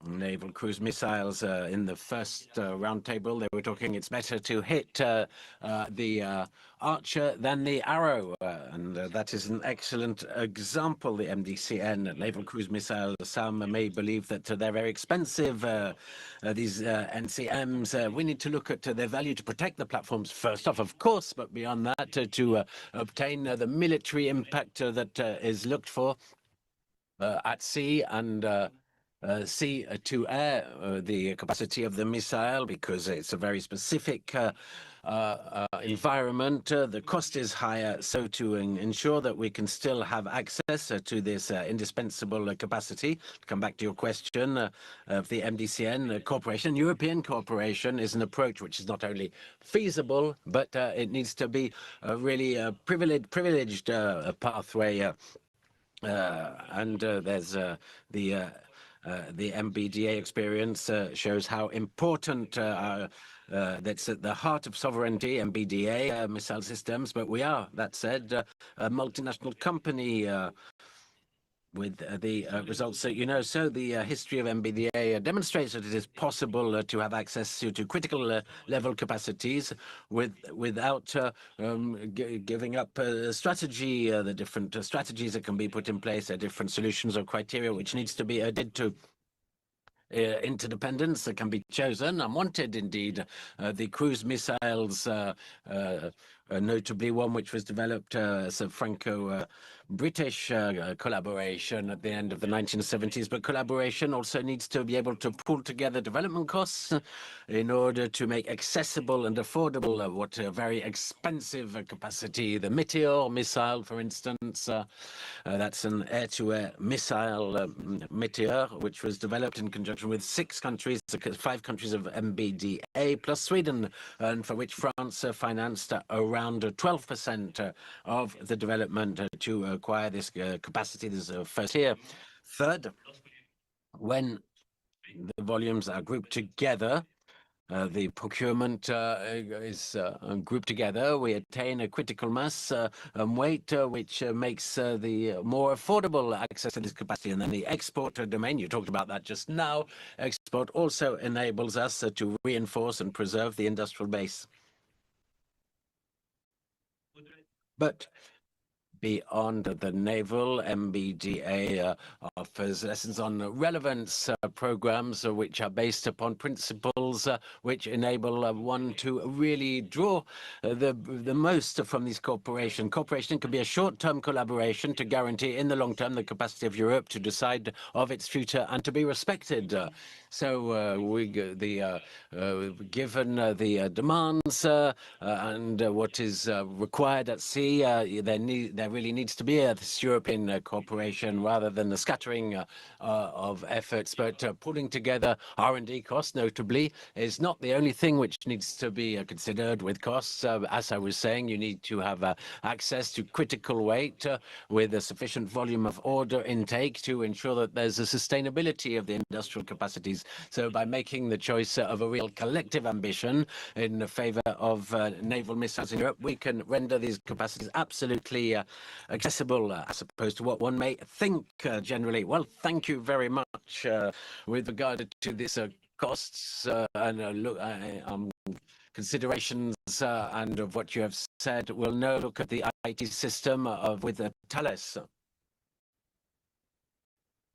naval cruise missiles in the first roundtable. They were talking it's better to hit the Archer than the Arrow, and that is an excellent example. The MDCN naval cruise missiles, some may believe that they're very expensive, these NCMs. We need to look at their value to protect the platforms first off, of course, but beyond that to obtain the military impact that is looked for at sea and sea to air, the capacity of the missile, because it's a very specific environment. The cost is higher, so to ensure that we can still have access to this indispensable capacity. To come back to your question of the MDCN cooperation, European cooperation is an approach which is not only feasible, but it needs to be a really privileged pathway. And there's the MBDA experience shows how important that's at the heart of sovereignty, MBDA missile systems, but we are, that said, a multinational company with the results that you know. So the history of MBDA demonstrates that it is possible to have access to critical level capacities without giving up strategy, the different strategies that can be put in place, different solutions or criteria which needs to be added to interdependence that can be chosen and wanted indeed. The cruise missiles, notably one which was developed as a Franco-British collaboration at the end of the 1970s, but collaboration also needs to be able to pull together development costs in order to make accessible and affordable what a very expensive capacity. The Meteor missile, for instance, that's an air-to-air missile, Meteor, which was developed in conjunction with 6 countries, 5 countries of MBDA plus Sweden, and for which France financed around 12% of the development to acquire this capacity. This is first here. Third, when the volumes are grouped together, the procurement is grouped together. We attain a critical mass and weight, which makes the more affordable access to this capacity. And then the export domain, you talked about that just now. Export also enables us to reinforce and preserve the industrial base. But beyond the naval, MBDA offers lessons on relevance programs which are based upon principles which enable one to really draw the most from these cooperation. Cooperation can be a short-term collaboration to guarantee in the long term the capacity of Europe to decide of its future and to be respected. Given the demands and what is required at sea, there really needs to be this European cooperation rather than the scattering of efforts. But pulling together R&D costs, notably, is not the only thing which needs to be considered with costs. As I was saying, you need to have access to critical weight with a sufficient volume of order intake to ensure that there's a sustainability of the industrial capacities. So by making the choice of a real collective ambition in favor of naval missiles in Europe, we can render these capacities absolutely accessible, as opposed to what one may think generally. Well, thank you very much with regard to this costs and considerations and of what you have said. We'll now look at the IT system with Thales.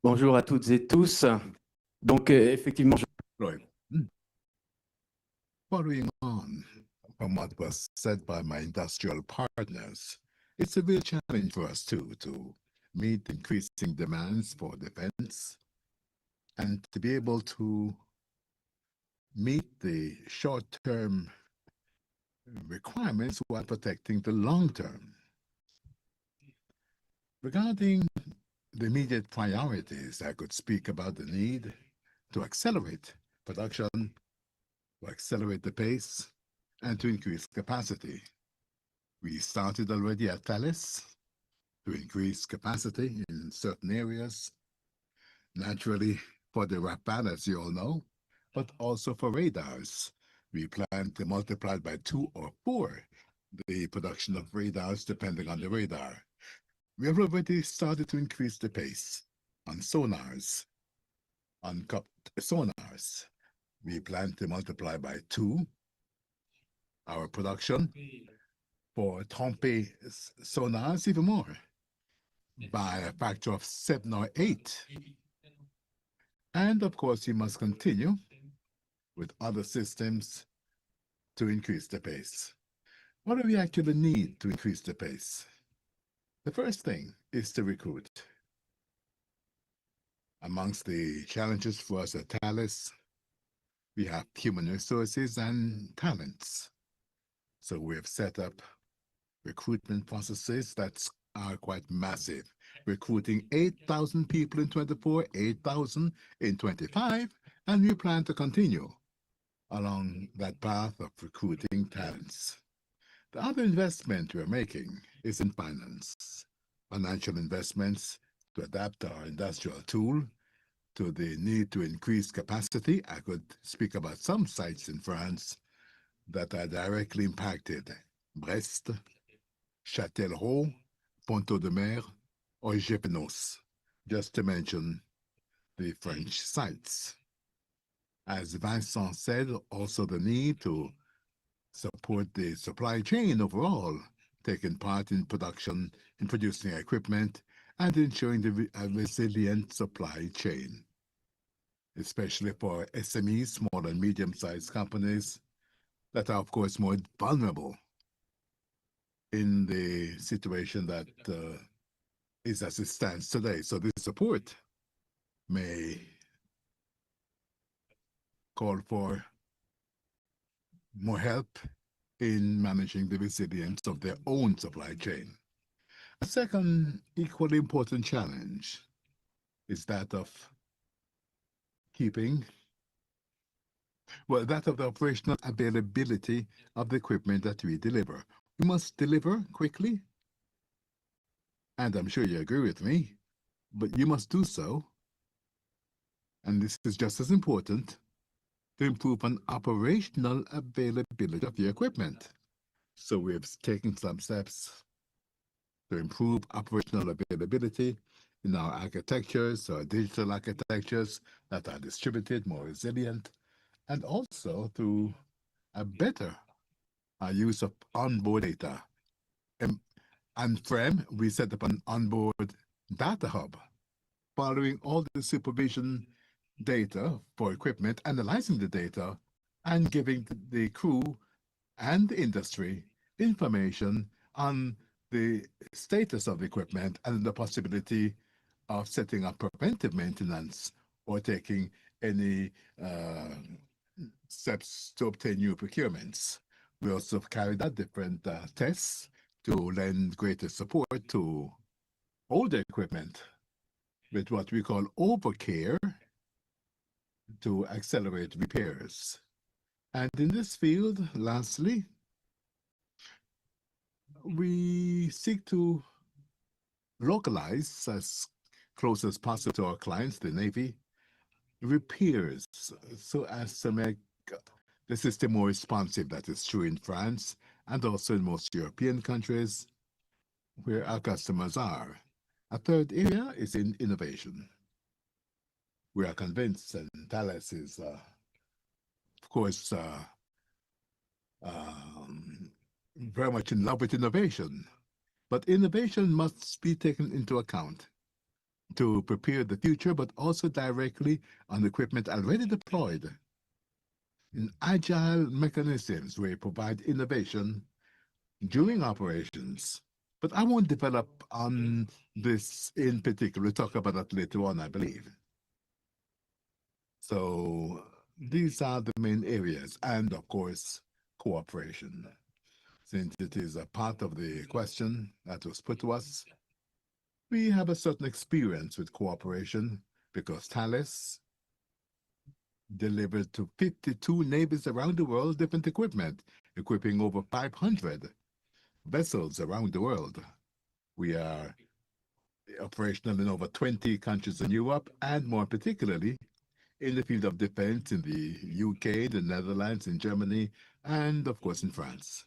Bonjour à toutes et tous. Donc, effectivement, Right. Following on from what was said by my industrial partners, it's a real challenge for us too to meet increasing demands for defense and to be able to meet the short-term requirements while protecting the long-term. Regarding the immediate priorities, I could speak about the need to accelerate production, to accelerate the pace, and to increase capacity. We started already at Thales to increase capacity in certain areas, naturally for the Rapid, as you all know, but also for radars. We plan to multiply by 2 or 4 the production of radars depending on the radar. We have already started to increase the pace on sonars. On sonars, we plan to multiply by 2 our production. For Trompe sonars, even more, by a factor of 7 or 8. And of course, you must continue with other systems to increase the pace. What do we actually need to increase the pace? The first thing is to recruit. Amongst the challenges for us at Thales, we have human resources and talents. So we have set up recruitment processes that are quite massive, recruiting 8,000 people in 24, 8,000 in 25, and we plan to continue along that path of recruiting talents. The other investment we're making is in finance, financial investments to adapt our industrial tool to the need to increase capacity. I could speak about some sites in France that are directly impacted: Brest, Châtellerault, Ponteau-de-Mer, or Gépenos, just to mention the French sites. As Vincent said, also the need to support the supply chain overall, taking part in production, in producing equipment, and ensuring a resilient supply chain, especially for SMEs, small and medium-sized companies that are, of course, more vulnerable in the situation that is as it stands today. So this support may call for more help in managing the resilience of their own supply chain. A second equally important challenge is that of that of the operational availability of the equipment that we deliver. We must deliver quickly, and I'm sure you agree with me, but you must do so, and this is just as important, to improve on operational availability of the equipment. So we have taken some steps to improve operational availability in our architectures, our digital architectures that are distributed, more resilient, and also through a better use of onboard data. And FREMM, we set up an onboard data hub, following all the supervision data for equipment, analyzing the data, and giving the crew and the industry information on the status of the equipment and the possibility of setting up preventive maintenance or taking any steps to obtain new procurements. We also carried out different tests to lend greater support to older equipment with what we call overcare to accelerate repairs. And in this field, lastly, we seek to localize as close as possible to our clients, the Navy, repairs so as to make the system more responsive. That is true in France and also in most European countries where our customers are. A third area is in innovation. We are convinced, and Thales is, of course, very much in love with innovation. But innovation must be taken into account to prepare the future, but also directly on equipment already deployed in agile mechanisms where we provide innovation during operations. But I won't develop on this in particular. We'll talk about that later on, I believe. So these are the main areas, and of course, cooperation. Since it is a part of the question that was put to us, we have a certain experience with cooperation because Thales delivered to 52 navies around the world different equipment, equipping over 500 vessels around the world. We are operational in over 20 countries in Europe, and more particularly in the field of defense in the UK, the Netherlands, in Germany, and of course in France.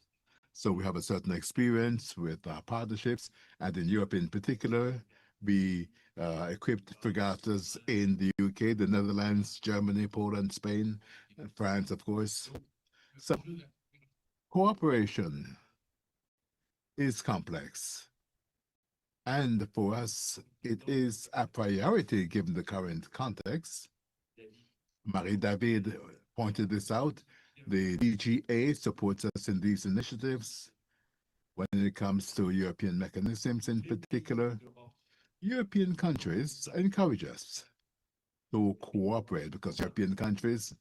So we have a certain experience with our partnerships, and in Europe in particular, we equipped fregattas in the UK, the Netherlands, Germany, Poland, Spain, and France, of course. So cooperation is complex. And for us, it is a priority given the current context. Marie-David pointed this out. The DGA supports us in these initiatives when it comes to European mechanisms in particular. European countries encourage us to cooperate because European countries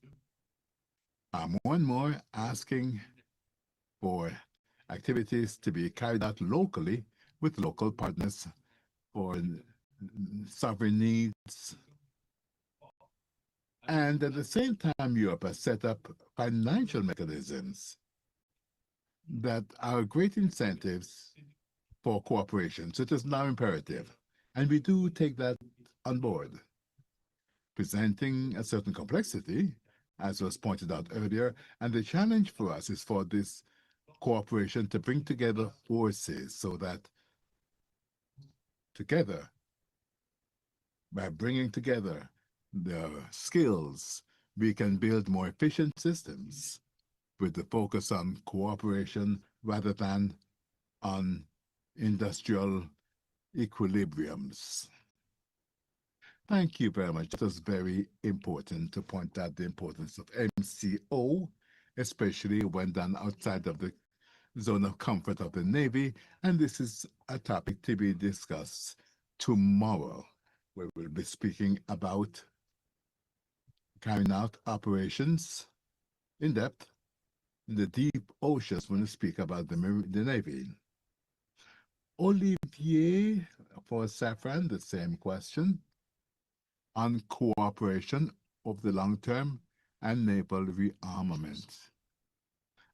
are more and more asking for activities to be carried out locally with local partners for sovereign needs. And at the same time, Europe has set up financial mechanisms that are great incentives for cooperation. So it is now imperative. And we do take that on board, presenting a certain complexity, as was pointed out earlier. And the challenge for us is for this cooperation to bring together forces so that together, by bringing together the skills, we can build more efficient systems with the focus on cooperation rather than on industrial equilibriums. Thank you very much. It was very important to point out the importance of MCO, especially when done outside of the zone of comfort of the Navy. And this is a topic to be discussed tomorrow, where we'll be speaking about carrying out operations in depth in the deep oceans when we speak about the Navy. Olivier, for Safran, the same question on cooperation of the long term and naval rearmament.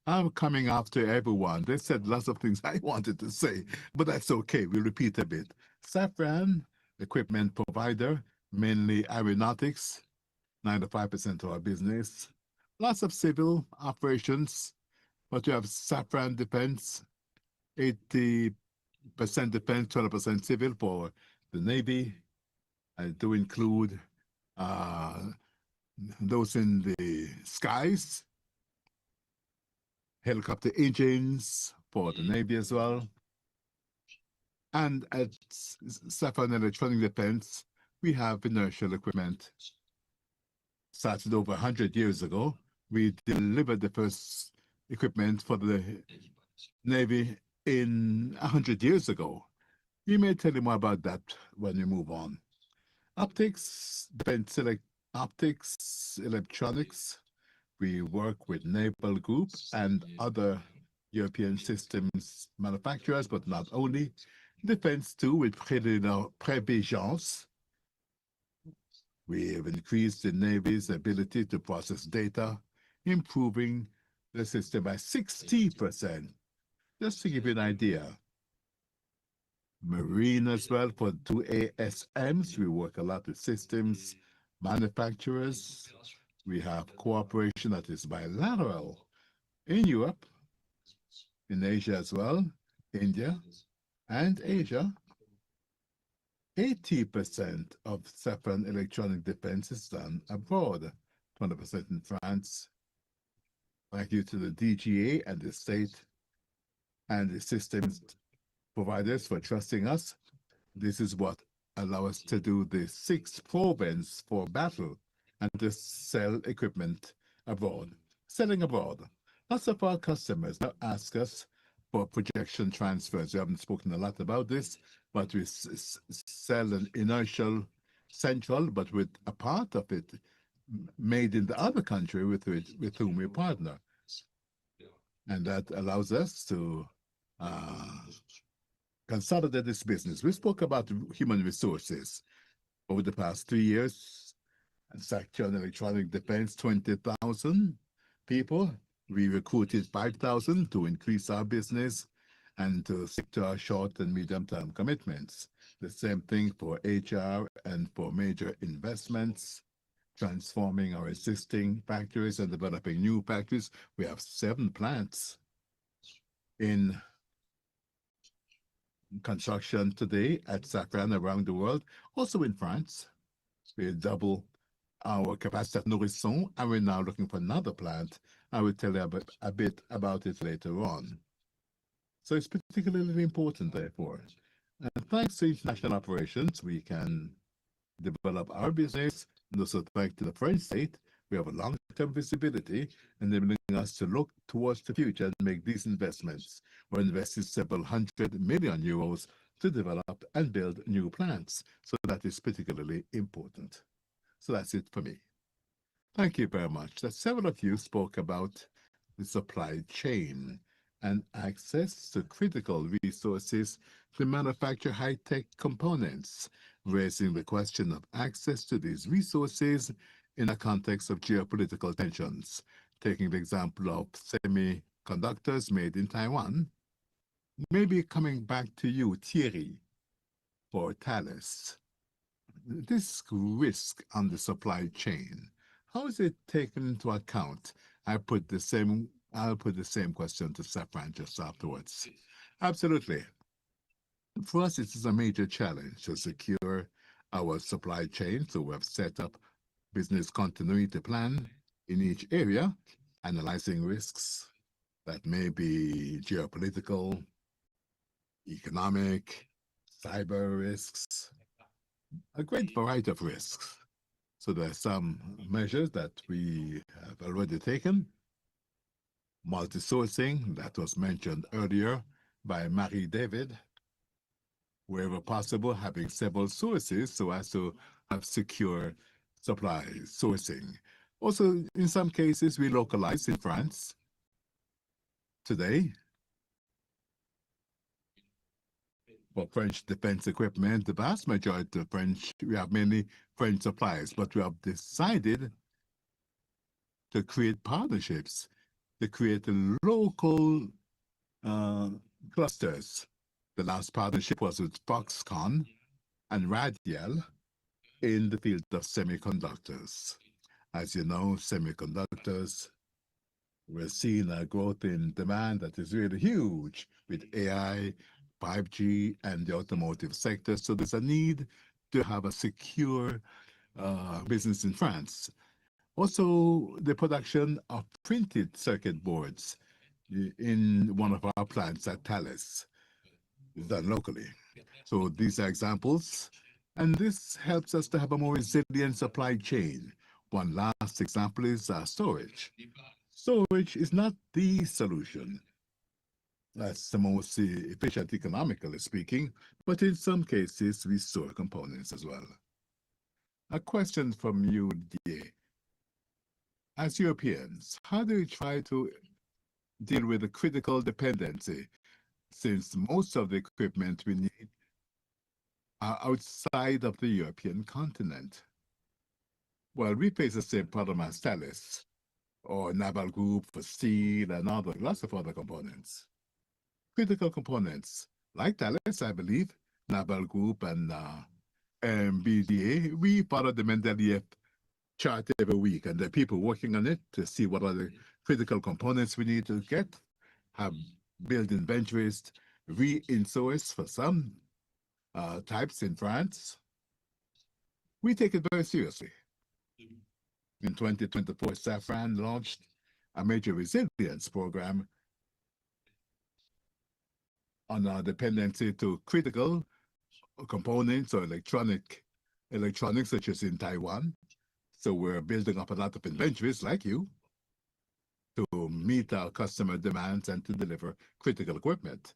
I'm coming after everyone. They said lots of things I wanted to say, but that's okay. We'll repeat a bit. Safran, equipment provider, mainly aeronautics, 95% of our business. Lots of civil operations, but you have Safran Defense, 80% defense, 20% civil for the Navy. I do include those in the skies, helicopter engines for the Navy as well. And at Safran Electronic Defense, we have inertial equipment. Started over 100 years ago. We delivered the first equipment for the Navy in 100 years ago. We may tell you more about that when we move on. Optics, defense optics, electronics. We work with Naval Group and other European systems manufacturers, but not only. Defense too, with Prévigence. We have increased the Navy's ability to process data, improving the system by 60%. Just to give you an idea. Marine as well for 2 ASMs. We work a lot with systems manufacturers. We have cooperation that is bilateral in Europe, in Asia as well, India and Asia. 80% of Safran electronic defense is done abroad, 20% in France. Thank you to the DGA and the state and the systems providers for trusting us. This is what allows us to do the 6 province for battle and to sell equipment abroad. Selling abroad. Lots of our customers now ask us for projection transfers. We haven't spoken a lot about this, but we sell an inertial central, but with a part of it made in the other country with whom we partner. And that allows us to consolidate this business. We spoke about human resources over the past 3 years. And Safran Electronic Defense, 20,000 people. We recruited 5,000 to increase our business and to stick to our short and medium-term commitments. The same thing for HR and for major investments, transforming our existing factories and developing new factories. We have 7 plants in construction today at Safran around the world. Also in France, we double our capacity at Nourrisson, and we're now looking for another plant. I will tell you a bit about it later on. So it's particularly important, therefore. And thanks to international operations, we can develop our business. And also thanks to the French state, we have a long-term visibility, enabling us to look towards the future and make these investments. We're investing several hundred million euros to develop and build new plants. So that is particularly important. So that's it for me. Thank you very much. Several of you spoke about the supply chain and access to critical resources to manufacture high-tech components, raising the question of access to these resources in a context of geopolitical tensions. Taking the example of semiconductors made in Taiwan, maybe coming back to you, Thierry, for Thales. This risk on the supply chain, How is it taken into account? I'll put the same question to Safran just afterwards. Absolutely. For us, it is a major challenge to secure our supply chain. So we have set up business continuity plan in each area, analyzing risks that may be geopolitical, economic, cyber risks, a great variety of risks. So there are some measures that we have already taken. Multi-sourcing, that was mentioned earlier by Marie David. Wherever possible, having several sources so as to have secure supply sourcing. Also, in some cases, we localize in France. Today, for French defense equipment, the vast majority of French, we have many French suppliers, but we have decided to create partnerships, to create local clusters. The last partnership was with Foxconn and Radial in the field of semiconductors. As you know, semiconductors, we're seeing a growth in demand that is really huge with AI, 5G, and the automotive sector. So there's a need to have a secure business in France. Also, the production of printed circuit boards in one of our plants at Thales is done locally. So these are examples, and this helps us to have a more resilient supply chain. One last example is storage. Storage is not the solution. That's the most efficient economically speaking, but in some cases we store components as well. A question from you, Didier. As Europeans, how do you try to deal with the critical dependency, since most of the equipment we need are outside of the European continent? Well, we face the same problem as Thales, or Naval Group for steel and lots of other components. Critical components, like Thales, I believe, Naval Group and BDA, we follow the Mendeleev chart every week, and there are people working on it to see what are the critical components we need to get, have build inventories, re-insource for some types in France. We take it very seriously. In 2024, Safran launched a major resilience program on our dependency to critical components or electronics, such as in Taiwan. So we're building up a lot of inventories, like you, to meet our customer demands and to deliver critical equipment,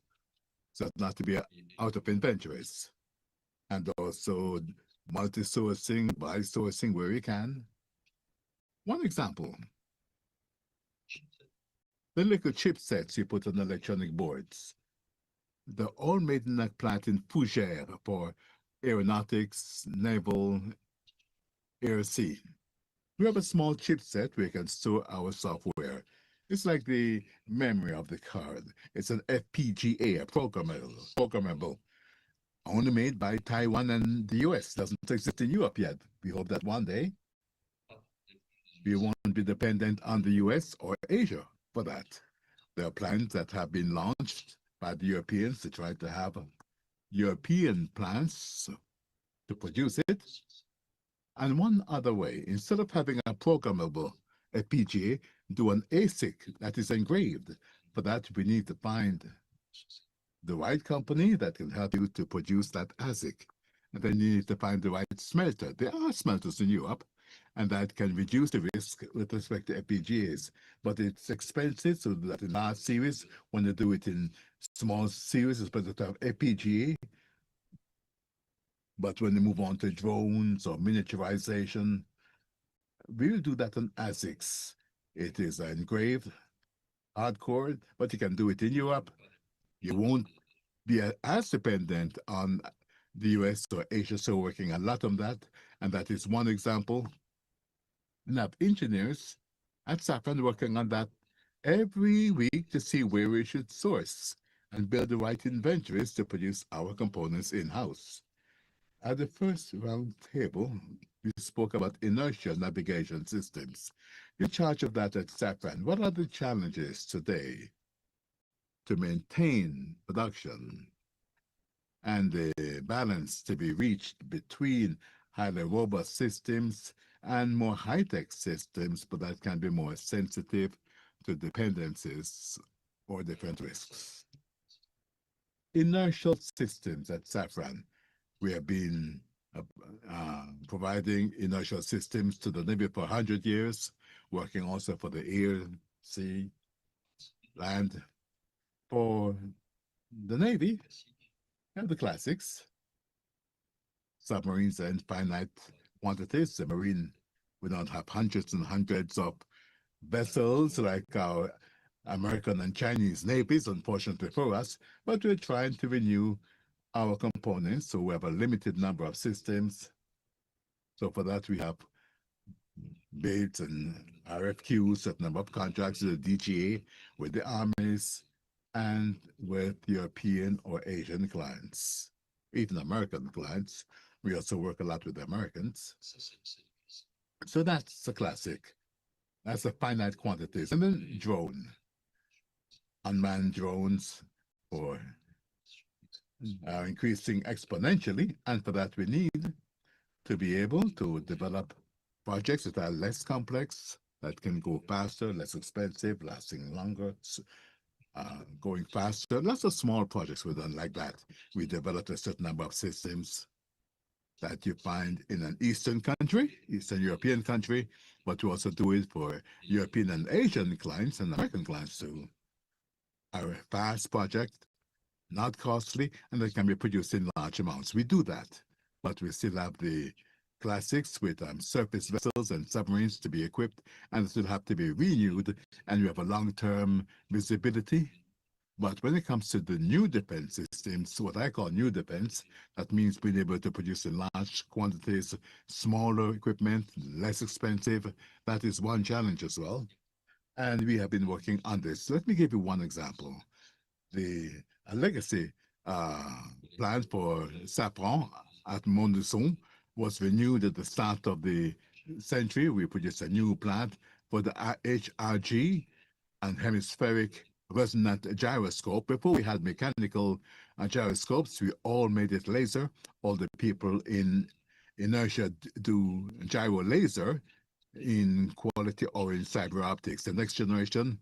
so not to be out of inventories. And also multi-sourcing, by sourcing where we can. One example, the little chipsets you put on electronic boards. They're all made in a plant in Fougères for aeronautics, naval, air, sea. We have a small chipset where we can store our software. It's like the memory of the card. It's an FPGA, programmable, only made by Taiwan and the US. Doesn't exist in Europe yet. We hope that one day we won't be dependent on the US or Asia for that. There are plans that have been launched by the Europeans to try to have European plants to produce it. And one other way, instead of having a programmable FPGA, do an ASIC that is engraved. For that, we need to find the right company that can help you to produce that ASIC. And then you need to find the right smelter. There are smelters in Europe, and that can reduce the risk with respect to FPGAs. But it's expensive, so that in large series, when you do it in small series, it's better to have FPGA. But when you move on to drones or miniaturization, we'll do that on ASICs. It is engraved, hardcore, but you can do it in Europe. You won't be as dependent on the US or Asia, so working a lot on that. And that is one example. And I have engineers at Safran working on that every week to see where we should source and build the right inventories to produce our components in-house. At the first round table, you spoke about inertial navigation systems. You're in charge of that at Safran. What are the challenges today to maintain production and the balance to be reached between highly robust systems and more high-tech systems, but that can be more sensitive to dependencies or different risks? Inertial systems at Safran. We have been providing inertial systems to the Navy for 100 years, working also for the air, sea, land. For the Navy, and the classics, submarines are in finite quantities. The Marine, we don't have hundreds and hundreds of vessels like our American and Chinese navies, unfortunately for us, but we're trying to renew our components, so we have a limited number of systems. So for that, we have bids and RFQs, a number of contracts with the DGA, with the armies, and with European or Asian clients, even American clients. We also work a lot with the Americans. So that's a classic. That's the finite quantities. And then drone. Unmanned drones are increasing exponentially. And for that, we need to be able to develop projects that are less complex, that can go faster, less expensive, lasting longer, going faster. Lots of small projects were done like that. We developed a certain number of systems that you find in an Eastern country, Eastern European country, but we also do it for European and Asian clients and American clients too. A fast project, not costly, and that can be produced in large amounts. We do that, but we still have the classics with surface vessels and submarines to be equipped, and still have to be renewed, and we have a long-term visibility. But when it comes to the new defense systems, what I call new defense, that means being able to produce in large quantities, smaller equipment, less expensive. That is one challenge as well. And we have been working on this. Let me give you one example. The legacy plan for Safran at Montluçon was renewed at the start of the century. We produced a new plant for the HRG and hemispheric resonant gyroscope. Before we had mechanical gyroscopes, we all made it laser. All the people in inertia do gyro laser in quality or in cyber optics. The next generation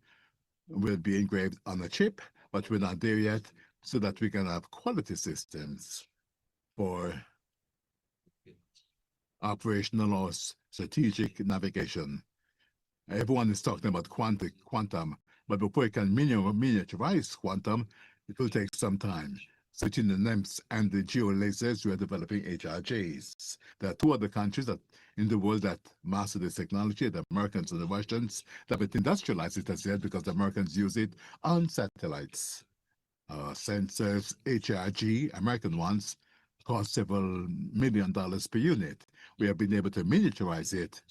will be engraved on a chip, but we're not there yet, so that we can have quality systems for operational or strategic navigation. Everyone is talking about quantum, but before you can miniaturize quantum, it will take some time. So between the NEMS and the geolasers, we are developing HRJs. There are two other countries in the world that master this technology, the Americans and the Russians, that have industrialized it as yet because the Americans use it on satellites. Sensors, HRG, American ones, cost several $1 million per unit. We have been able to miniaturize it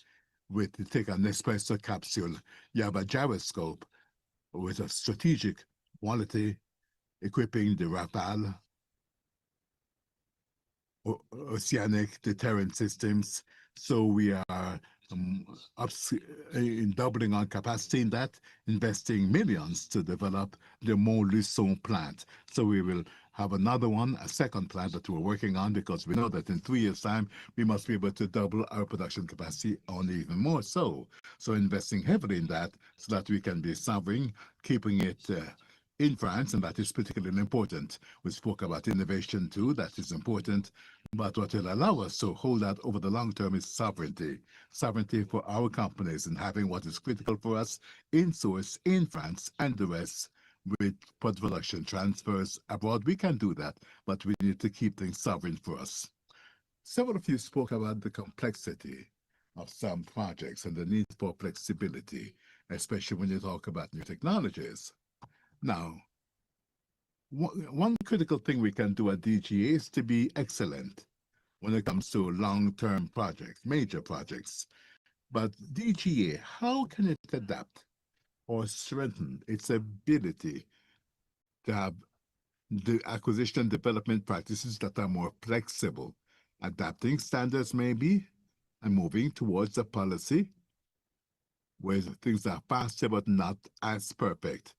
take an espresso capsule. You have a gyroscope with a strategic quality equipping the Rafale oceanic deterrent systems. So we are in doubling our capacity in that, investing millions to develop the Montluçon plant. So we will have another one, a second plant that we're working on, because we know that in 3 years' time, we must be able to double our production capacity, or even more so. So investing heavily in that so that we can be sovereign, keeping it in France, and that is particularly important. We spoke about innovation too, that is important, but what will allow us to hold that over the long term is sovereignty. Sovereignty for our companies and having what is critical for us in source in France and the rest with production transfers abroad. We can do that, but we need to keep things sovereign for us. Several of you spoke about the complexity of some projects and the need for flexibility, especially when you talk about new technologies. Now, one critical thing we can do at DGA is to be excellent when it comes to long-term projects, major projects. But DGA, how can it adapt or strengthen its ability to have the acquisition development practices that are more flexible, adapting standards maybe, and moving towards a policy where things are faster but not as perfect.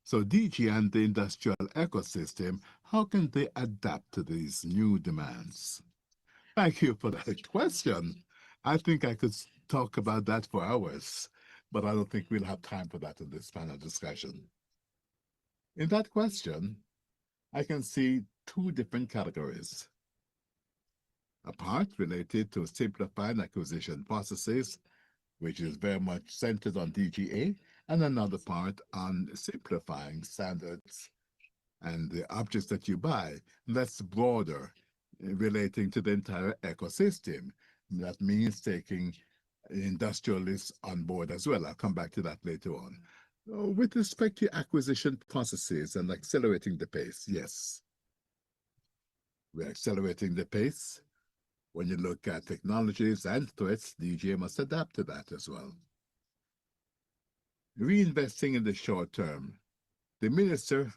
So DG and the industrial ecosystem, how can they adapt to these new demands? Thank you for that question. I think I could talk about that for hours, but I don't think we'll have time for that in this panel discussion. In that question, I can see two different categories. A part related to simplifying acquisition processes, which is very much centered on DGA, and another part on simplifying standards and the objects that you buy. That's broader, relating to the entire ecosystem. That means taking industrialists on board as well. I'll come back to that later on. With respect to acquisition processes and accelerating the pace, yes. We're accelerating the pace. When you look at technologies and threats, DGA must adapt to that as well. Reinvesting in the short term. The minister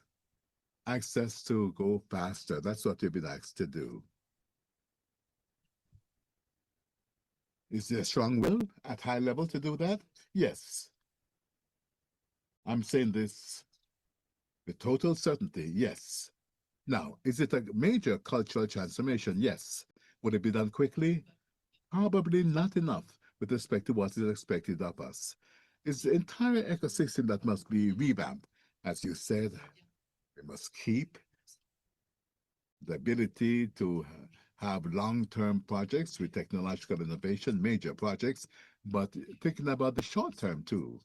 asks us to go faster. That's what we've been asked to do. Is there a strong will at high level to do that? Yes. I'm saying this with total certainty, yes. Now, is it a major cultural transformation? Yes. Would it be done quickly? Probably not enough with respect to what is expected of us. It's the entire ecosystem that must be revamped. As you said, we must keep the ability to have long-term projects with technological innovation, major projects, but thinking about the short term too.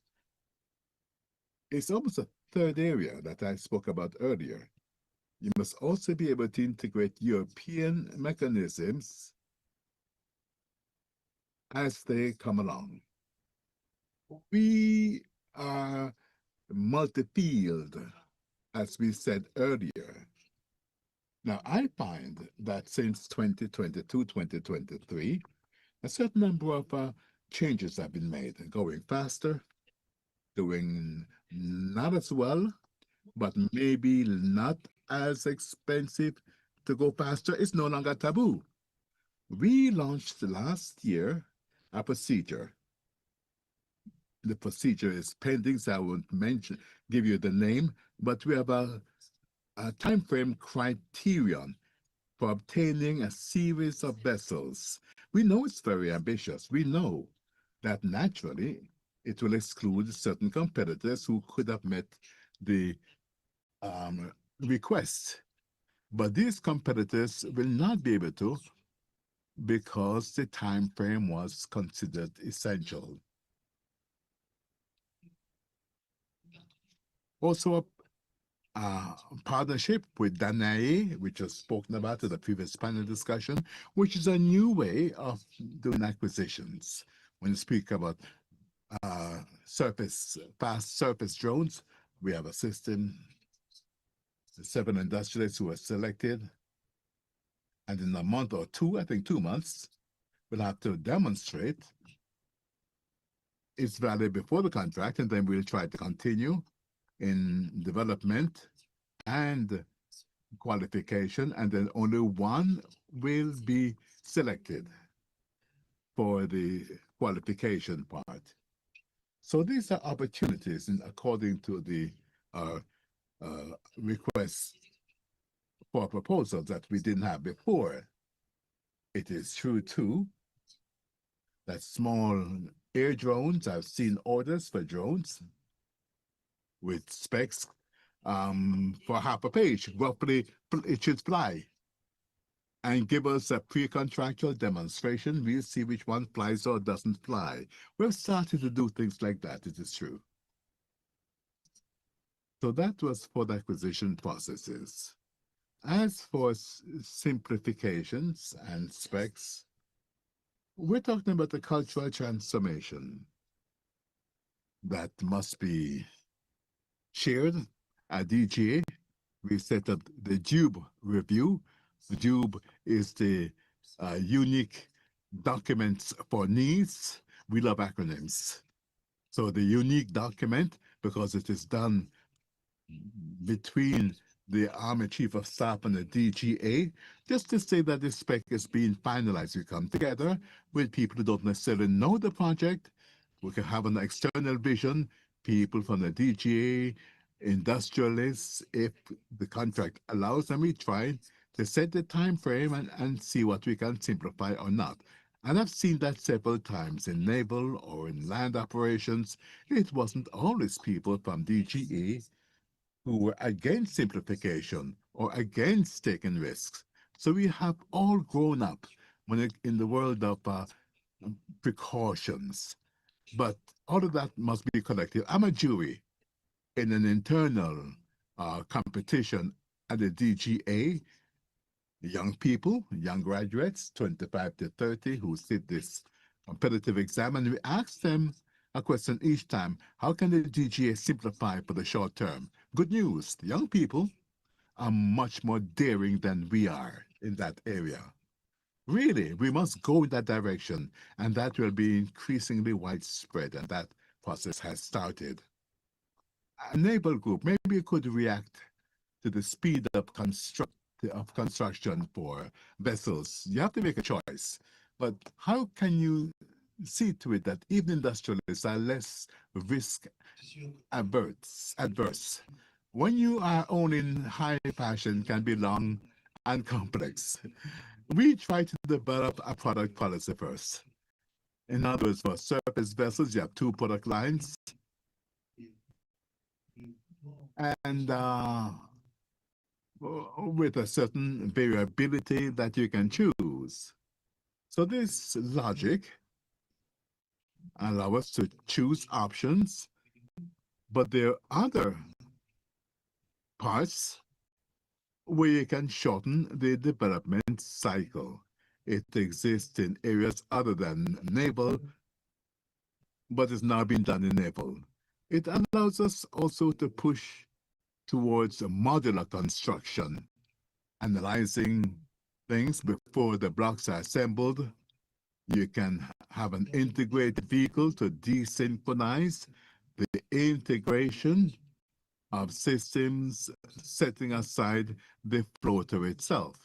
It's almost a third area that I spoke about earlier. You must also be able to integrate European mechanisms as they come along. We are multi-field, as we said earlier. Now, I find that since 2022, 2023, a certain number of changes have been made, going faster, doing not as well, but maybe not as expensive to go faster. It's no longer taboo. We launched last year a procedure. The procedure is pending, so I won't give you the name, but we have a time frame criterion for obtaining a series of vessels. We know it's very ambitious. We know that naturally it will exclude certain competitors who could have met the request. But these competitors will not be able to because the time frame was considered essential. Also, a partnership with Danae, which was spoken about in the previous panel discussion, which is a new way of doing acquisitions. When you speak about fast surface drones, we have a system, the 7 industrialists who are selected, and in a month or two, I think 2 months, we'll have to demonstrate its value before the contract, and then we'll try to continue in development and qualification, and then only one will be selected for the qualification part. So these are opportunities according to the requests for proposals that we didn't have before. It is true too that small air drones, I've seen orders for drones with specs for half a page. Roughly, it should fly. And give us a pre-contractual demonstration. We'll see which one flies or doesn't fly. We've started to do things like that, it is true. So that was for the acquisition processes. As for simplifications and specs, we're talking about the cultural transformation that must be shared at DGA. We set up the JUBE review. The JUBE is the unique documents for needs. We love acronyms. So the unique document, because it is done between the Army Chief of Staff and the DGA, just to say that the spec is being finalized. We come together with people who don't necessarily know the project. We can have an external vision, people from the DGA, industrialists, if the contract allows, and we try to set the time frame and see what we can simplify or not. And I've seen that several times in naval or in land operations. It wasn't always people from DGA who were against simplification or against taking risks. So we have all grown up in the world of precautions. But all of that must be collective. I'm a jury in an internal competition at the DGA. Young people, young graduates, 25 to 30, who sit this competitive exam, and we ask them a question each time: how can the DGA simplify for the short term? Good news, the young people are much more daring than we are in that area. Really, we must go in that direction, and that will be increasingly widespread, and that process has started. A naval group, maybe you could react to the speed of construction for vessels. You have to make a choice, but how can you see to it that even industrialists are less risk adverse? When you are owning high fashion can be long and complex. We try to develop a product policy first. In other words, for surface vessels, you have 2 product lines. And with a certain variability that you can choose. So this logic allows us to choose options, but there are other parts where you can shorten the development cycle. It exists in areas other than naval, but it's now being done in naval. It allows us also to push towards a modular construction, analyzing things before the blocks are assembled. You can have an integrated vehicle to desynchronize the integration of systems, setting aside the floater itself.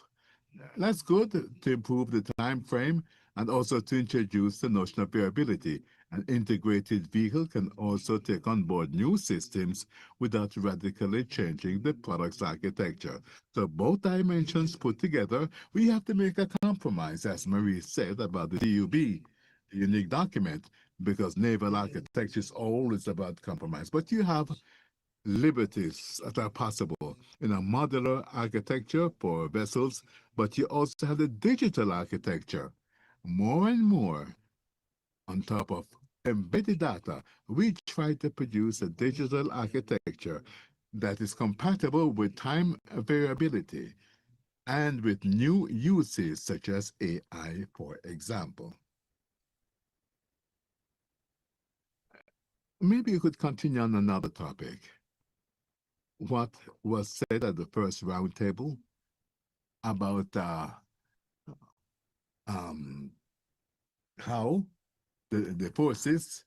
That's good to improve the time frame and also to introduce the notion of variability. An integrated vehicle can also take on board new systems without radically changing the product's architecture. So both dimensions put together, we have to make a compromise, as Marie said about the DUB, the unique document, because naval architecture is always about compromise. But you have liberties that are possible in a modular architecture for vessels, but you also have the digital architecture. More and more, on top of embedded data, we try to produce a digital architecture that is compatible with time variability and with new uses such as AI, for example. Maybe you could continue on another topic. What was said at the first roundtable about how the forces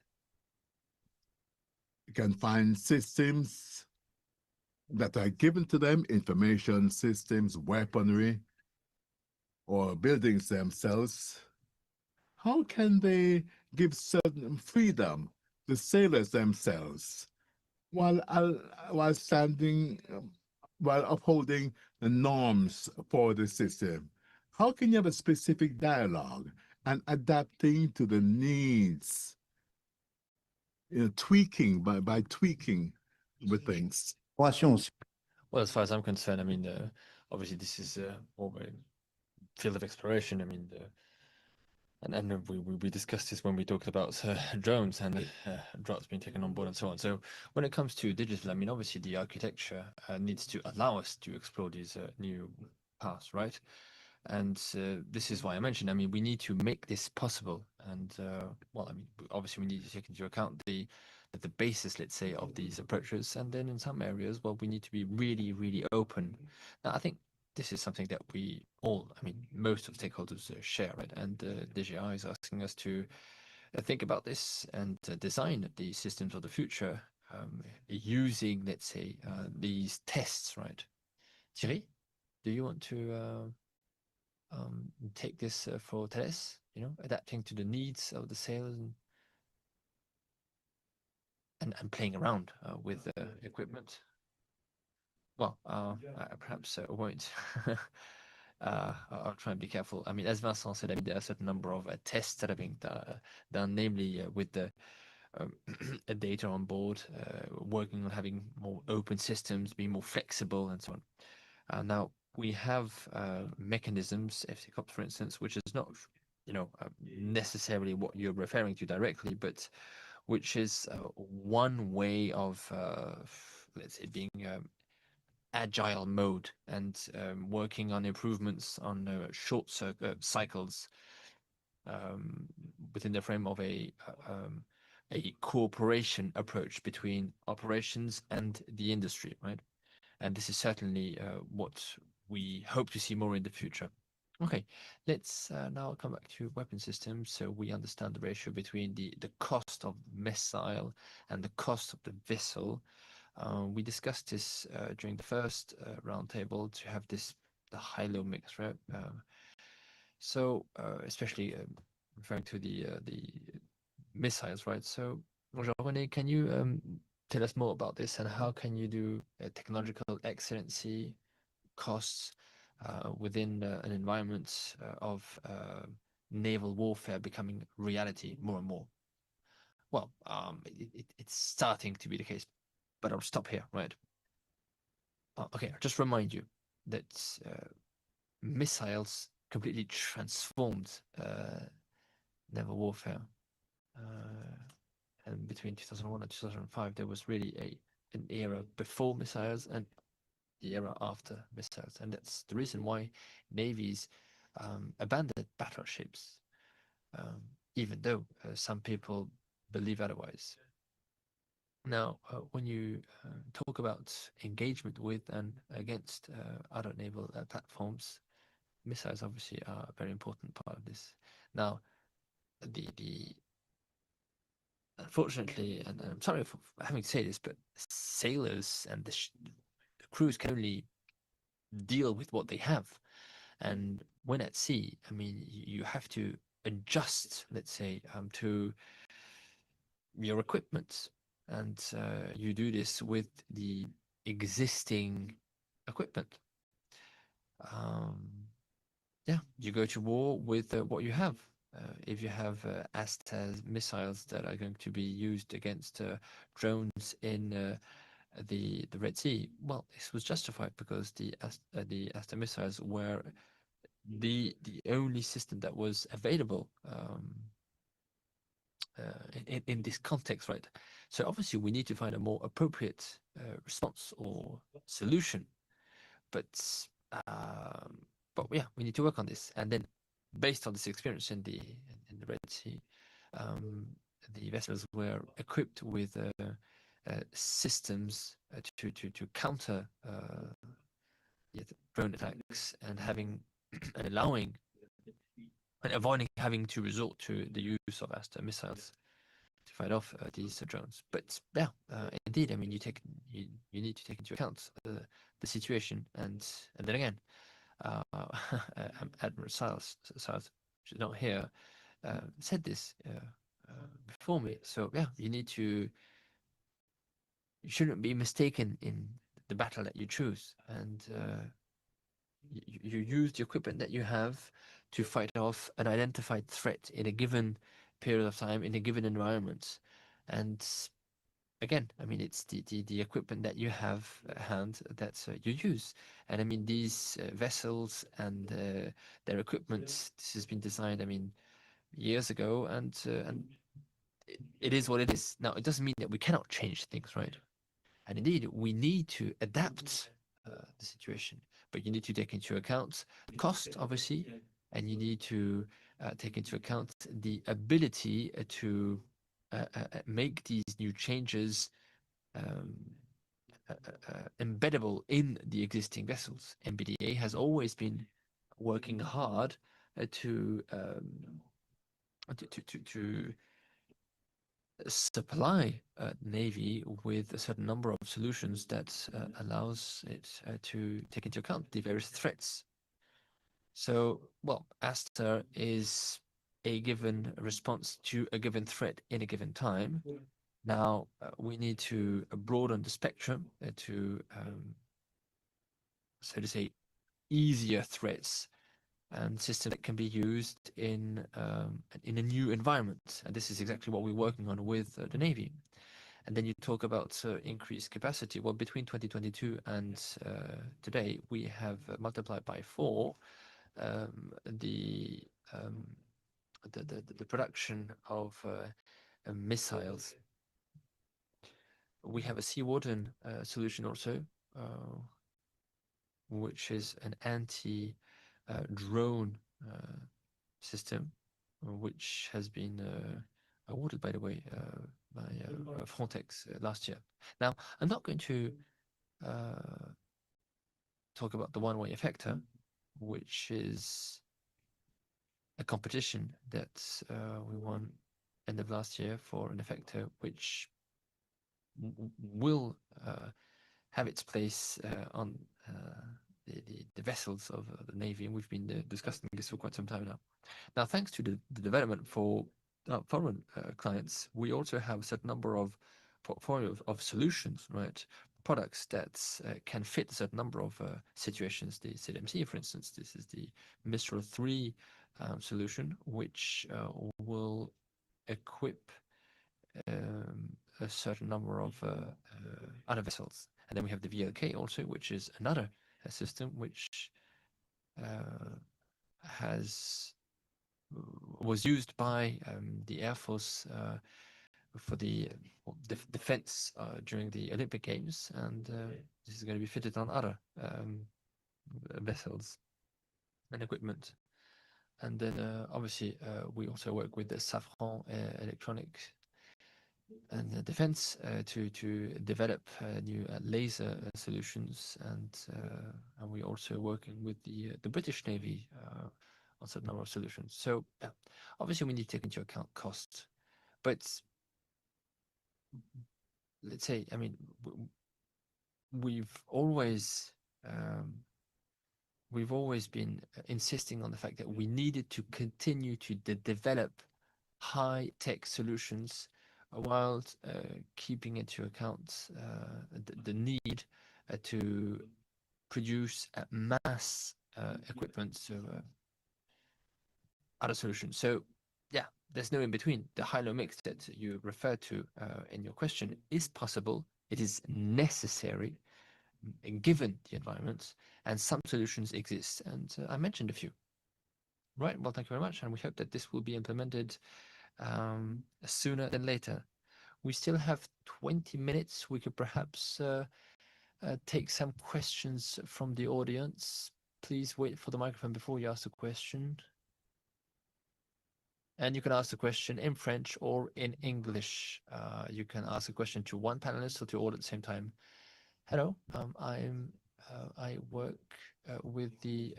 can find systems that are given to them, information systems, weaponry, or buildings themselves. How can they give certain freedom to sailors themselves while upholding the norms for the system? How can you have a specific dialogue and adapting to the needs, tweaking by tweaking with things? Well, as far as I'm concerned, I mean, obviously this is more a field of exploration. I mean, and we discussed this when we talked about drones and drones being taken on board and so on. So when it comes to digital, I mean, obviously the architecture needs to allow us to explore these new paths, right? And this is why I mentioned, I mean, we need to make this possible. And well, I mean, obviously we need to take into account the basis, let's say, of these approaches. And then in some areas, well, we need to be really, really open. Now, I think this is something that we all, I mean, most of stakeholders share, right? And DGI is asking us to think about this and design the systems of the future using, let's say, these tests, right? Thierry, do you want to take this for Thales? You know, adapting to the needs of the sailors and playing around with the equipment. Well, perhaps I won't. I'll try and be careful. I mean, as Vincent said, I mean, there are a certain number of tests that are being done, namely with the data on board, working on having more open systems, being more flexible, and so on. Now, we have mechanisms, FCCOPS, for instance, which is not, you know, necessarily what you're referring to directly, but which is one way of, let's say, being agile mode and working on improvements on short cycles within the frame of a cooperation approach between operations and the industry, right? And this is certainly what we hope to see more in the future. Okay, let's now come back to weapon systems. So we understand the ratio between the cost of missile and the cost of the vessel. We discussed this during the first roundtable to have the high-low mix, right? So especially referring to the missiles, right? So Jean-René, can you tell us more about this and how can you do technological excellency costs within an environment of naval warfare becoming reality more and more? Well, it's starting to be the case, but I'll stop here, right? Okay, I'll just remind you that missiles completely transformed naval warfare. And between 2001 and 2005, there was really an era before missiles and the era after missiles. And that's the reason why navies abandoned battleships, even though some people believe otherwise. Now, when you talk about engagement with and against other naval platforms, missiles obviously are a very important part of this. Now, unfortunately, and I'm sorry for having to say this, but sailors and the crews can only deal with what they have. And when at sea, I mean, you have to adjust, let's say, to your equipment. And you do this with the existing equipment. Yeah, you go to war with what you have. If you have ASTAS missiles that are going to be used against drones in the Red Sea, well, this was justified because the ASTAS missiles were the only system that was available in this context, right? So obviously we need to find a more appropriate response or solution, but yeah, we need to work on this. And then, based on this experience in the Red Sea, the vessels were equipped with systems to counter drone attacks and having and allowing and avoiding having to resort to the use of ASTAS missiles to fight off these drones. But yeah, indeed, I mean, you need to take into account the situation, and then again, Admiral Siles, which is not here, said this before me. So yeah, you shouldn't be mistaken in the battle that you choose, and you use the equipment that you have to fight off an identified threat in a given period of time in a given environment. And again, I mean, it's the equipment that you have at hand that you use. And I mean, these vessels and their equipment, this has been designed, I mean, years ago, and it is what it is. Now, it doesn't mean that we cannot change things, right? And indeed, we need to adapt the situation, but you need to take into account cost, obviously, and you need to take into account the ability to make these new changes embeddable in the existing vessels. MBDA has always been working hard to supply Navy with a certain number of solutions that allows it to take into account the various threats. So, well, Aster is a given response to a given threat in a given time. Now, we need to broaden the spectrum to, so to say, easier threats and systems that can be used in a new environment. And this is exactly what we're working on with the Navy. And then you talk about increased capacity. Well, between 2022 and today, we have multiplied by 4 the production of missiles. We have a Sea Warden solution also, which is an anti-drone system, which has been awarded, by the way, by Frontex last year. Now, I'm not going to talk about the one-way effector, which is a competition that we won end of last year for an effector, which will have its place on the vessels of the Navy, and we've been discussing this for quite some time now. Now, thanks to the development for foreign clients, we also have a certain number of portfolios of solutions, right? Products that can fit a certain number of situations. The CDMC, for instance, this is the Mistral 3 solution, which will equip a certain number of other vessels. And then we have the VLK also, which is another system which was used by the Air Force for the defense during the Olympic Games, and this is going to be fitted on other vessels and equipment. And then obviously we also work with the Safran Electronics and the defense to develop new laser solutions, and we're also working with the British Navy on a certain number of solutions. So obviously we need to take into account cost, but let's say, I mean, we've always been insisting on the fact that we needed to continue to develop high-tech solutions while keeping into account the need to produce mass equipment, so other solutions. So yeah, there's no in between. The high-low mix that you referred to in your question is possible. It is necessary given the environment, and some solutions exist, and I mentioned a few. Right, well, thank you very much, and we hope that this will be implemented sooner than later. We still have 20 minutes. We could perhaps take some questions from the audience. Please wait for the microphone before you ask the question. And you can ask the question in French or in English. You can ask a question to one panelist or to all at the same time. Hello, I work with the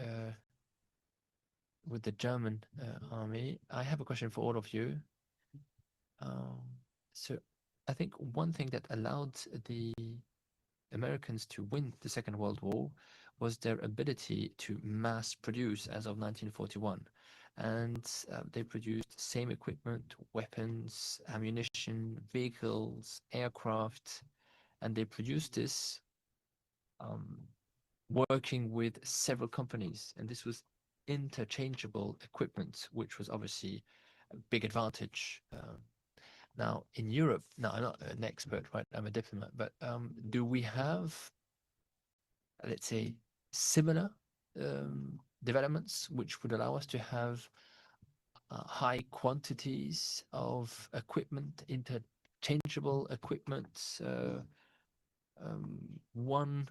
German army. I have a question for all of you. So I think one thing that allowed the Americans to win the Second World War was their ability to mass produce as of 1941. And they produced the same equipment, weapons, ammunition, vehicles, aircraft, and they produced this working with several companies. And this was interchangeable equipment, which was obviously a big advantage. Now, in Europe, now I'm not an expert, right? I'm a diplomat, but do we have, let's say, similar developments which would allow us to have high quantities of equipment, interchangeable equipment, one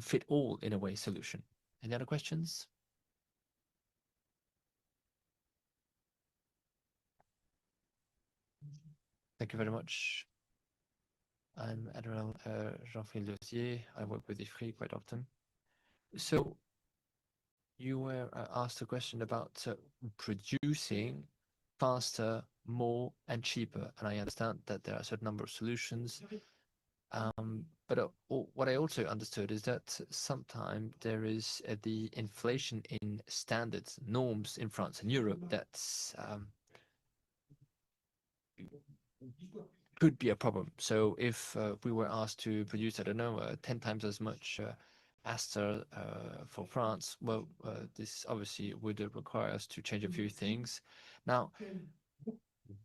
fit all in a way solution? Any other questions? Thank you very much. I'm Admiral Jean-Philippe Dossier. I work with Ifri quite often. So you were asked a question about producing faster more and cheaper. And I understand that there are a certain number of solutions. But what I also understood is that sometimes there is the inflation in standards, norms in France and Europe that's could be a problem. So if we were asked to produce, I don't know, 10 times as much Aster for France, well, this obviously would require us to change a few things. Now,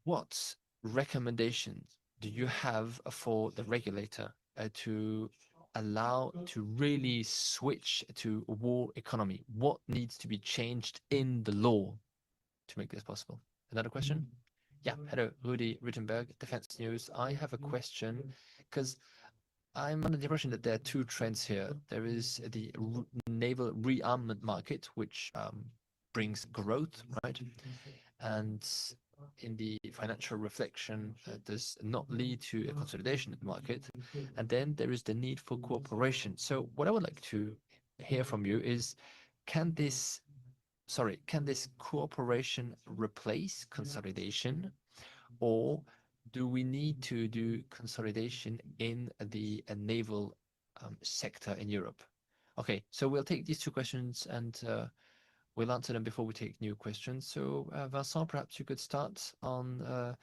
what recommendations do you have for the regulator to allow to really switch to a war economy? What needs to be changed in the law to make this possible? Another question? Yeah, hello, Rudy Rittenberg, Defense News. I have a question because I'm under the impression that there are two trends here. There is the naval rearmament market, which brings growth, right? And in the financial reflection, does not lead to a consolidation in the market. And then there is the need for cooperation. So what I would like to hear from you is, can this cooperation replace consolidation, or do we need to do consolidation in the naval sector in Europe? Okay, so we'll take these two questions and we'll answer them before we take new questions. So Vincent, perhaps you could start on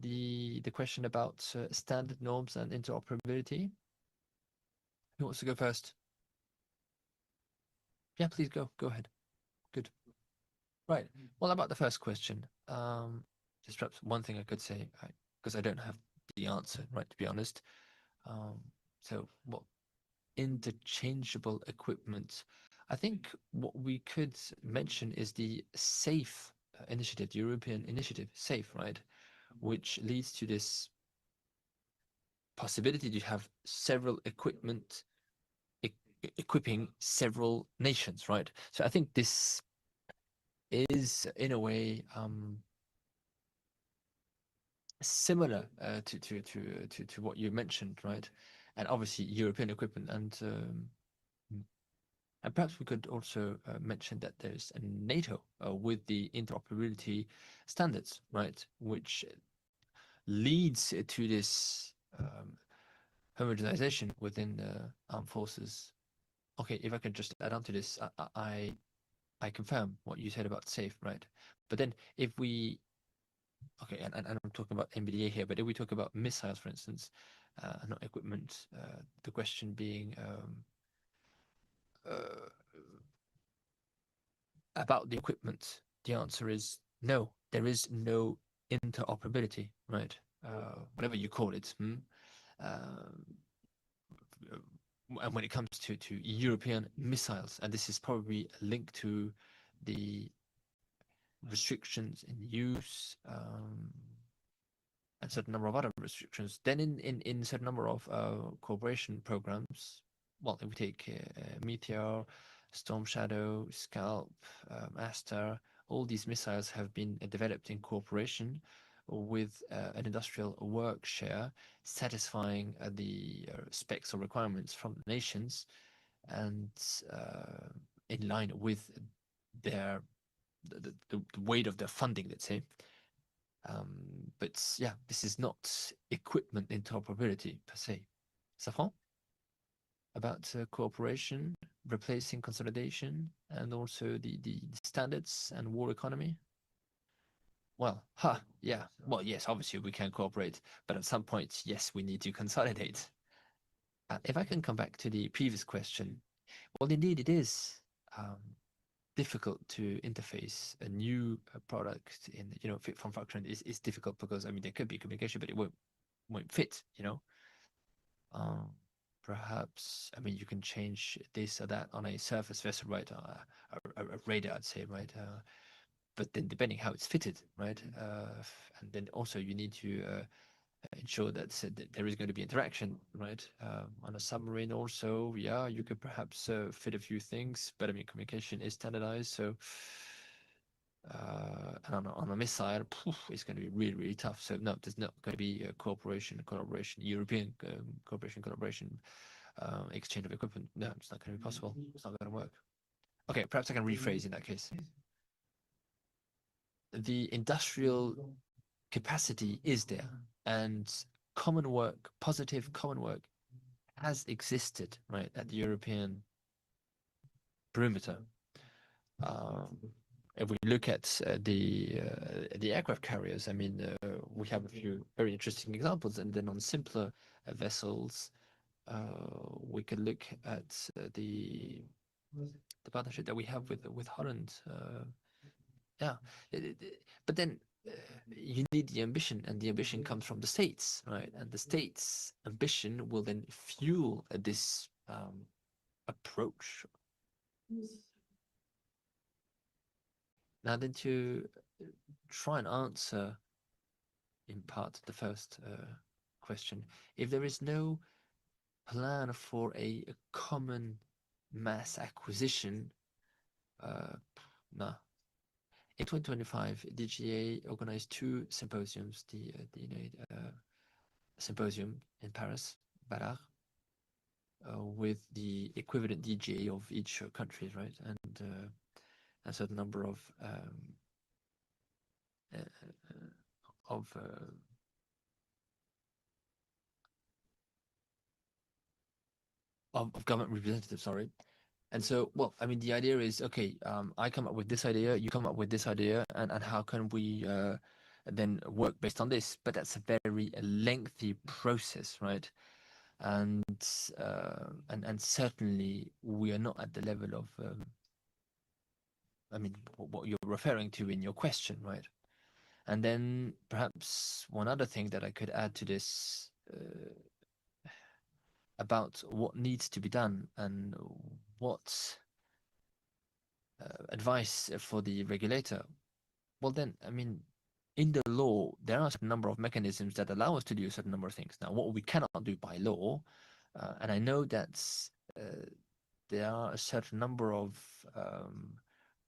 the question about standard norms and interoperability. Who wants to go first? Yeah, please go ahead. Good. Right. Well, about the first question, just perhaps one thing I could say, because I don't have the answer, right, to be honest. So what interchangeable equipment? I think what we could mention is the SAFE initiative, the European initiative, SAFE, right, which leads to this possibility to have several equipment equipping several nations, right? So I think this is in a way similar to what you mentioned, right? And obviously European equipment, and perhaps we could also mention that there's a NATO with the interoperability standards, right, which leads to this homogenization within the armed forces. Okay, if I can just add on to this, I confirm what you said about SAFE, right? But then if we, okay, and I'm talking about MBDA here, but if we talk about missiles, for instance, not equipment, the question being about the equipment, the answer is no, there is no interoperability, right? Whatever you call it. And when it comes to European missiles, and this is probably linked to the restrictions in use and a certain number of other restrictions, then in a certain number of cooperation programs, well, if we take Meteor, Storm Shadow, Scalp, Aster, all these missiles have been developed in cooperation with an industrial work share, satisfying the specs or requirements from the nations, and in line with their the weight of their funding, let's say. But yeah, this is not equipment interoperability per se. Safran? About cooperation, replacing consolidation, and also the standards and war economy? Well, yeah. Well, yes, obviously we can cooperate, but at some point, yes, we need to consolidate. If I can come back to the previous question, well, indeed, it is difficult to interface a new product in, fit from function is difficult because, I mean, there could be communication, but it won't fit, Perhaps, I mean, you can change this or that on a surface vessel, right? A radar, I'd say, right? But then depending how it's fitted, right? And then also you need to ensure that there is going to be interaction, right? On a submarine also, yeah, you could perhaps fit a few things, but I mean, communication is standardized. So and on a missile, it's going to be really, really tough. So no, there's not going to be collaboration, European collaboration, exchange of equipment. No, it's not going to be possible. It's not going to work. Okay, perhaps I can rephrase in that case. The industrial capacity is there, and common work, positive common work, has existed, right, at the European perimeter. If we look at the aircraft carriers, I mean, we have a few very interesting examples, and then on simpler vessels, we could look at the partnership that we have with Holland. Yeah, but then you need the ambition, and the ambition comes from the states, right? And the states' ambition will then fuel this approach. Now, then, to try and answer in part the first question, if there is no plan for a common mass acquisition, no. In 2025, DGA organized 2 symposiums, the symposium in Paris, Barrage, with the equivalent DGA of each country, right? And a certain number of government representatives, sorry. And so, well, I mean, the idea is, okay, I come up with this idea, you come up with this idea, and how can we then work based on this? But that's a very lengthy process, right? And certainly we are not at the level of, I mean, what you're referring to in your question, right? And then perhaps one other thing that I could add to this about what needs to be done and what advice for the regulator. Well, then, I mean, in the law, there are a number of mechanisms that allow us to do a certain number of things. Now, what we cannot do by law, and I know that there are a certain number of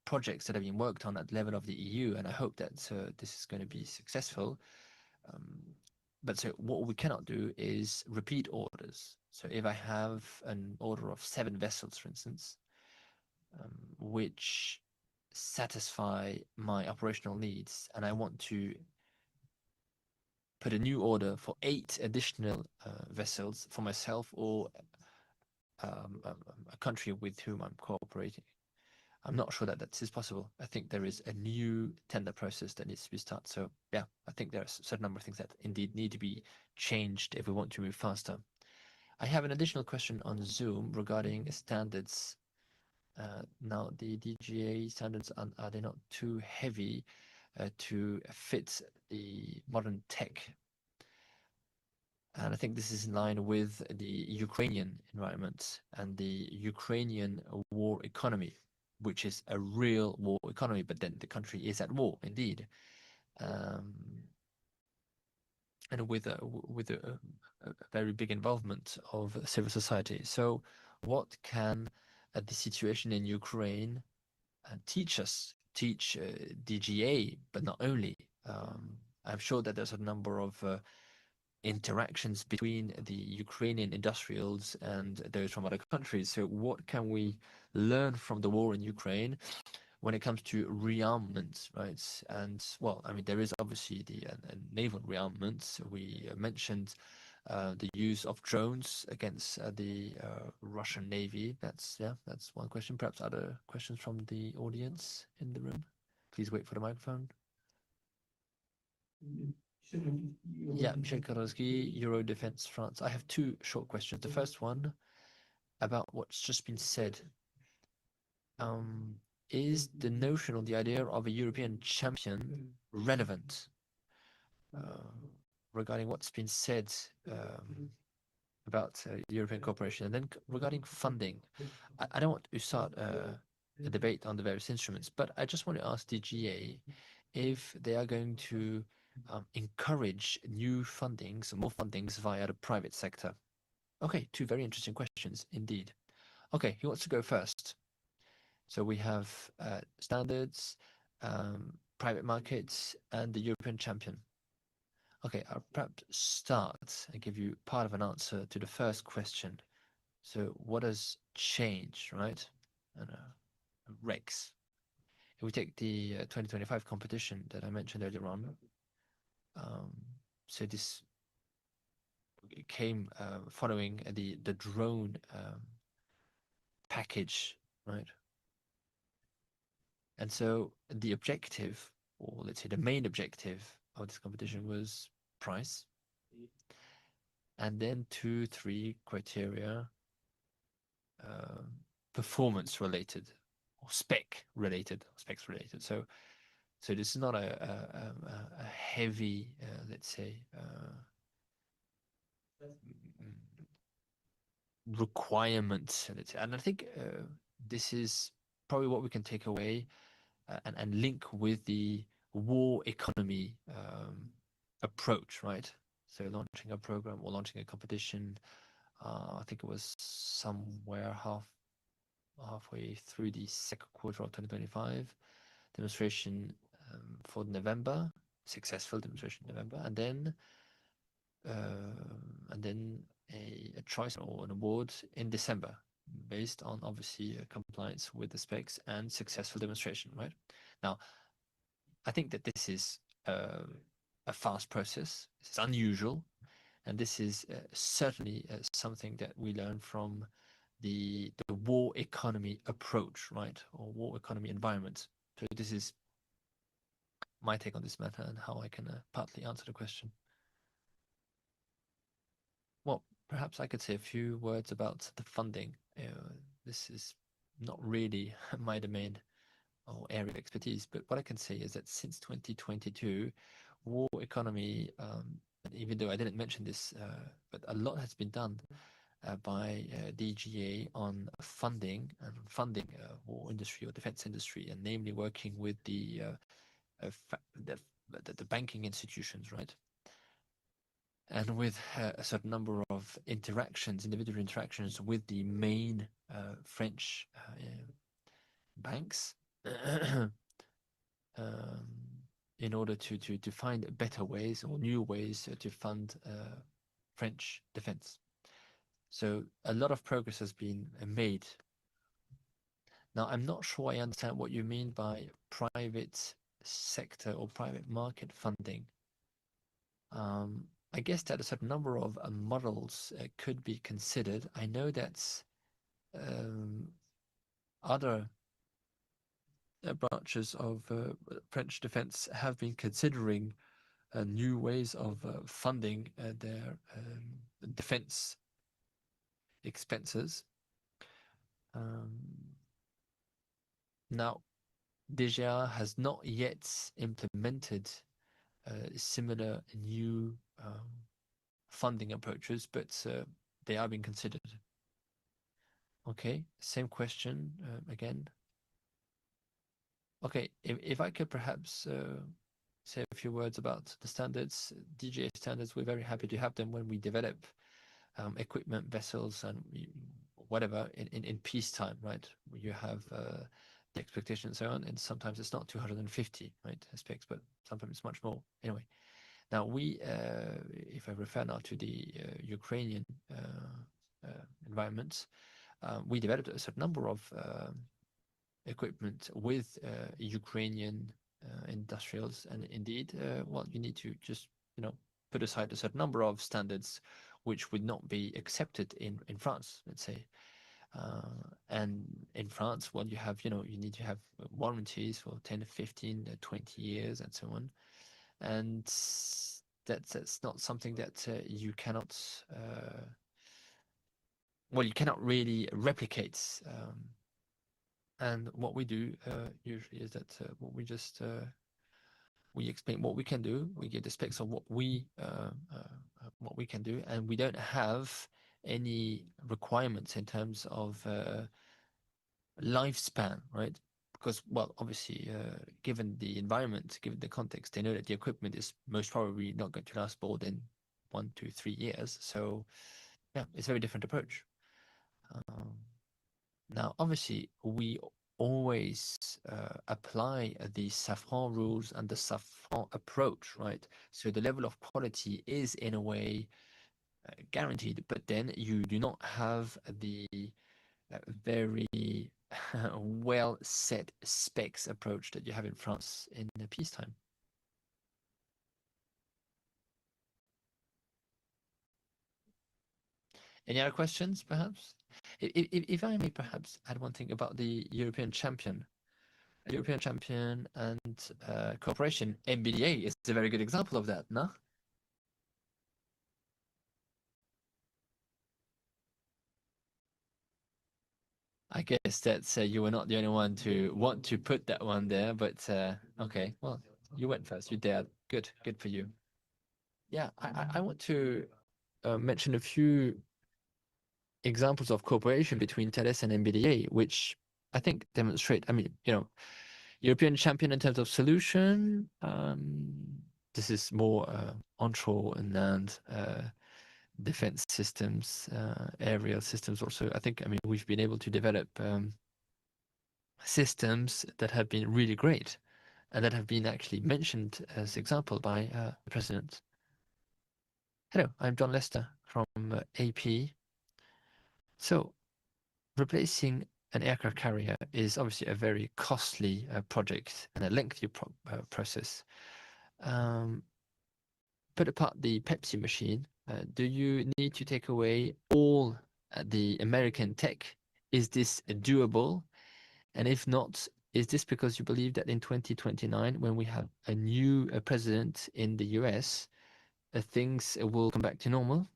projects that have been worked on at the level of the EU, and I hope that this is going to be successful. But so what we cannot do is repeat orders. So if I have an order of 7 vessels, for instance, which satisfy my operational needs, and I want to put a new order for 8 additional vessels for myself or a country with whom I'm cooperating, I'm not sure that that is possible. I think there is a new tender process that needs to be started. So yeah, I think there's a certain number of things that indeed need to be changed if we want to move faster. I have an additional question on Zoom regarding standards. Now, the DGA standards, are they not too heavy to fit the modern tech? And I think this is in line with the Ukrainian environment and the Ukrainian war economy, which is a real war economy, but then the country is at war, indeed. And with a very big involvement of civil society. So what can the situation in Ukraine teach DGA, but not only? I'm sure that there's a number of interactions between the Ukrainian industrials and those from other countries. So what can we learn from the war in Ukraine when it comes to rearmament, right? And well, I mean, there is obviously the naval rearmament. We mentioned the use of drones against the Russian Navy. That's one question. Perhaps other questions from the audience in the room. Please wait for the microphone. Yeah, Michel Karowski, Euro Defense France. I have 2 short questions. The first one about what's just been said. Is the notion or the idea of a European champion relevant regarding what's been said about European cooperation? And then regarding funding, I don't want to start a debate on the various instruments, but I just want to ask DGA if they are going to encourage new fundings, more fundings via the private sector. Okay, 2 very interesting questions indeed. Okay, who wants to go first? So we have standards, private markets, and the European champion. Okay, I'll perhaps start and give you part of an answer to the first question. So what has changed, right? And Rex. If we take the 2025 competition that I mentioned earlier on, So this came following the drone package, right? And so the objective, or let's say the main objective of this competition, was price, and then 2-3 criteria, performance related or specs related. So this is not a heavy, let's say, requirement. And I think this is probably what we can take away and link with the war economy approach, right? So launching a program or launching a competition, I think it was somewhere halfway through the second quarter of 2025, demonstration for November, successful demonstration in November, and then a choice or an award in December, based on obviously compliance with the specs and successful demonstration, right? Now, I think that this is a fast process. It's unusual, and this is certainly something that we learn from the war economy approach, right, or war economy environment. So this is my take on this matter and how I can partly answer the question. Well, perhaps I could say a few words about the funding. This is not really my domain or area of expertise, but what I can say is that since 2022, war economy, even though I didn't mention this, but a lot has been done by DGA on funding war industry or defense industry, and namely working with the banking institutions, right? And with a certain number of individual interactions with the main French banks, in order to find better ways or new ways to fund French defense. So a lot of progress has been made. Now, I'm not sure I understand what you mean by private sector or private market funding. I guess that a certain number of models could be considered. I know that other branches of French defense have been considering new ways of funding their defense expenses. Now, DGA has not yet implemented similar new funding approaches, but they are being considered. Okay, same question again. Okay, if I could perhaps say a few words about the standards. DGA standards, we're very happy to have them when we develop equipment, vessels, and whatever in peacetime, right? You have the expectation and so on, and sometimes it's not 250, right, specs, but sometimes it's much more. Anyway, now we, if I refer now to the Ukrainian environment, we developed a certain number of equipment with Ukrainian industrials, and indeed, well, you need to just put aside a certain number of standards which would not be accepted in France, let's say. And in France, well, you have, you need to have warranties for 10, 15, 20 years and so on. And that's not something that you cannot, well, you cannot really replicate. And what we do usually is that we just we explain what we can do. We give the specs of what we can do, and we don't have any requirements in terms of lifespan, right? Because, well, obviously, given the environment, given the context, they know that the equipment is most probably not going to last more than 1 to 3 years. So, yeah, it's a very different approach. Now, obviously, we always apply the Safran rules and the Safran approach, right? So the level of quality is in a way guaranteed, but then you do not have the very well set specs approach that you have in France in peacetime. Any other questions, perhaps? If I may perhaps add one thing about the European champion. European champion and cooperation, MBDA is a very good example of that, no? I guess that you were not the only one to want to put that one there, but okay, well, you went first, you dared. Good for you. Yeah, I want to mention a few examples of cooperation between Thales and MBDA, which I think demonstrate, I mean, European champion in terms of solution. This is more onshore and land defense systems, aerial systems also. I think, I mean, we've been able to develop systems that have been really great and that have been actually mentioned as example by the president. Hello, I'm John Lester from AP. So replacing an aircraft carrier is obviously a very costly project and a lengthy process. Put apart the Pepsi machine, do you need to take away all the American tech? Is this doable? And if not, is this because you believe that in 2029, when we have a new president in the US, things will come back to normal?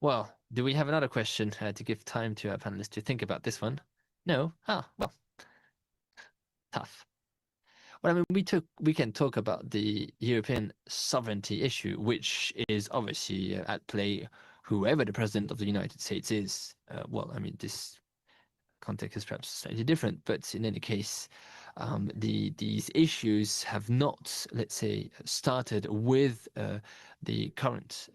Well, do we have another question to give time to our panelists to think about this one? No? Well, tough. Well, I mean, we can talk about the European sovereignty issue, which is obviously at play, whoever the president of the United States is. Well, I mean, this context is perhaps slightly different, but in any case, these issues have not, let's say, started with the current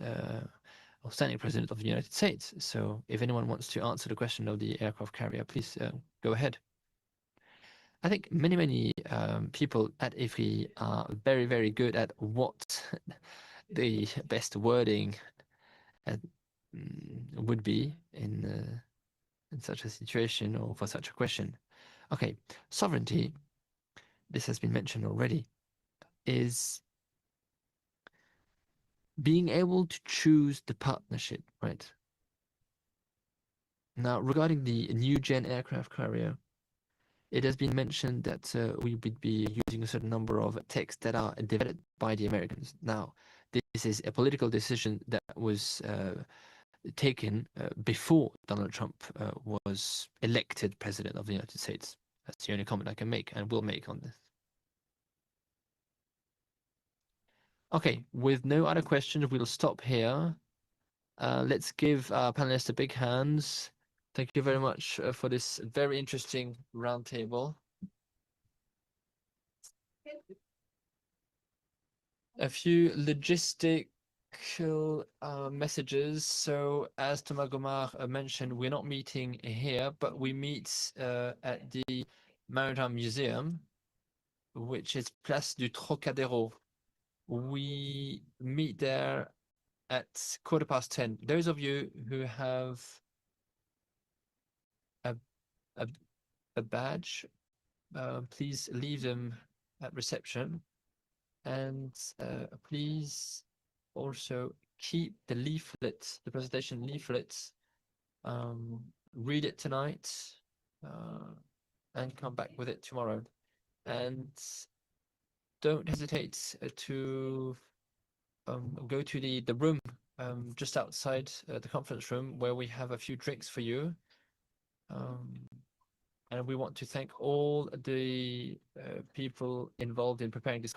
standing president of the United States. So if anyone wants to answer the question of the aircraft carrier, please go ahead. I think many people at Ifri are very, very good at what the best wording would be in such a situation or for such a question. Okay, sovereignty, this has been mentioned already, is being able to choose the partnership, right? Now, regarding the new gen aircraft carrier, it has been mentioned that we would be using a certain number of techs that are developed by the Americans. Now, this is a political decision that was taken before Donald Trump was elected president of the United States. That's the only comment I can make and will make on this. Okay, with no other questions, we'll stop here. Let's give our panelists a big hand. Thank you very much for this very interesting roundtable. A few logistical messages. So as Thomas Gomart mentioned, we're not meeting here, but we meet at the Maritime Museum, which is Place du Trocadéro. We meet there at 10:15. Those of you who have a badge, please leave them at reception, and please also keep the leaflet, the presentation leaflets, read it tonight, and come back with it tomorrow. And don't hesitate to go to the room just outside the conference room, where we have a few drinks for you. And we want to thank all the people involved in preparing this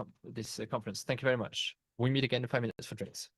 conference. Thank you very much. We meet again in 5 minutes for drinks.